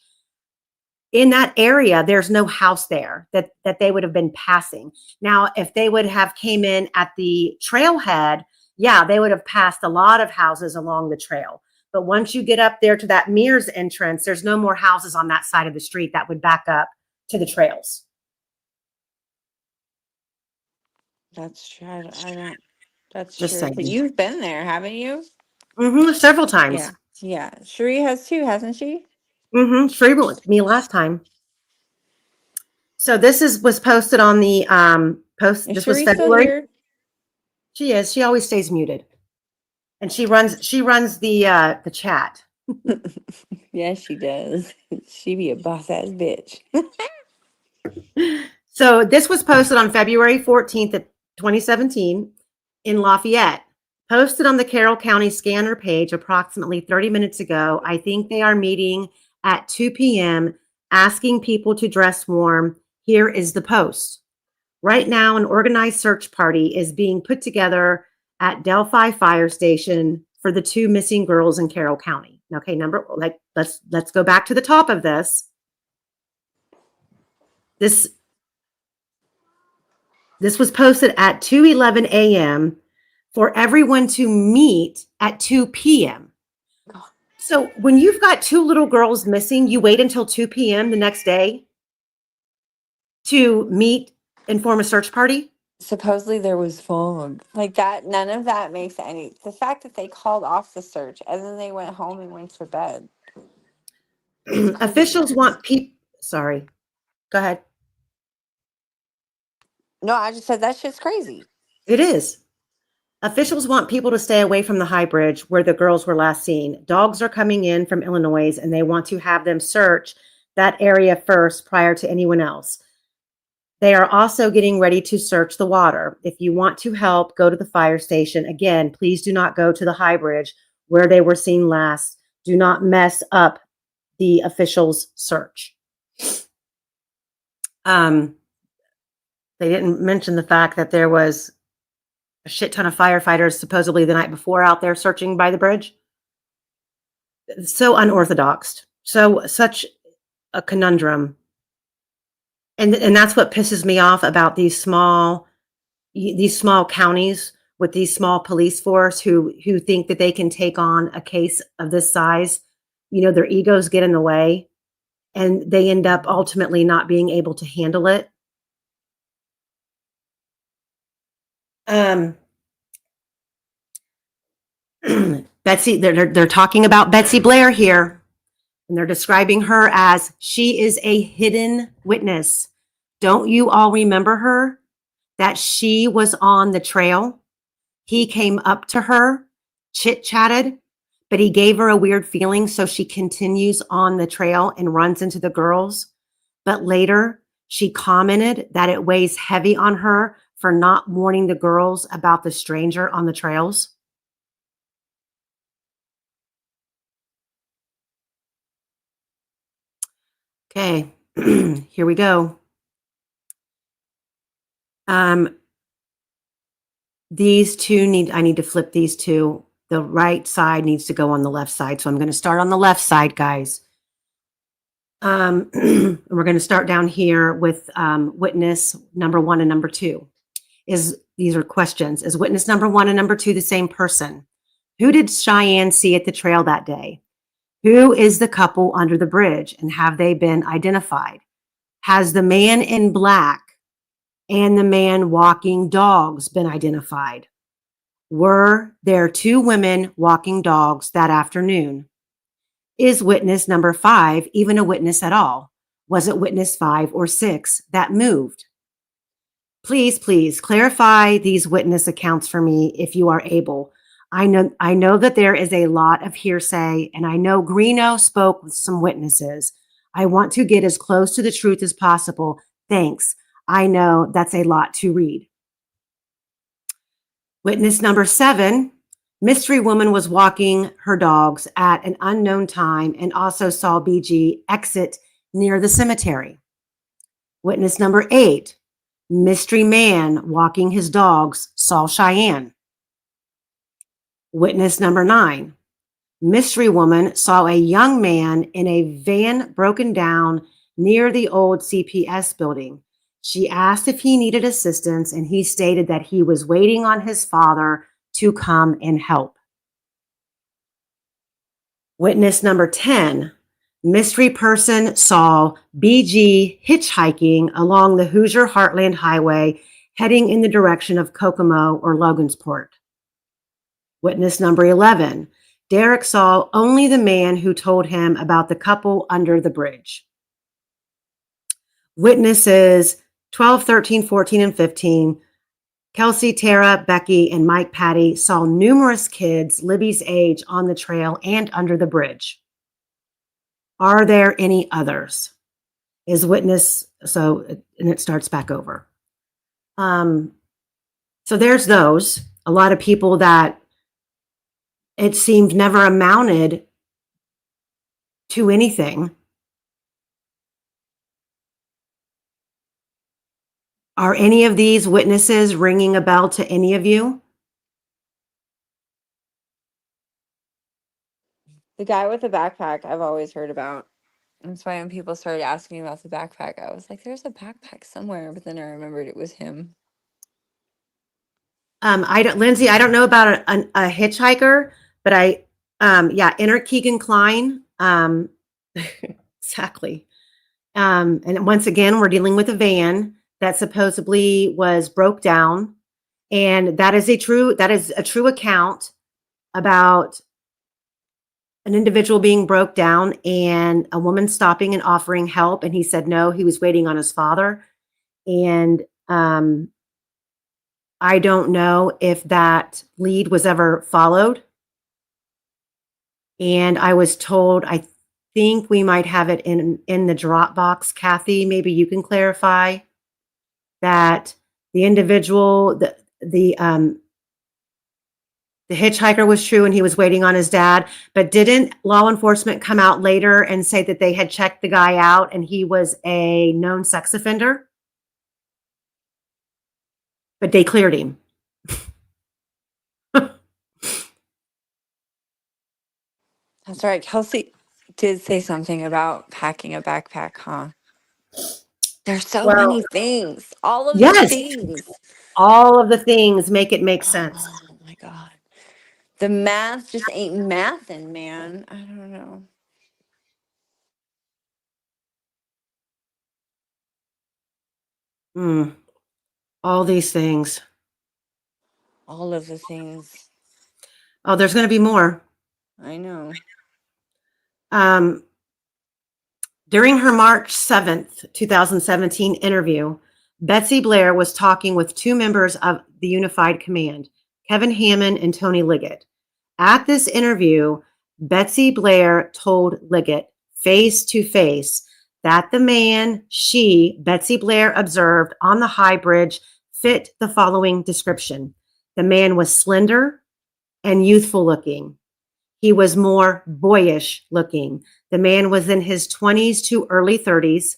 In that area, there's no house there that they would have been passing. Now, if they would have came in at the trailhead, yeah, they would have passed a lot of houses along the trail. But once you get up there to that Mears entrance, there's no more houses on that side of the street that would back up to the trails. That's true. I don't. That's Just true. saying. But you've been there, haven't you? Mm-hmm, several times. Yeah. Yeah. Cherie has too, hasn't she? Mm-hmm. Cherie went with me last time. So this was posted on the post. Is This was Cherie still February. here? She is. She always stays muted, and she runs the chat. Yes, she does. She be a boss ass bitch. So this was posted on February 14th of 2017 in Lafayette. Posted on the Carroll County Scanner page approximately 30 minutes ago. I think they are meeting at 2 p.m. asking people to dress warm. Here is the post. Right now, an organized search party is being put together at Delphi Fire Station for the 2 missing girls in Carroll County. Okay, let's go back to the top of this. This was posted at 2:11 a.m. for everyone to meet at 2 p.m. So when you've got 2 little girls missing, you wait until 2 p.m. the next day to meet and form a search party? Supposedly there was fog. Like that, none of that makes any. The fact that they called off the search and then they went home and went to bed. Officials want people. Sorry. Go ahead. No, I just said that shit's crazy. It is. Officials want people to stay away from the high bridge where the girls were last seen. Dogs are coming in from Illinois, and they want to have them search that area first prior to anyone else. They are also getting ready to search the water. If you want to help, go to the fire station. Again, please do not go to the high bridge where they were seen last. Do not mess up the officials' search. They didn't mention the fact that there was a shit ton of firefighters supposedly the night before out there searching by the bridge. So unorthodox. Such a conundrum. And that's what pisses me off about these small counties with these small police force who think that they can take on a case of this size. You know, their egos get in the way and they end up ultimately not being able to handle it. Betsy, they're talking about Betsy Blair here, and they're describing her as she is a hidden witness. Don't you all remember her? That she was on the trail. He came up to her, chit-chatted, but he gave her a weird feeling, so she continues on the trail and runs into the girls. But later, she commented that it weighs heavy on her for not warning the girls about the stranger on the trails. Okay, here we go. These two I need to flip these two. The right side needs to go on the left side. So I'm going to start on the left side, guys. We're going to start down here with witness number 1 and number 2. These are questions. Is witness number 1 and number 2 the same person? Who did Cheyenne see at the trail that day? Who is the couple under the bridge, and have they been identified? Has the man in black and the man walking dogs been identified? Were there 2 women walking dogs that afternoon? Is witness number 5 even a witness at all? Was it witness 5 or 6 that moved? Please, please clarify these witness accounts for me if you are able. I know that there is a lot of hearsay, and I know Greeno spoke with some witnesses. I want to get as close to the truth as possible. Thanks. I know that's a lot to read. Witness number 7, mystery woman was walking her dogs at an unknown time and also saw BG exit near the cemetery. Witness number 8, mystery man walking his dogs saw Cheyenne. Witness number 9, mystery woman saw a young man in a van broken down near the old CPS building. She asked if he needed assistance, and he stated that he was waiting on his father to come and help. Witness number 10, mystery person saw BG hitchhiking along the Hoosier Heartland Highway, heading in the direction of Kokomo or Logansport. Witness number 11, Derek saw only the man who told him about the couple under the bridge. Witnesses 12, 13, 14, and 15, Kelsi, Tara, Becky, and Mike Patty saw numerous kids Libby's age on the trail and under the bridge. Are there any others? Is witness, and it starts back over. So there's those. A lot of people that it seemed never amounted to anything. Are any of these witnesses ringing a bell to any of you? The guy with the backpack I've always heard about. That's why when people started asking me about the backpack, I was like, there's a backpack somewhere, but then I remembered it was him. Lindsay, I don't know about a hitchhiker, but enter Keegan Klein. Exactly. And once again, we're dealing with a van that supposedly was broke down. And that is a true account about an individual being broke down and a woman stopping and offering help. And he said no, he was waiting on his father. And I don't know if that lead was ever followed. And I was told, I think we might have it in the Dropbox. Kathy, maybe you can clarify that the individual, the hitchhiker was true and he was waiting on his dad, but didn't law enforcement come out later and say that they had checked the guy out and he was a known sex offender? But they cleared him. That's right. Kelsi did say something about packing a backpack, huh? There's so Well, many things. All of the yes, things. all of the things make it make sense. Oh my God. The math just ain't mathin', man. I don't know. All these things. All of the things. Oh, there's going to be more. I know. During her March 7th, 2017 interview, Betsy Blair was talking with two members of the Unified Command, Kevin Hammond and Tony Liggett. At this interview, Betsy Blair told Liggett face to face that the man Betsy Blair, observed on the High Bridge fit the following description. The man was slender and youthful looking. He was more boyish looking. The man was in his 20s to early 30s.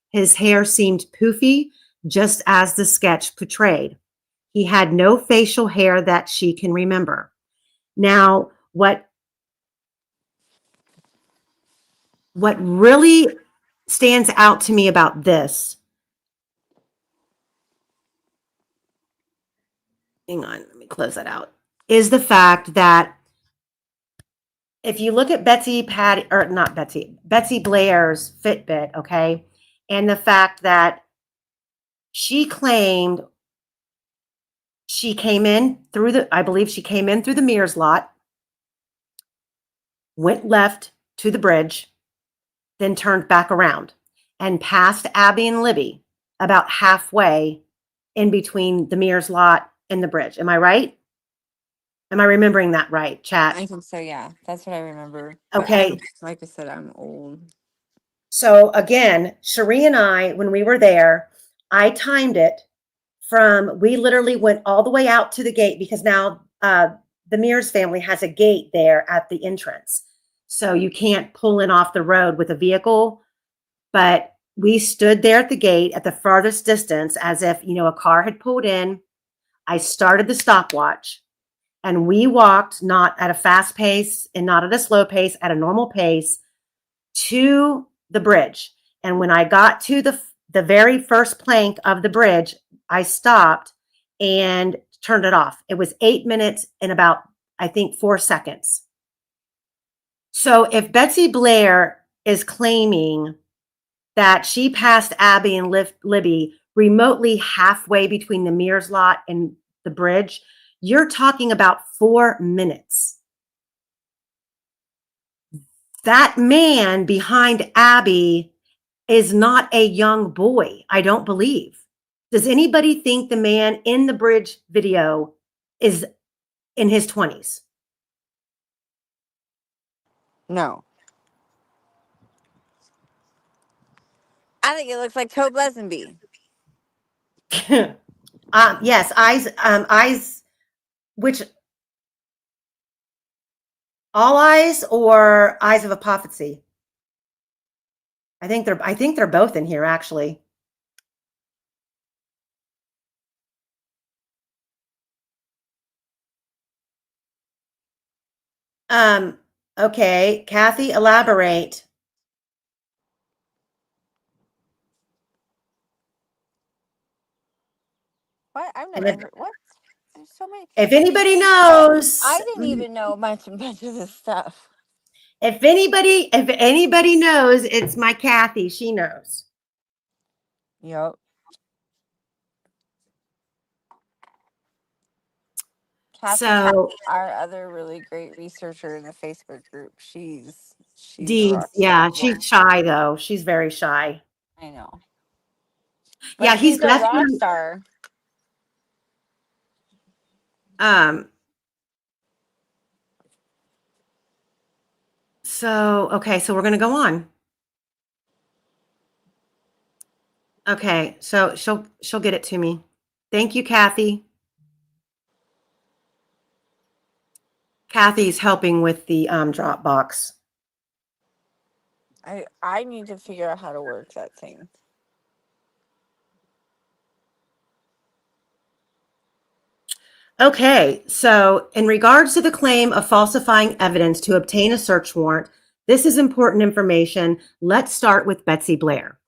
His hair seemed poofy, just as the sketch portrayed. He had no facial hair that she can remember. Now, what really stands out to me about this, hang on, let me close that out, is the fact that if you look at Betsy Blair's Fitbit, okay, and the fact that she claimed she came in through the Mears lot, went left to the bridge, then turned back around and passed Abby and Libby about halfway in between the Mears lot and the bridge. Am I right? Am I remembering that right, chat? I think so, yeah. That's what I remember. Okay. Like I said, I'm old. So again, Cherie and I, when we were there, I timed it we literally went all the way out to the gate because now the Mears family has a gate there at the entrance. So you can't pull in off the road with a vehicle, but we stood there at the gate at the farthest distance as if, a car had pulled in. I started the stopwatch and we walked not at a fast pace and not at a slow pace, at a normal pace to the bridge. And when I got to the very first plank of the bridge, I stopped and turned it off. It was 8 minutes and about, I think, 4 seconds. So if Betsy Blair is claiming that she passed Abby and Libby remotely halfway between the Mears lot and the bridge, you're talking about 4 minutes. That man behind Abby is not a young boy, I don't believe. Does anybody think the man in the bridge video is in his 20s? No. I think it looks like Tobe Lesenby. Yes, eyes, which, all eyes or eyes of apophacy? I think they're both in here, actually. Okay, Kathy, elaborate. What? I've never heard. What? There's so many. If anybody knows, I didn't even know much of this stuff. If anybody knows, it's my Kathy. She knows. Yep. Kathy, our other really great researcher in the Facebook group. She's Deeds. Yeah, she's shy though. She's very shy. I know. But yeah, he's a rock star. So okay, so we're gonna go on. Okay, so she'll get it to me. Thank you, Kathy. Kathy's helping with the Dropbox. I need to figure out how to work that thing. Okay, so in regards to the claim of falsifying evidence to obtain a search warrant, this is important information. Let's start with Betsy Blair.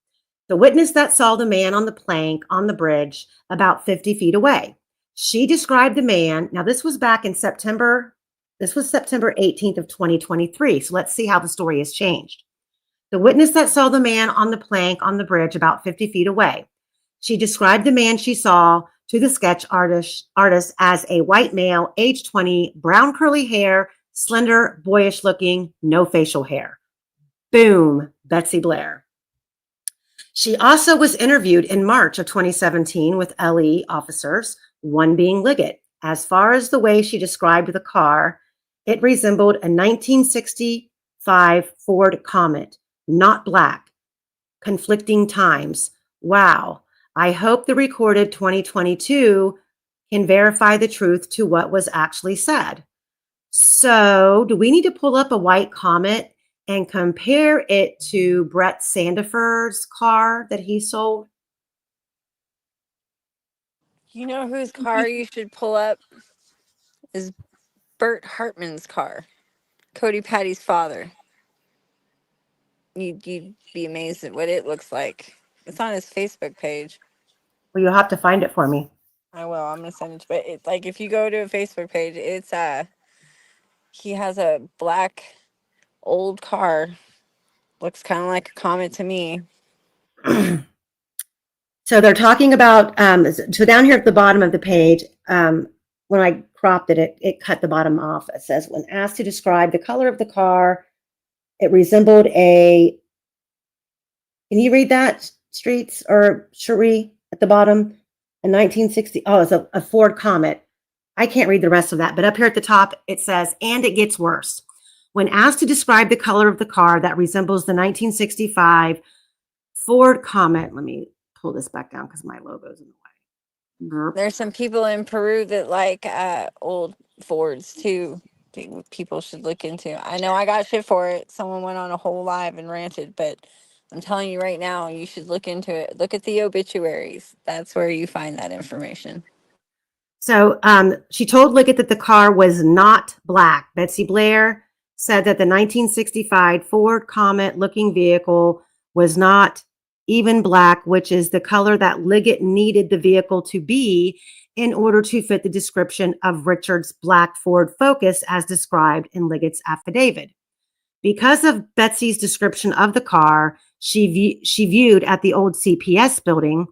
The witness that saw the man on the plank on the bridge about 50 feet away. She described the man. Now, this was back in September. This was September 18th of 2023. So let's see how the story has changed. The witness that saw the man on the plank on the bridge about 50 feet away. She described the man she saw to the sketch artist as a white male, age 20, brown curly hair, slender, boyish looking, no facial hair. Boom, Betsy Blair. She also was interviewed in March of 2017 with LE officers, one being Liggett. As far as the way she described the car, it resembled a 1965 Ford Comet, not black. Conflicting times. Wow. I hope the recorded 2022 can verify the truth to what was actually said. So, do we need to pull up a white Comet and compare it to Brett Sandiford's car that he sold? You know whose car you should pull up is Bert Hartman's car, Cody Patty's father. You'd be amazed at what it looks like. It's on his Facebook page. Well, you'll have to find it for me. I will. I'm gonna send it to. But it's like if you go to a Facebook page, it's he has a black old car. Looks kind of like a Comet to me. So they're talking about, so down here at the bottom of the page, when I cropped it, it cut the bottom off. It says, when asked to describe the color of the car, it resembled a, can you read that, Streets or Cherie, at the bottom? A 1960, oh, it's a Ford Comet. I can't read the rest of that, but up here at the top, it says, and it gets worse. When asked to describe the color of the car that resembles the 1965 Ford Comet, let me pull this back down because my logo's in the way. There's some people in Peru that like old Fords too. People should look into. I know I got shit for it. Someone went on a whole live and ranted, but I'm telling you right now, you should look into it. Look at the obituaries. That's where you find that information. So she told Liggett that the car was not black. Betsy Blair said that the 1965 Ford Comet looking vehicle was not even black, which is the color that Liggett needed the vehicle to be in order to fit the description of Richard's black Ford Focus as described in Liggett's affidavit. Because of Betsy's description of the car she viewed at the old CPS building,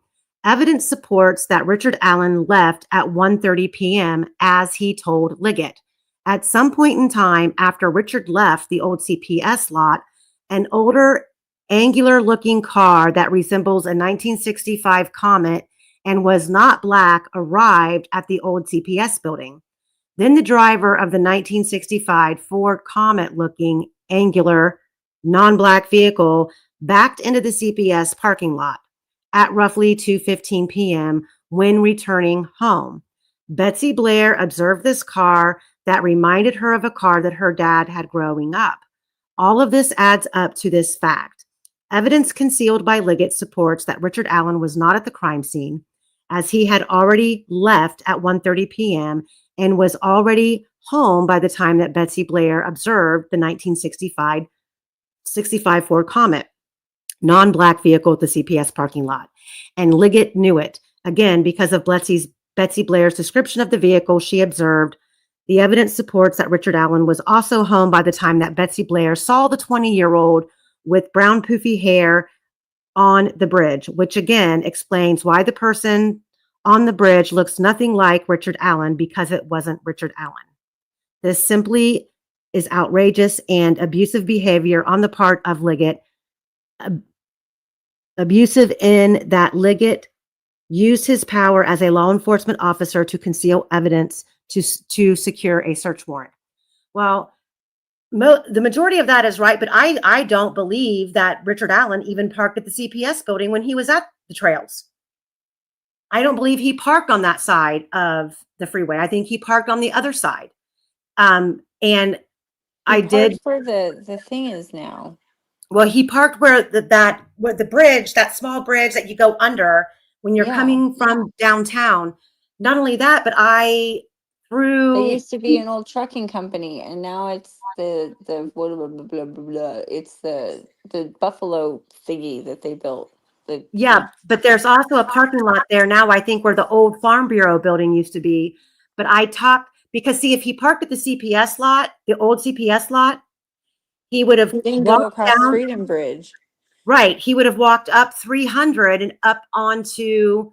evidence supports that Richard Allen left at 1:30 p.m. as he told Liggett. At some point in time after Richard left the old CPS lot, an older angular-looking car that resembles a 1965 Comet and was not black arrived at the old CPS building. Then the driver of the 1965 Ford Comet-looking angular, non-black vehicle backed into the CPS parking lot at roughly 2:15 p.m. when returning home. Betsy Blair observed this car that reminded her of a car that her dad had growing up. All of this adds up to this fact. Evidence concealed by Liggett supports that Richard Allen was not at the crime scene, as he had already left at 1:30 p.m. and was already home by the time that Betsy Blair observed the 1965 Ford Comet, non-black vehicle at the CPS parking lot. And Liggett knew it, again, because of Betsy Blair's description of the vehicle she observed. The evidence supports that Richard Allen was also home by the time that Betsy Blair saw the 20-year-old with brown poofy hair on the bridge, which again explains why the person on the bridge looks nothing like Richard Allen, because it wasn't Richard Allen. This simply is outrageous and abusive behavior on the part of Liggett. Abusive in that Liggett used his power as a law enforcement officer to conceal evidence to secure a search warrant. Well, the majority of that is right, but I don't believe that Richard Allen even parked at the CPS building when he was at the trails. I don't believe he parked on that side of the freeway. I think he parked on the other side. And I did where the thing is now. Well, he parked where the bridge, that small bridge that you go under when you're coming from downtown. Not only that, but There used to be an old trucking company, and now it's the blah, blah, blah, blah, blah, blah. It's the buffalo thingy that they built. Yeah, but there's also a parking lot there now, I think, where the old Farm Bureau building used to be. But I talked, because see, if he parked at the CPS lot, the old CPS lot, he would have Didn't go walked across down. Freedom Bridge. Right. He would have walked up 300 and up onto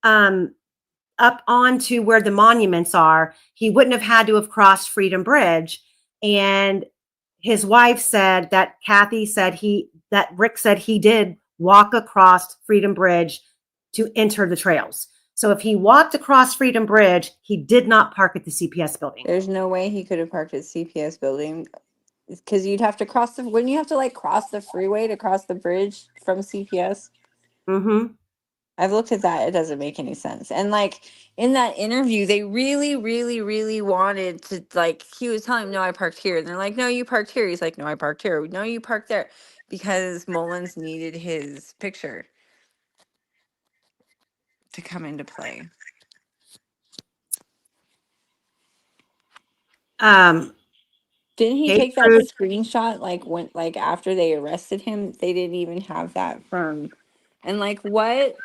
where the monuments are. He wouldn't have had to have crossed Freedom Bridge. And his wife said that Rick said he did walk across Freedom Bridge to enter the trails. So if he walked across Freedom Bridge, he did not park at the CPS building. There's no way he could have parked at CPS building, because you'd have to wouldn't you have to like cross the freeway to cross the bridge from CPS? Mm-hmm. I've looked at that. It doesn't make any sense. And like in that interview, they really, really, really wanted to, like, he was telling him, no, I parked here. And they're like, no, you parked here. He's like, no, I parked here. No, you parked there. Because Mullins needed his picture to come into play. Didn't he take that screenshot like after they arrested him? They didn't even have that from, and like what?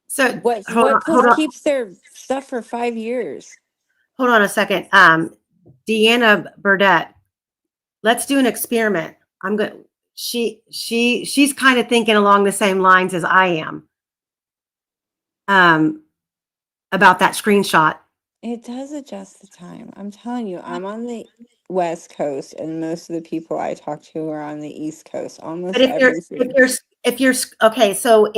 So what keeps their stuff for 5 years? Hold on a second. Deanna Burdett, let's do an experiment. She's kind of thinking along the same lines as I am. About that screenshot. It does adjust the time. I'm telling you, I'm on the West Coast, and most of the people I talk to are on the East Coast. Almost But if you're okay, so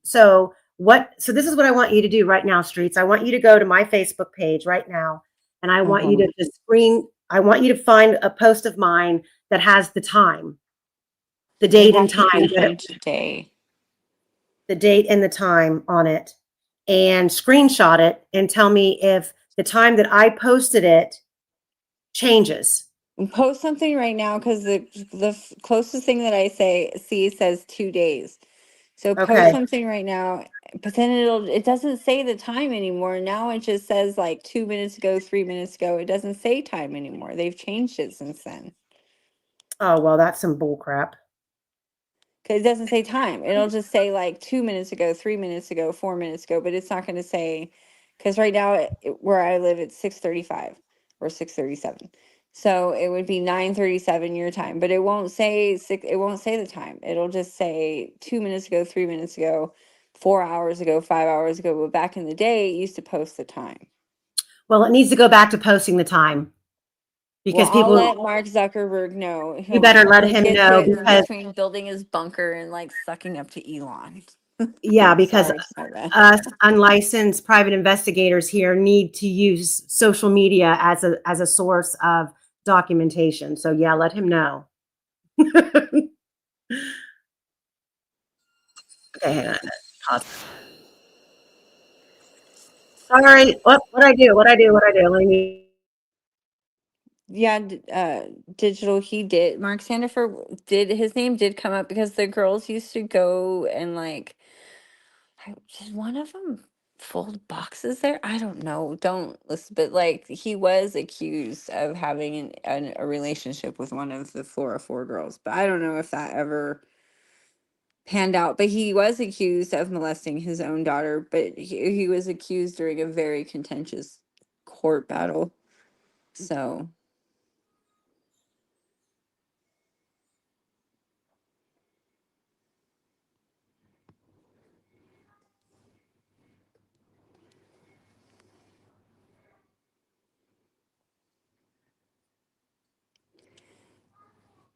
so this is what I want you to do right now, Streets. I want you to go to my Facebook page right now, and I want you to I want you to find a post of mine that has the time, the date and time, today, the date and the time on it, and screenshot it and tell me if the time that I posted it changes. Post something right now, because the closest thing that I see says 2 days. So post something right now, but then it doesn't say the time anymore. Now it just says like 2 minutes ago, 3 minutes ago. It doesn't say time anymore. They've changed it since then. Oh, well, that's some bull crap. Because it doesn't say time. It'll just say like 2 minutes ago, 3 minutes ago, 4 minutes ago, but it's not going to say, because right now where I live, it's 6:35 or 6:37. So it would be 9:37 your time, but it won't say it won't say the time. It'll just say 2 minutes ago, 3 minutes ago, 4 hours ago, 5 hours ago. But back in the day, it used to post the time. Well, it needs to go back to posting the time. Because I'll let Mark Zuckerberg know. You better let him know, because between building his bunker and like sucking up to Elon. Yeah, because us unlicensed private investigators here need to use social media as a source of documentation. So yeah, let him know. Okay, hang on. Pause. Sorry, what I do? Let me. Yeah, digital. He did. Mark Sandiford did. His name did come up because the girls used to go and like. Did one of them fold boxes there? I don't know. Don't listen. But like, he was accused of having a relationship with one of the 404 girls. But I don't know if that ever panned out. But he was accused of molesting his own daughter. But he was accused during a very contentious court battle. So.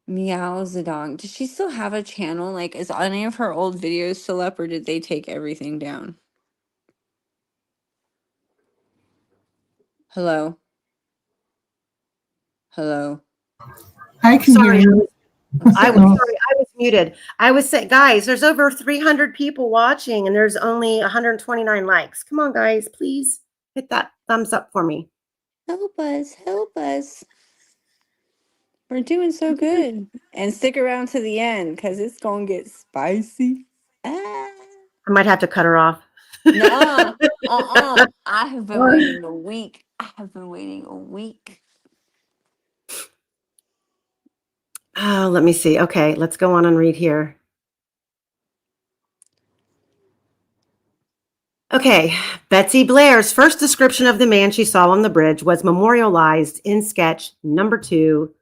Meow Zedong. Does she still have a channel? Like, is any of her old videos still up, or did they take everything down? Hello? Hello? I can hear you. I was muted. I was saying, guys, there's over 300 people watching and there's only 129 likes. Come on, guys, please hit that thumbs up for me. Help us. Help us. We're doing so good. And stick around to the end, because it's going to get spicy. I might have to cut her off. No. I have been waiting a week. Oh, let me see. Okay, let's go on and read here. Okay, Betsy Blair's first description of the man she saw on the bridge was memorialized in sketch number 2,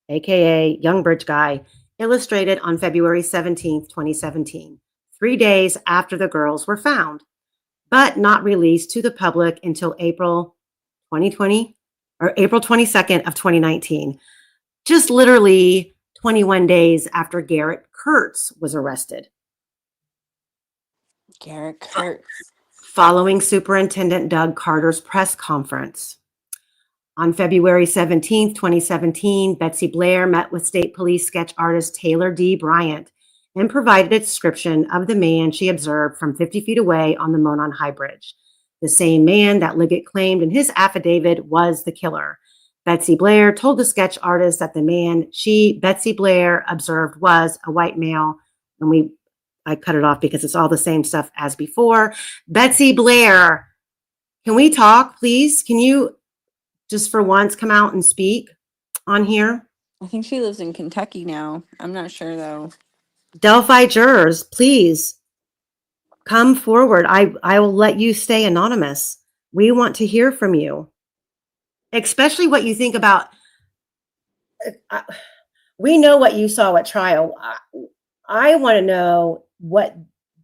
aka Young Bridge Guy, illustrated on February 17th, 2017, 3 days after the girls were found, but not released to the public until April 2020 or April 22nd of 2019, just literally 21 days after Garrett Kurtz was arrested. Garrett Kurtz. Following Superintendent Doug Carter's press conference. On February 17th, 2017, Betsy Blair met with State Police sketch artist Taylor D. Bryant and provided a description of the man she observed from 50 feet away on the Monon High Bridge. The same man that Liggett claimed in his affidavit was the killer. Betsy Blair told the sketch artist that the man Betsy Blair, observed was a white male, and I cut it off because it's all the same stuff as before. Betsy Blair, can we talk, please? Can you just for once come out and speak on here? I think she lives in Kentucky now. I'm not sure though. Delphi jurors, please come forward. I will let you stay anonymous. We want to hear from you, especially what you think about. We know what you saw at trial. I want to know what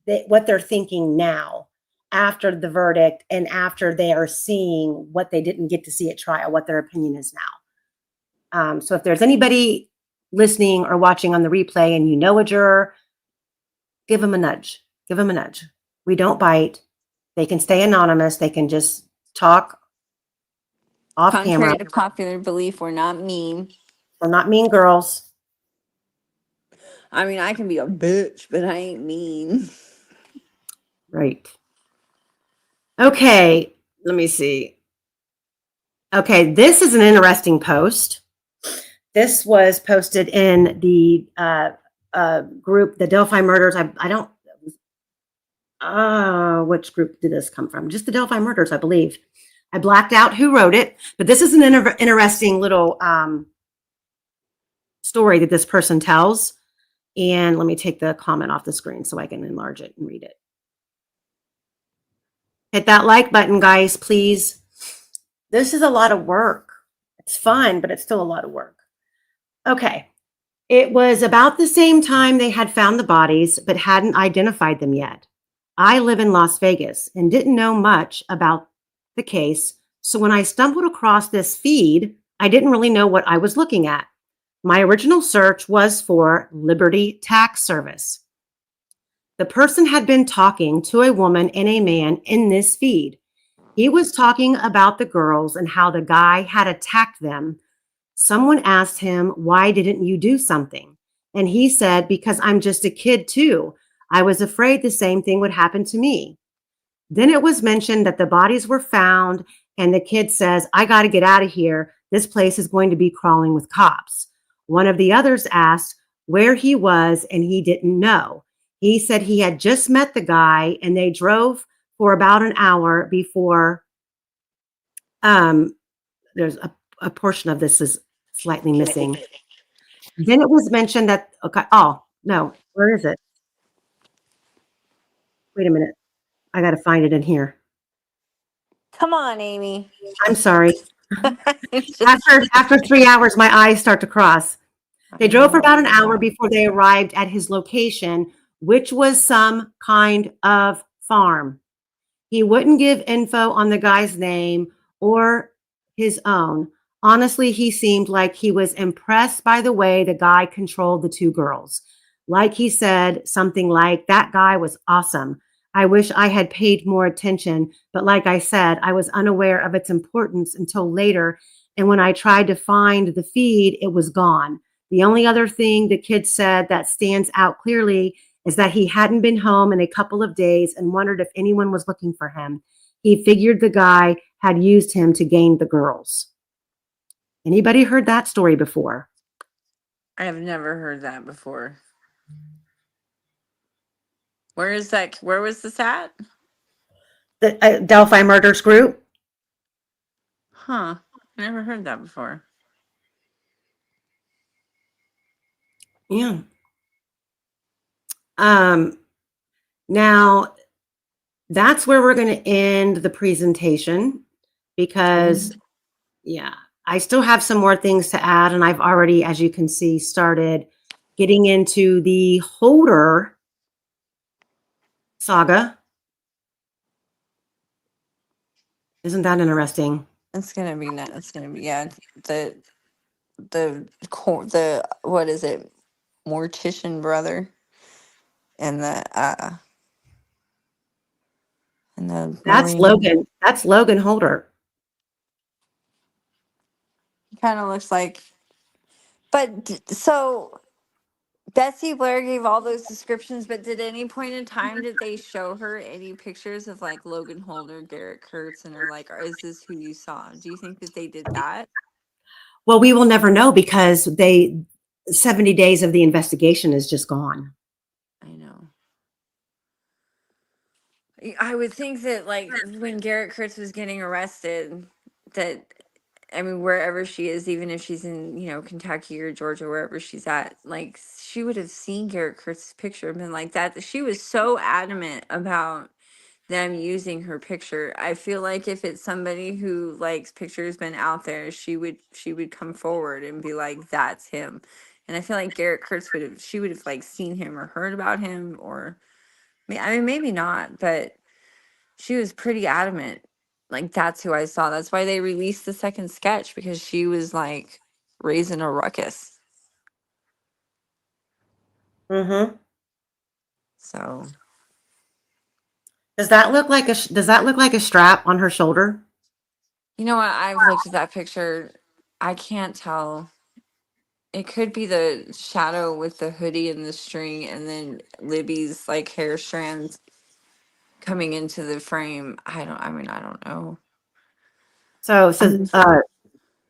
they're thinking now after the verdict and after they are seeing what they didn't get to see at trial, what their opinion is now. So if there's anybody listening or watching on the replay and you know a juror, give them a nudge. Give them a nudge. We don't bite. They can stay anonymous. They can just talk off camera. Contrary to popular belief, we're not mean. We're not mean girls. I mean, I can be a bitch, but I ain't mean. Right. Okay, let me see. Okay, this is an interesting post. This was posted in the group, the Delphi Murders. I don't, which group did this come from? Just the Delphi Murders, I believe. I blacked out who wrote it, but this is an interesting little story that this person tells. And let me take the comment off the screen so I can enlarge it and read it. Hit that like button, guys, please. This is a lot of work. It's fun, but it's still a lot of work. Okay. It was about the same time they had found the bodies, but hadn't identified them yet. I live in Las Vegas and didn't know much about the case. So when I stumbled across this feed, I didn't really know what I was looking at. My original search was for Liberty Tax Service. The person had been talking to a woman and a man in this feed. He was talking about the girls and how the guy had attacked them. Someone asked him, "Why didn't you do something?" And he said, "Because I'm just a kid too. I was afraid the same thing would happen to me." Then it was mentioned that the bodies were found and the kid says, "I got to get out of here. This place is going to be crawling with cops." One of the others asked where he was and he didn't know. He said he had just met the guy and they drove for about an hour before. There's a portion of this is slightly missing. Then it was mentioned that, okay, oh, no, where is it? Wait a minute. I got to find it in here. Come on, Amy. I'm sorry. After 3 hours, my eyes start to cross. They drove for about an hour before they arrived at his location, which was some kind of farm. He wouldn't give info on the guy's name or his own. Honestly, he seemed like he was impressed by the way the guy controlled the two girls. Like he said something like, "That guy was awesome. I wish I had paid more attention, but like I said, I was unaware of its importance until later, and when I tried to find the feed, it was gone." The only other thing the kid said that stands out clearly is that he hadn't been home in a couple of days and wondered if anyone was looking for him. He figured the guy had used him to gain the girls. Anybody heard that story before? I have never heard that before. Where is that? Where was this at? The Delphi Murders group. Huh. Never heard that before. Yeah. Now, that's where we're going to end the presentation because, yeah, I still have some more things to add. And I've already, as you can see, started getting into the Holder saga. Isn't that interesting? It's gonna be nuts. It's gonna be, yeah. The what is it? Mortician brother and the That's Marine. Logan. That's Logan Holder. Kind of looks like. But so Betsy Blair gave all those descriptions, but did any point in time did they show her any pictures of like Logan Holder, Garrett Kurtz, and are like, is this who you saw? Do you think that they did that? Well, we will never know because 70 days of the investigation is just gone. I know. I would think that like when Garrett Kurtz was getting arrested, that I mean wherever she is, even if she's in, Kentucky or Georgia, wherever she's at, like she would have seen Garrett Kurtz's picture and been like that. She was so adamant about them using her picture. I feel like if it's somebody who likes pictures been out there, she would come forward and be like, that's him. And I feel like Garrett Kurtz she would have like seen him or heard about him, or I mean maybe not, but she was pretty adamant. Like that's who I saw. That's why they released the second sketch, because she was like raising a ruckus. Mm-hmm. So Does that look like a strap on her shoulder? you know what? I've looked at that picture. I can't tell. It could be the shadow with the hoodie and the string, and then Libby's like hair strands coming into the frame. I don't know. So it says,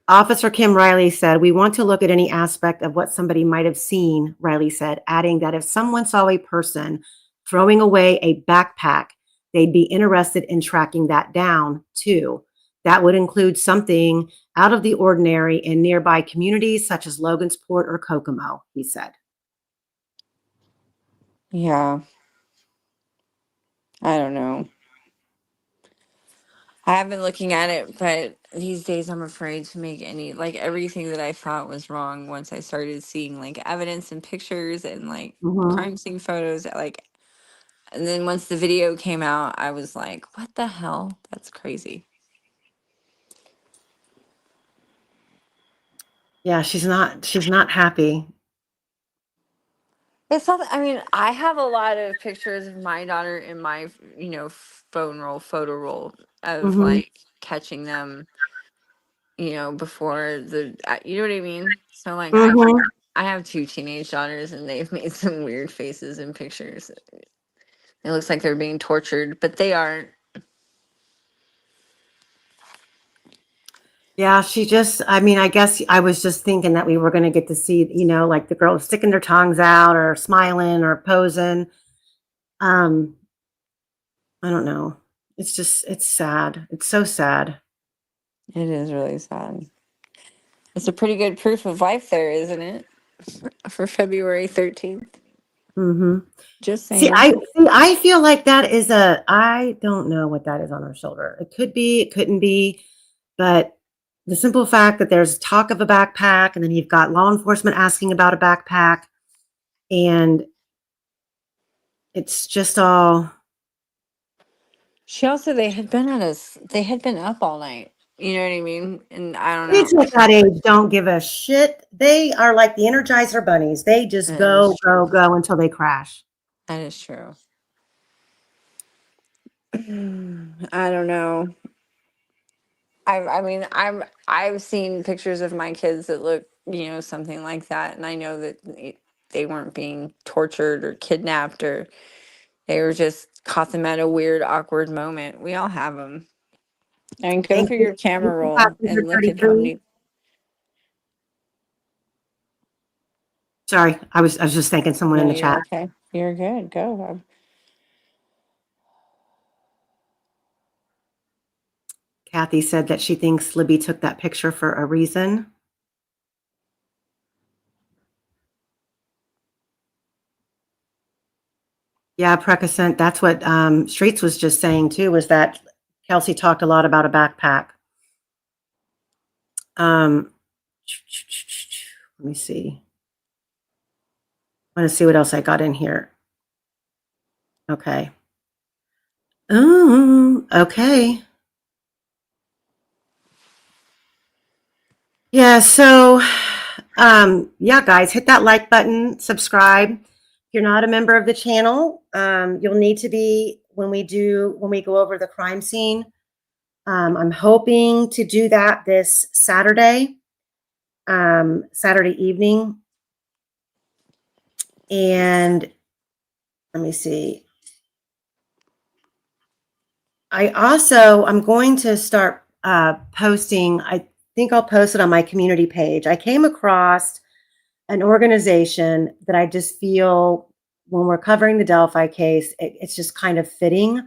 Officer Kim Riley said, we want to look at any aspect of what somebody might have seen, Riley said, adding that if someone saw a person throwing away a backpack, they'd be interested in tracking that down too. That would include something out of the ordinary in nearby communities such as Logansport or Kokomo, he said. Yeah. I don't know. I have been looking at it, but these days I'm afraid to make any, like everything that I thought was wrong once I started seeing like evidence and pictures and like crime scene photos, like, and then once the video came out, I was like, what the hell? That's crazy. Yeah, she's not happy. It's not, I mean, I have a lot of pictures of my daughter in my, photo roll of like catching them, before you know what I mean? So like I have two teenage daughters and they've made some weird faces in pictures. It looks like they're being tortured, but they aren't. Yeah, I guess I was just thinking that we were going to get to see, like the girls sticking their tongues out or smiling or posing. I don't know. It's sad. It's so sad. It is really sad. It's a pretty good proof of life there, isn't it? For February 13th. Mm-hmm. Just See, saying. I feel like that is I don't know what that is on her shoulder. It could be, it couldn't be, but the simple fact that there's talk of a backpack and then you've got law enforcement asking about a backpack and it's just all. They had been up all night. You know what I mean? And I don't Kids know. at that age don't give a shit. They are like the Energizer bunnies. They just go until they crash. That is true. I don't know. I mean, I've seen pictures of my kids that look, something like that, and I know that they weren't being tortured or kidnapped, or they were just caught them at a weird, awkward moment. We all have them. I mean, go through your camera roll and look at how many. Sorry, I was just thanking someone in the chat. Okay, you're good. Go. Kathy said that she thinks Libby took that picture for a reason. Yeah, Precascent. That's what Streets was just saying too, was that Kelsi talked a lot about a backpack. Let me see. I want to see what else I got in here. Okay. Oh, okay. Yeah, so yeah, guys, hit that like button, subscribe. If you're not a member of the channel, you'll need to be when we go over the crime scene. I'm hoping to do that this Saturday, Saturday evening. And let me see. I'm going to start posting. I think I'll post it on my community page. I came across an organization that I just feel when we're covering the Delphi case, it's just kind of fitting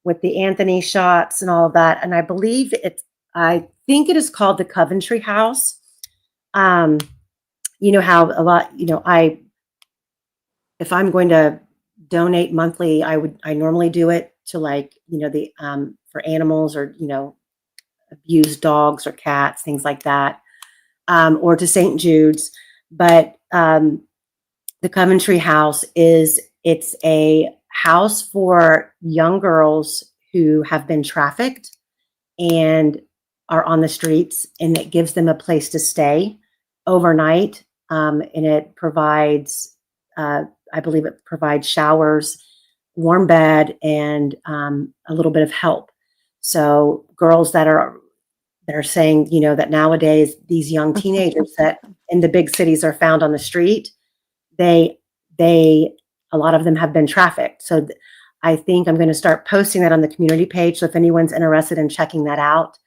with the Anthony shots and all of that. And I think it is called the Coventry House. You know how a lot, if I'm going to donate monthly, I normally do it to for animals or, abused dogs or cats, things like that, or to St. Jude's. But the Coventry House it's a house for young girls who have been trafficked and are on the streets, and it gives them a place to stay overnight. And it provides, I believe it provides showers, warm bed, and a little bit of help. So girls that are saying, that nowadays these young teenagers that in the big cities are found on the street, a lot of them have been trafficked. So I think I'm going to start posting that on the community page. So if anyone's interested in checking that out,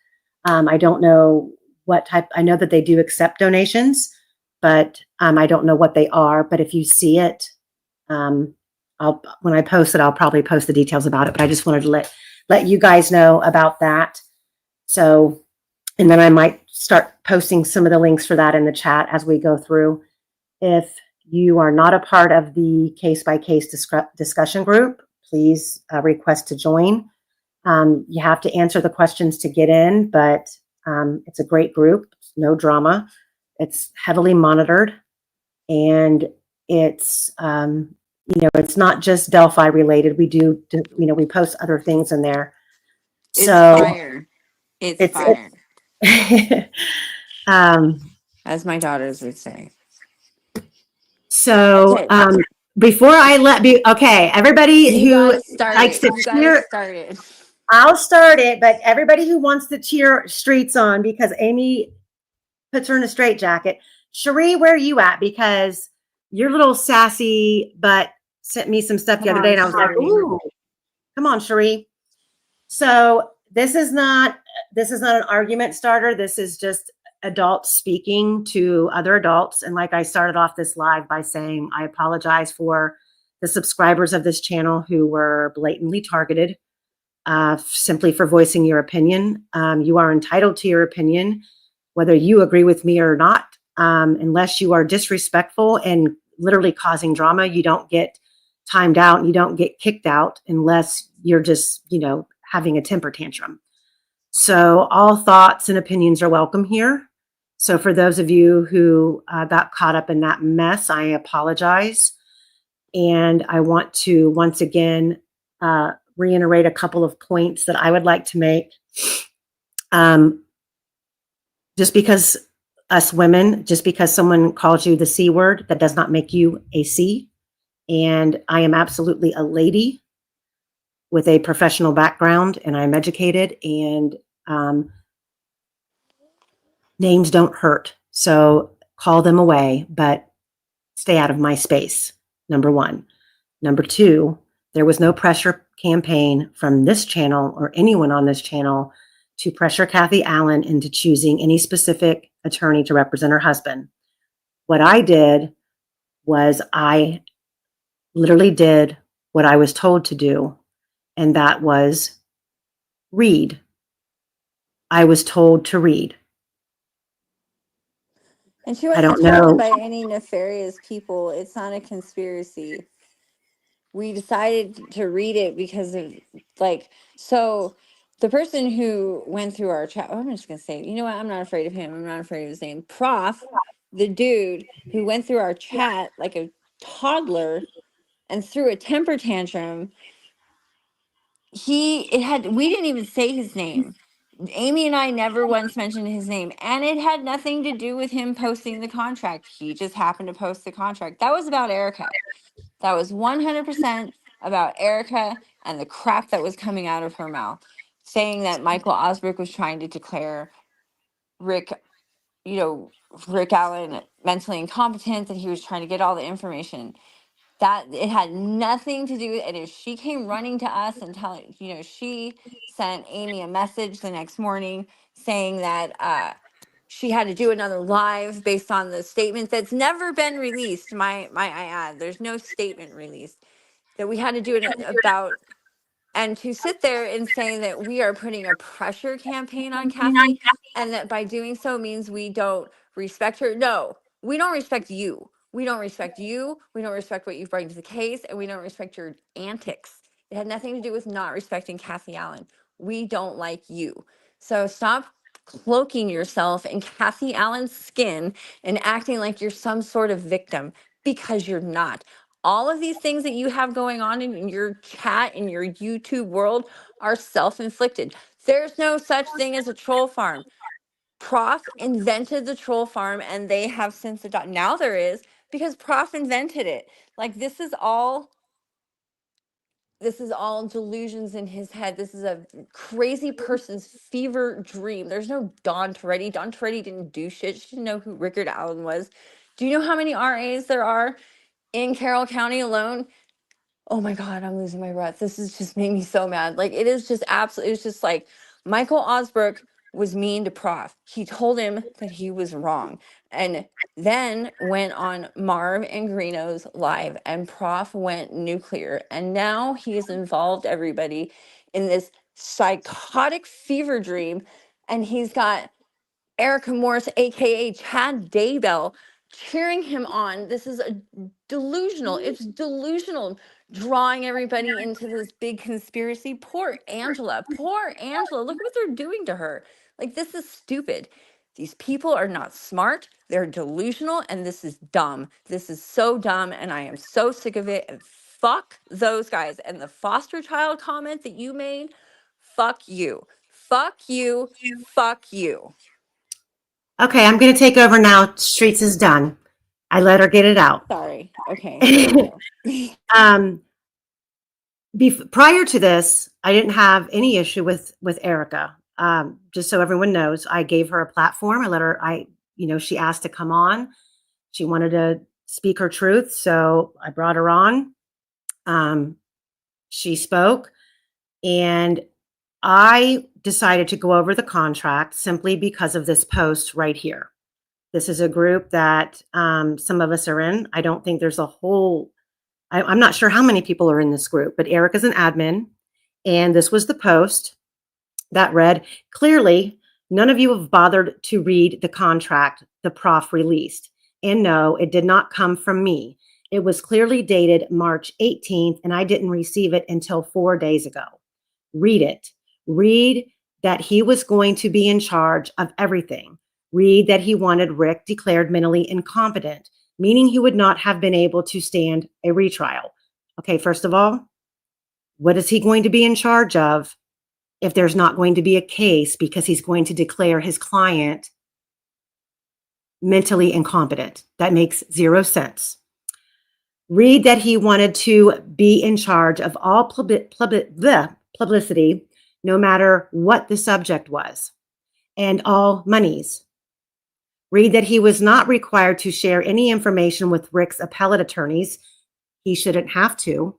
I don't know what type. I know that they do accept donations, but I don't know what they are. But if you see it, when I post it, I'll probably post the details about it. But I just wanted to let you guys know about that. So, and then I might start posting some of the links for that in the chat as we go through. If you are not a part of the case-by-case discussion group, please request to join. You have to answer the questions to get in, but it's a great group, no drama. It's heavily monitored, and it's it's not just Delphi related. We we post other things in there. It's So fire. It's fire. As my daughters would say. So Okay. before I everybody who likes to cheer, start it. I'll start it, but everybody who wants to cheer Streets on, because Amy puts her in a straitjacket. Cherie, where are you at? Because your little sassy butt sent me some stuff the other day, and I was like, ooh, come on, Cherie. So this is not an argument starter. This is just adults speaking to other adults. And like I started off this live by saying, I apologize for the subscribers of this channel who were blatantly targeted simply for voicing your opinion. You are entitled to your opinion, whether you agree with me or not. Unless you are disrespectful and literally causing drama, you don't get timed out and you don't get kicked out unless you're just, having a temper tantrum. So all thoughts and opinions are welcome here. So for those of you who got caught up in that mess, I apologize. And I want to once again reiterate a couple of points that I would like to make. Just because us women, just because someone calls you the C word, that does not make you a C. And I am absolutely a lady with a professional background, and I'm educated, and names don't hurt. So call them away, but stay out of my space, number one. Number two, there was no pressure campaign from this channel or anyone on this channel to pressure Kathy Allen into choosing any specific attorney to represent her husband. What I did was I literally did what I was told to do, and that was read. I was told to read. And she wasn't told by any nefarious people. It's not a conspiracy. we decided to read it because of so the person who went through our chat, I'm just gonna say, you know what, I'm not afraid of him, I'm not afraid of his name. Prof, the dude who went through our chat like a toddler and threw a temper tantrum, we didn't even say his name. Amy and I never once mentioned his name, and it had nothing to do with him posting the contract. He just happened to post the contract. That was about Erica. That was 100% about Erica and the crap that was coming out of her mouth, saying that Michael Osbrick was trying to declare Rick Allen mentally incompetent, that he was trying to get all the information. That it had nothing to do with, and if she came running to us and telling, she sent Amy a message the next morning saying that she had to do another live based on the statement that's never been released. I add, there's no statement released, that we had to do it about, and to sit there and say that we are putting a pressure campaign on Kathy, and that by doing so means we don't respect her. No, we don't respect you. We don't respect you. We don't respect what you bring to the case, and we don't respect your antics. It had nothing to do with not respecting Kathy Allen. We don't like you. So stop cloaking yourself in Kathy Allen's skin and acting like you're some sort of victim, because you're not. All of these things that you have going on in your chat, in your YouTube world, are self-inflicted. There's no such thing as a troll farm. Prof invented the troll farm, and they have since adopted. Now there is, because Prof invented it. Like, this is all delusions in his head. This is a crazy person's fever dream. There's no Dawn Toretti. Dawn Toretti didn't do shit. She didn't know who Rickard Allen was. Do you know how many RAs there are in Carroll County alone? Oh my God, I'm losing my breath. This has just made me so mad. Like, it is just absolutely, it's just like Michael Osbrook was mean to Prof. He told him that he was wrong, and then went on Marv and Greeno's live, and Prof went nuclear. And now he has involved everybody in this psychotic fever dream. And he's got Erica Morris, aka Chad Daybell, cheering him on. This is a delusional. It's delusional, drawing everybody into this big conspiracy. Poor Angela. Poor Angela. Look what they're doing to her. Like, this is stupid. These people are not smart. They're delusional, and this is dumb. This is so dumb, and I am so sick of it. And fuck those guys. And the foster child comment that you made, fuck you. Fuck you. Fuck you. Okay, I'm going to take over now. Streets is done. I let her get it out. Sorry. Okay. Thank you. Prior to this, I didn't have any issue with Erica. Just so everyone knows, I gave her a platform. I let her. She asked to come on. She wanted to speak her truth, so I brought her on. She spoke, and I decided to go over the contract simply because of this post right here. This is a group that some of us are in. I don't think there's a whole, I'm not sure how many people are in this group, but Erica's an admin. And this was the post that read, clearly, none of you have bothered to read the contract the prof released. And no, it did not come from me. It was clearly dated March 18th, and I didn't receive it until 4 days ago. Read it. Read that he was going to be in charge of everything. Read that he wanted Rick declared mentally incompetent, meaning he would not have been able to stand a retrial. Okay, first of all, what is he going to be in charge of if there's not going to be a case, because he's going to declare his client mentally incompetent? That makes zero sense. Read that he wanted to be in charge of all publicity, no matter what the subject was, and all monies. Read that he was not required to share any information with Rick's appellate attorneys. He shouldn't have to.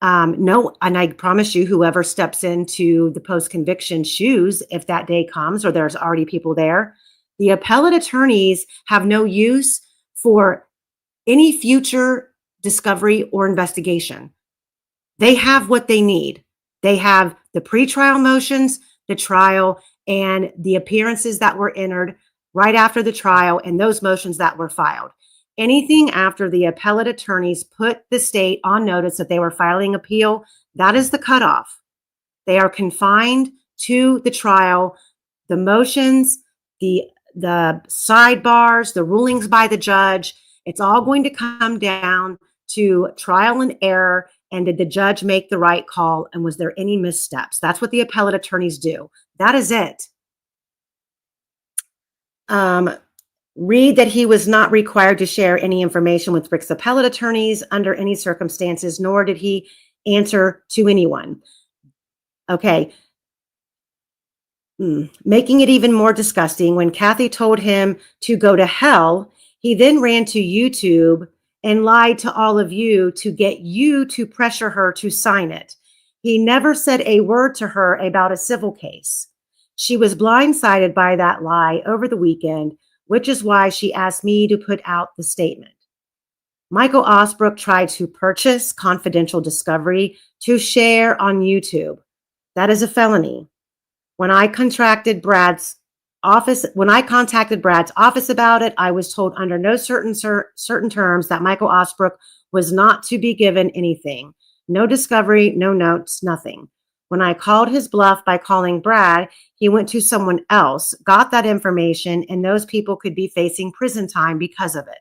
No, and I promise you, whoever steps into the post-conviction shoes, if that day comes or there's already people there, the appellate attorneys have no use for any future discovery or investigation. They have what they need. They have the pretrial motions, the trial, and the appearances that were entered right after the trial, and those motions that were filed. Anything after the appellate attorneys put the state on notice that they were filing appeal, that is the cutoff. They are confined to the trial, the motions, the sidebars, the rulings by the judge. It's all going to come down to trial and error. And did the judge make the right call? And was there any missteps? That's what the appellate attorneys do. That is it. Read that he was not required to share any information with Rick's appellate attorneys under any circumstances, nor did he answer to anyone. Okay. Making it even more disgusting, when Kathy told him to go to hell, he then ran to YouTube and lied to all of you to get you to pressure her to sign it. He never said a word to her about a civil case. She was blindsided by that lie over the weekend, which is why she asked me to put out the statement. Michael Osbrook tried to purchase confidential discovery to share on YouTube. That is a felony. When I contacted Brad's office about it, I was told under no certain terms that Michael Osbrook was not to be given anything. No discovery, no notes, nothing. When I called his bluff by calling Brad, he went to someone else, got that information, and those people could be facing prison time because of it.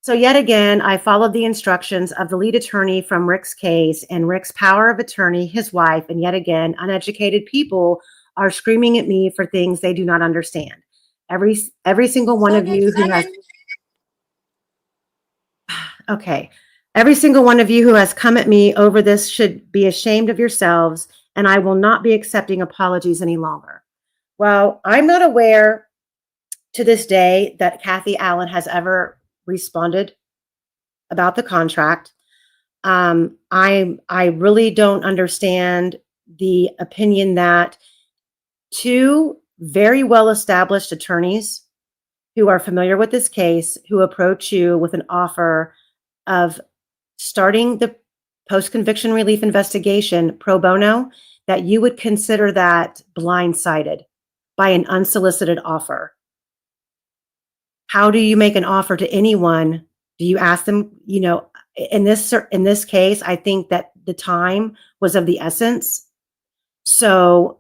So yet again, I followed the instructions of the lead attorney from Rick's case and Rick's power of attorney, his wife, and yet again, uneducated people are screaming at me for things they do not understand. Every single one of you who has... Okay. Every single one of you who has come at me over this should be ashamed of yourselves, and I will not be accepting apologies any longer. Well, I'm not aware to this day that Kathy Allen has ever responded about the contract. I really don't understand the opinion that two very well-established attorneys who are familiar with this case, who approach you with an offer of starting the post-conviction relief investigation pro bono, that you would consider that blindsided by an unsolicited offer. How do you make an offer to anyone? Do you ask them, in this case, I think that the time was of the essence. So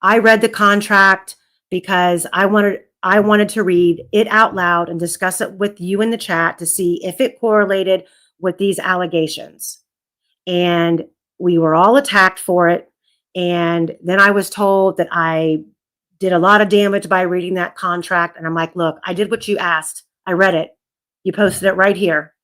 I read the contract because I wanted to read it out loud and discuss it with you in the chat to see if it correlated with these allegations. And we were all attacked for it. And then I was told that I did a lot of damage by reading that contract. And I'm like, look, I did what you asked. I read it. You posted it right here.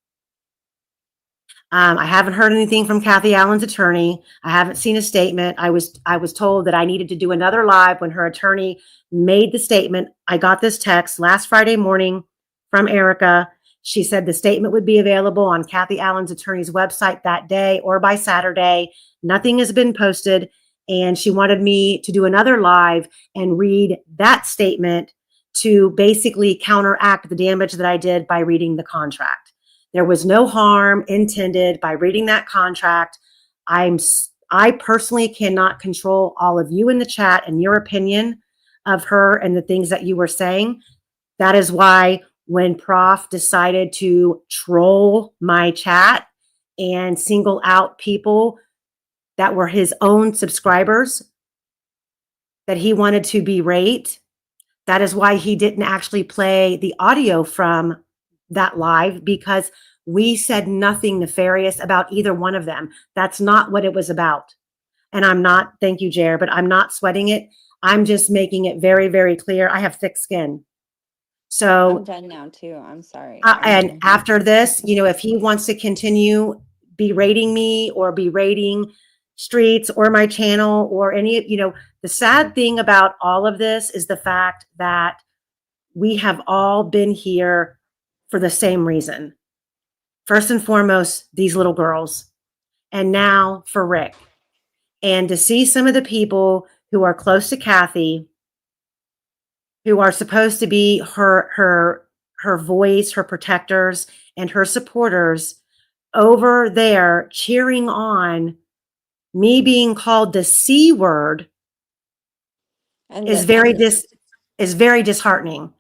I haven't heard anything from Kathy Allen's attorney. I haven't seen a statement. I was told that I needed to do another live when her attorney made the statement. I got this text last Friday morning from Erica. She said the statement would be available on Kathy Allen's attorney's website that day or by Saturday. Nothing has been posted. And she wanted me to do another live and read that statement to basically counteract the damage that I did by reading the contract. There was no harm intended by reading that contract. I personally cannot control all of you in the chat and your opinion of her and the things that you were saying. That is why when Prof decided to troll my chat and single out people that were his own subscribers that he wanted to berate, that is why he didn't actually play the audio from that live, because we said nothing nefarious about either one of them. That's not what it was about. And I'm not, thank you, Jer, but I'm not sweating it. I'm just making it very, very clear. I have thick skin. So I'm done now too. I'm sorry. And after this, if he wants to continue berating me or berating Streets or my channel or any, the sad thing about all of this is the fact that we have all been here for the same reason. First and foremost, these little girls, and now for Rick. And to see some of the people who are close to Kathy, who are supposed to be her voice, her protectors, and her supporters over there cheering on me being called the C word is very disheartening.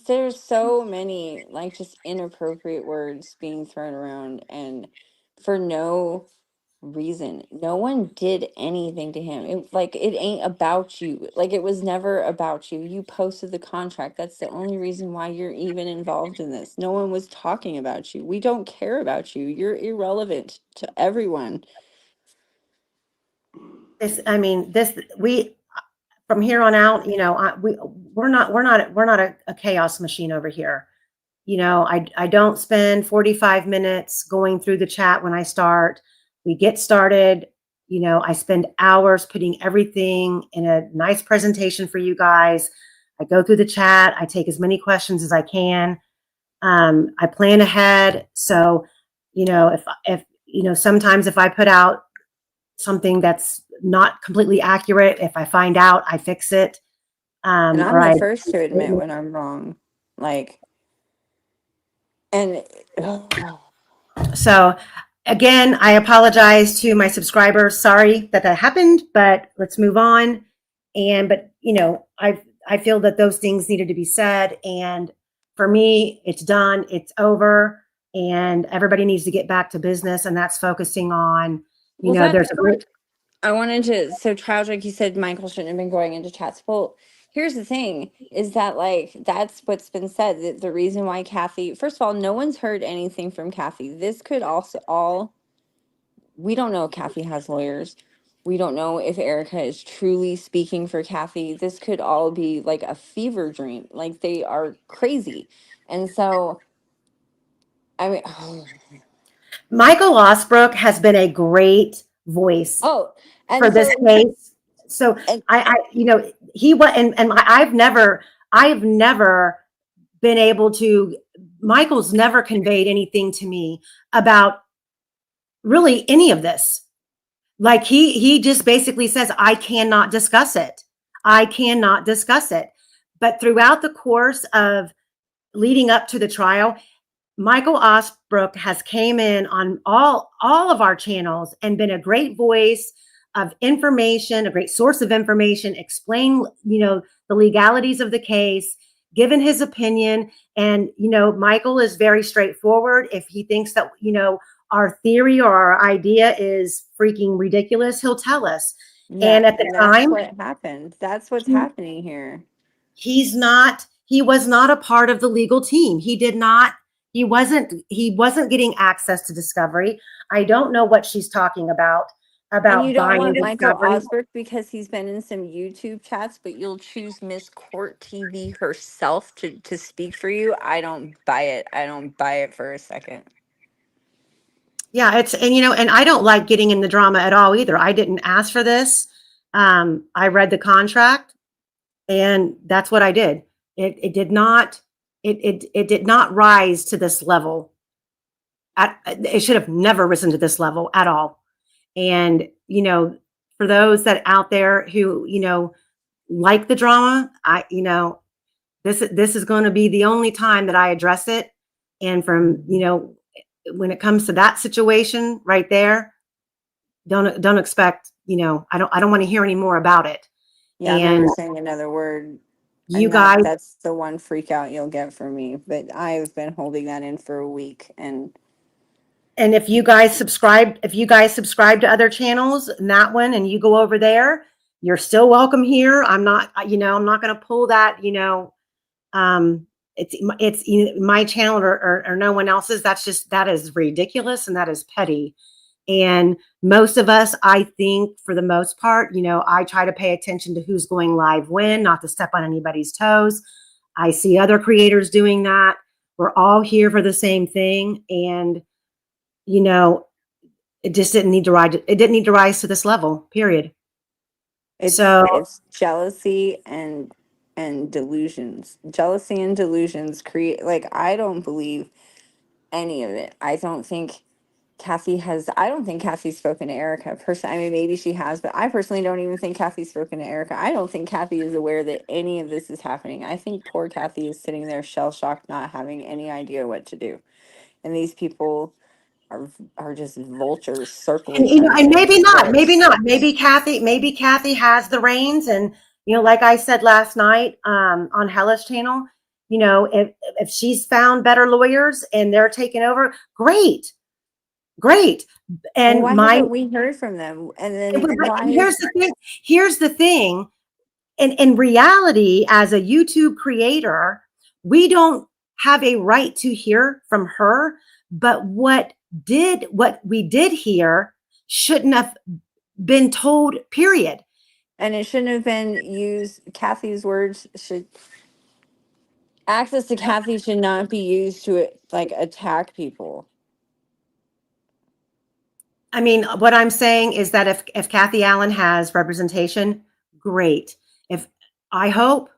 there's so many like just inappropriate words being thrown around and for no reason. No one did anything to him. It ain't about you. Like it was never about you. You posted the contract. That's the only reason why you're even involved in this. No one was talking about you. We don't care about you. You're irrelevant to everyone. We from here on out, we're not a chaos machine over here. I don't spend 45 minutes going through the chat when I start. We get started. I spend hours putting everything in a nice presentation for you guys. I go through the chat. I take as many questions as I can. I plan ahead. So, if sometimes if I put out something that's not completely accurate, if I find out, I fix it. And I'm the first to admit when I'm wrong. So again, I apologize to my subscribers. Sorry that happened, but let's move on. I feel that those things needed to be said. And for me, it's done, it's over, and everybody needs to get back to business. And that's focusing on, there's a group. I wanted to, so Trials, like you said, Michael shouldn't have been going into chats. Well, here's the thing is that that's what's been said. The reason why Kathy, first of all, no one's heard anything from Kathy. This could also we don't know if Kathy has lawyers. We don't know if Erica is truly speaking for Kathy. This could all be like a fever dream. Like they are crazy. And so, Michael Osbrook has been a great voice for this case. So he was, and I've never been able to, Michael's never conveyed anything to me about really any of this. Like he just basically says, I cannot discuss it. I cannot discuss it. But throughout the course of leading up to the trial, Michael Osbrook has came in on all of our channels and been a great voice of information, a great source of information, explain, the legalities of the case, given his opinion. And, Michael is very straightforward. If he thinks that, our theory or our idea is freaking ridiculous, he'll tell us. Yeah, and at the time, what happened. That's what's happening here. He was not a part of the legal team. He wasn't getting access to discovery. I don't know what she's talking about And you don't buying want Michael discovery. Osbrook because he's been in some YouTube chats, but you'll choose Miss Court TV herself to speak for you. I don't buy it. I don't buy it for a second. Yeah, and I don't like getting in the drama at all either. I didn't ask for this. I read the contract, and that's what I did. It did not rise to this level. It should have never risen to this level at all. And for those that out there who like the drama, this is going to be the only time that I address it. And from when it comes to that situation right there, don't expect, I don't want to hear any more about it. Yeah, I'm never saying another word. That's the one freak out you'll get from me. But I've been holding that in for a week. And if you guys subscribe to other channels and that one, and you go over there, you're still welcome here. I'm not going to pull that, it's my channel or no one else's. That is ridiculous. And that is petty. And most of us, I think for the most part, I try to pay attention to who's going live when, not to step on anybody's toes. I see other creators doing that. We're all here for the same thing. And, it just didn't need to rise. It didn't need to rise to this level, period. It's jealousy and delusions. Jealousy and delusions create, I don't believe any of it. I don't think Kathy's spoken to Erica personally. I mean, maybe she has, but I personally don't even think Kathy's spoken to Erica. I don't think Kathy is aware that any of this is happening. I think poor Kathy is sitting there shell-shocked, not having any idea what to do. And these people are just vultures circling. And maybe not. Maybe Kathy has the reins. And, like I said last night on Hella's channel, you know, if she's found better lawyers and they're taking over, great. And Why haven't we heard from them? And then why? Here's the thing. In reality, as a YouTube creator, we don't have a right to hear from her. But what we did hear shouldn't have been told, period. And it shouldn't have been used. Kathy's words should, access to Kathy should not be used to like attack people. I mean, what I'm saying is that if Kathy Allen has representation, great. If I hope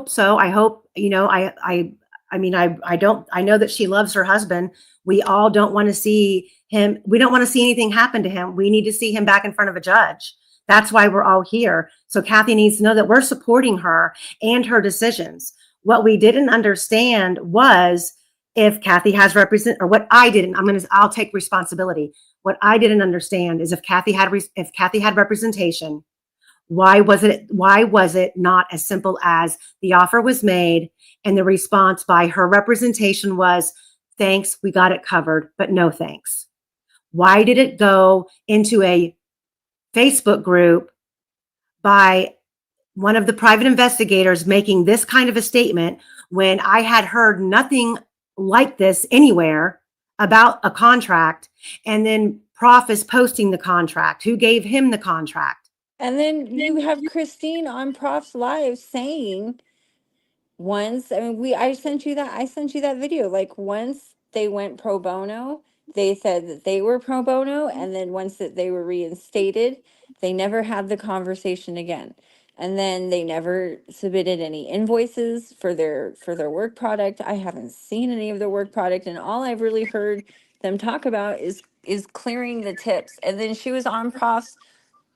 so. I hope, you know, I know that she loves her husband. We all don't want to see him. We don't want to see anything happen to him. We need to see him back in front of a judge. That's why we're all here. So Kathy needs to know that we're supporting her and her decisions. What we didn't understand was if Kathy has what I didn't, I'll take responsibility. What I didn't understand is if Kathy had representation, why was it not as simple as the offer was made and the response by her representation was, thanks, we got it covered, but no thanks? Why did it go into a Facebook group by one of the private investigators making this kind of a statement when I had heard nothing like this anywhere about a contract? And then Prof is posting the contract. Who gave him the contract? And then you have Christine on Prof's Live saying once, I mean, I sent you that video. Like once they went pro bono, they said that they were pro bono, and then once that they were reinstated, they never had the conversation again. And then they never submitted any invoices for their work product. I haven't seen any of their work product, and all I've really heard them talk about is clearing the tips. And then she was on Prof's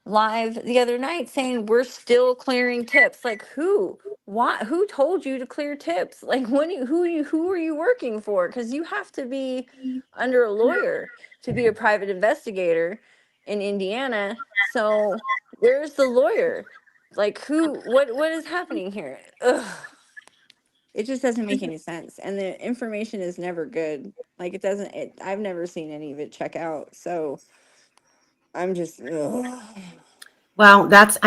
Live the other night saying we're still clearing tips. Like who? What? Who told you to clear tips? Like who are you working for? Because you have to be under a lawyer to be a private investigator in Indiana. So where's the lawyer? Like who? What is happening here? Ugh. It just doesn't make any sense, and the information is never good. Like it doesn't. I've never seen any of it check out. So I'm just. Ugh. Well, that's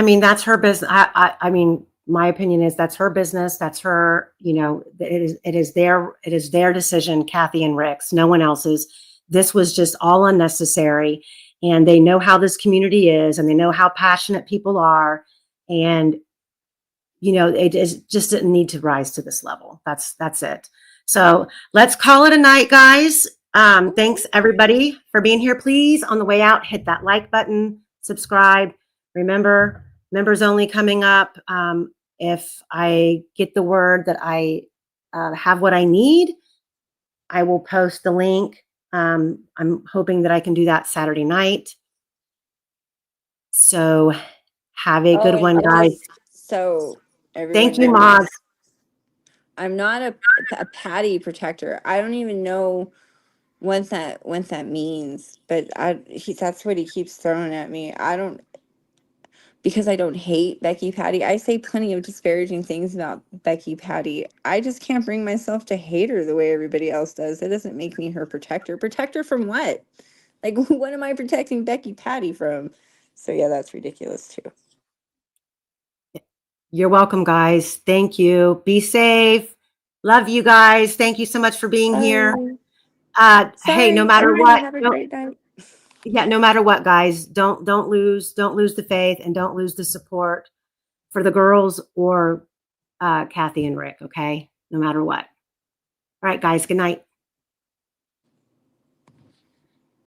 her business. I mean, my opinion is that's her business. That's her, you know, it is their decision, Kathy and Rick's, no one else's. This was just all unnecessary. And they know how this community is, and they know how passionate people are. And, you know, just didn't need to rise to this level. That's it. So let's call it a night, guys. Thanks everybody for being here. Please, on the way out, hit that like button, subscribe. Remember, members only coming up. If I get the word that I have what I need, I will post the link. I'm hoping that I can do that Saturday night. So have a good one, guys. So everyone thank you, knows, Mog. I'm not a patty protector. I don't even know what that means, but that's what he keeps throwing at me. Because I don't hate Becky Patty. I say plenty of disparaging things about Becky Patty. I just can't bring myself to hate her the way everybody else does. It doesn't make me her protector. Protector from what? Like, what am I protecting Becky Patty from? So yeah, that's ridiculous too. You're welcome, guys. Thank you. Be safe. Love you guys. Thank you so much for being here. Hey, no matter what, have a great night. Yeah, no matter what, guys, don't lose the faith, and don't lose the support for the girls or Kathy and Rick, okay? No matter what. All right, guys, good night.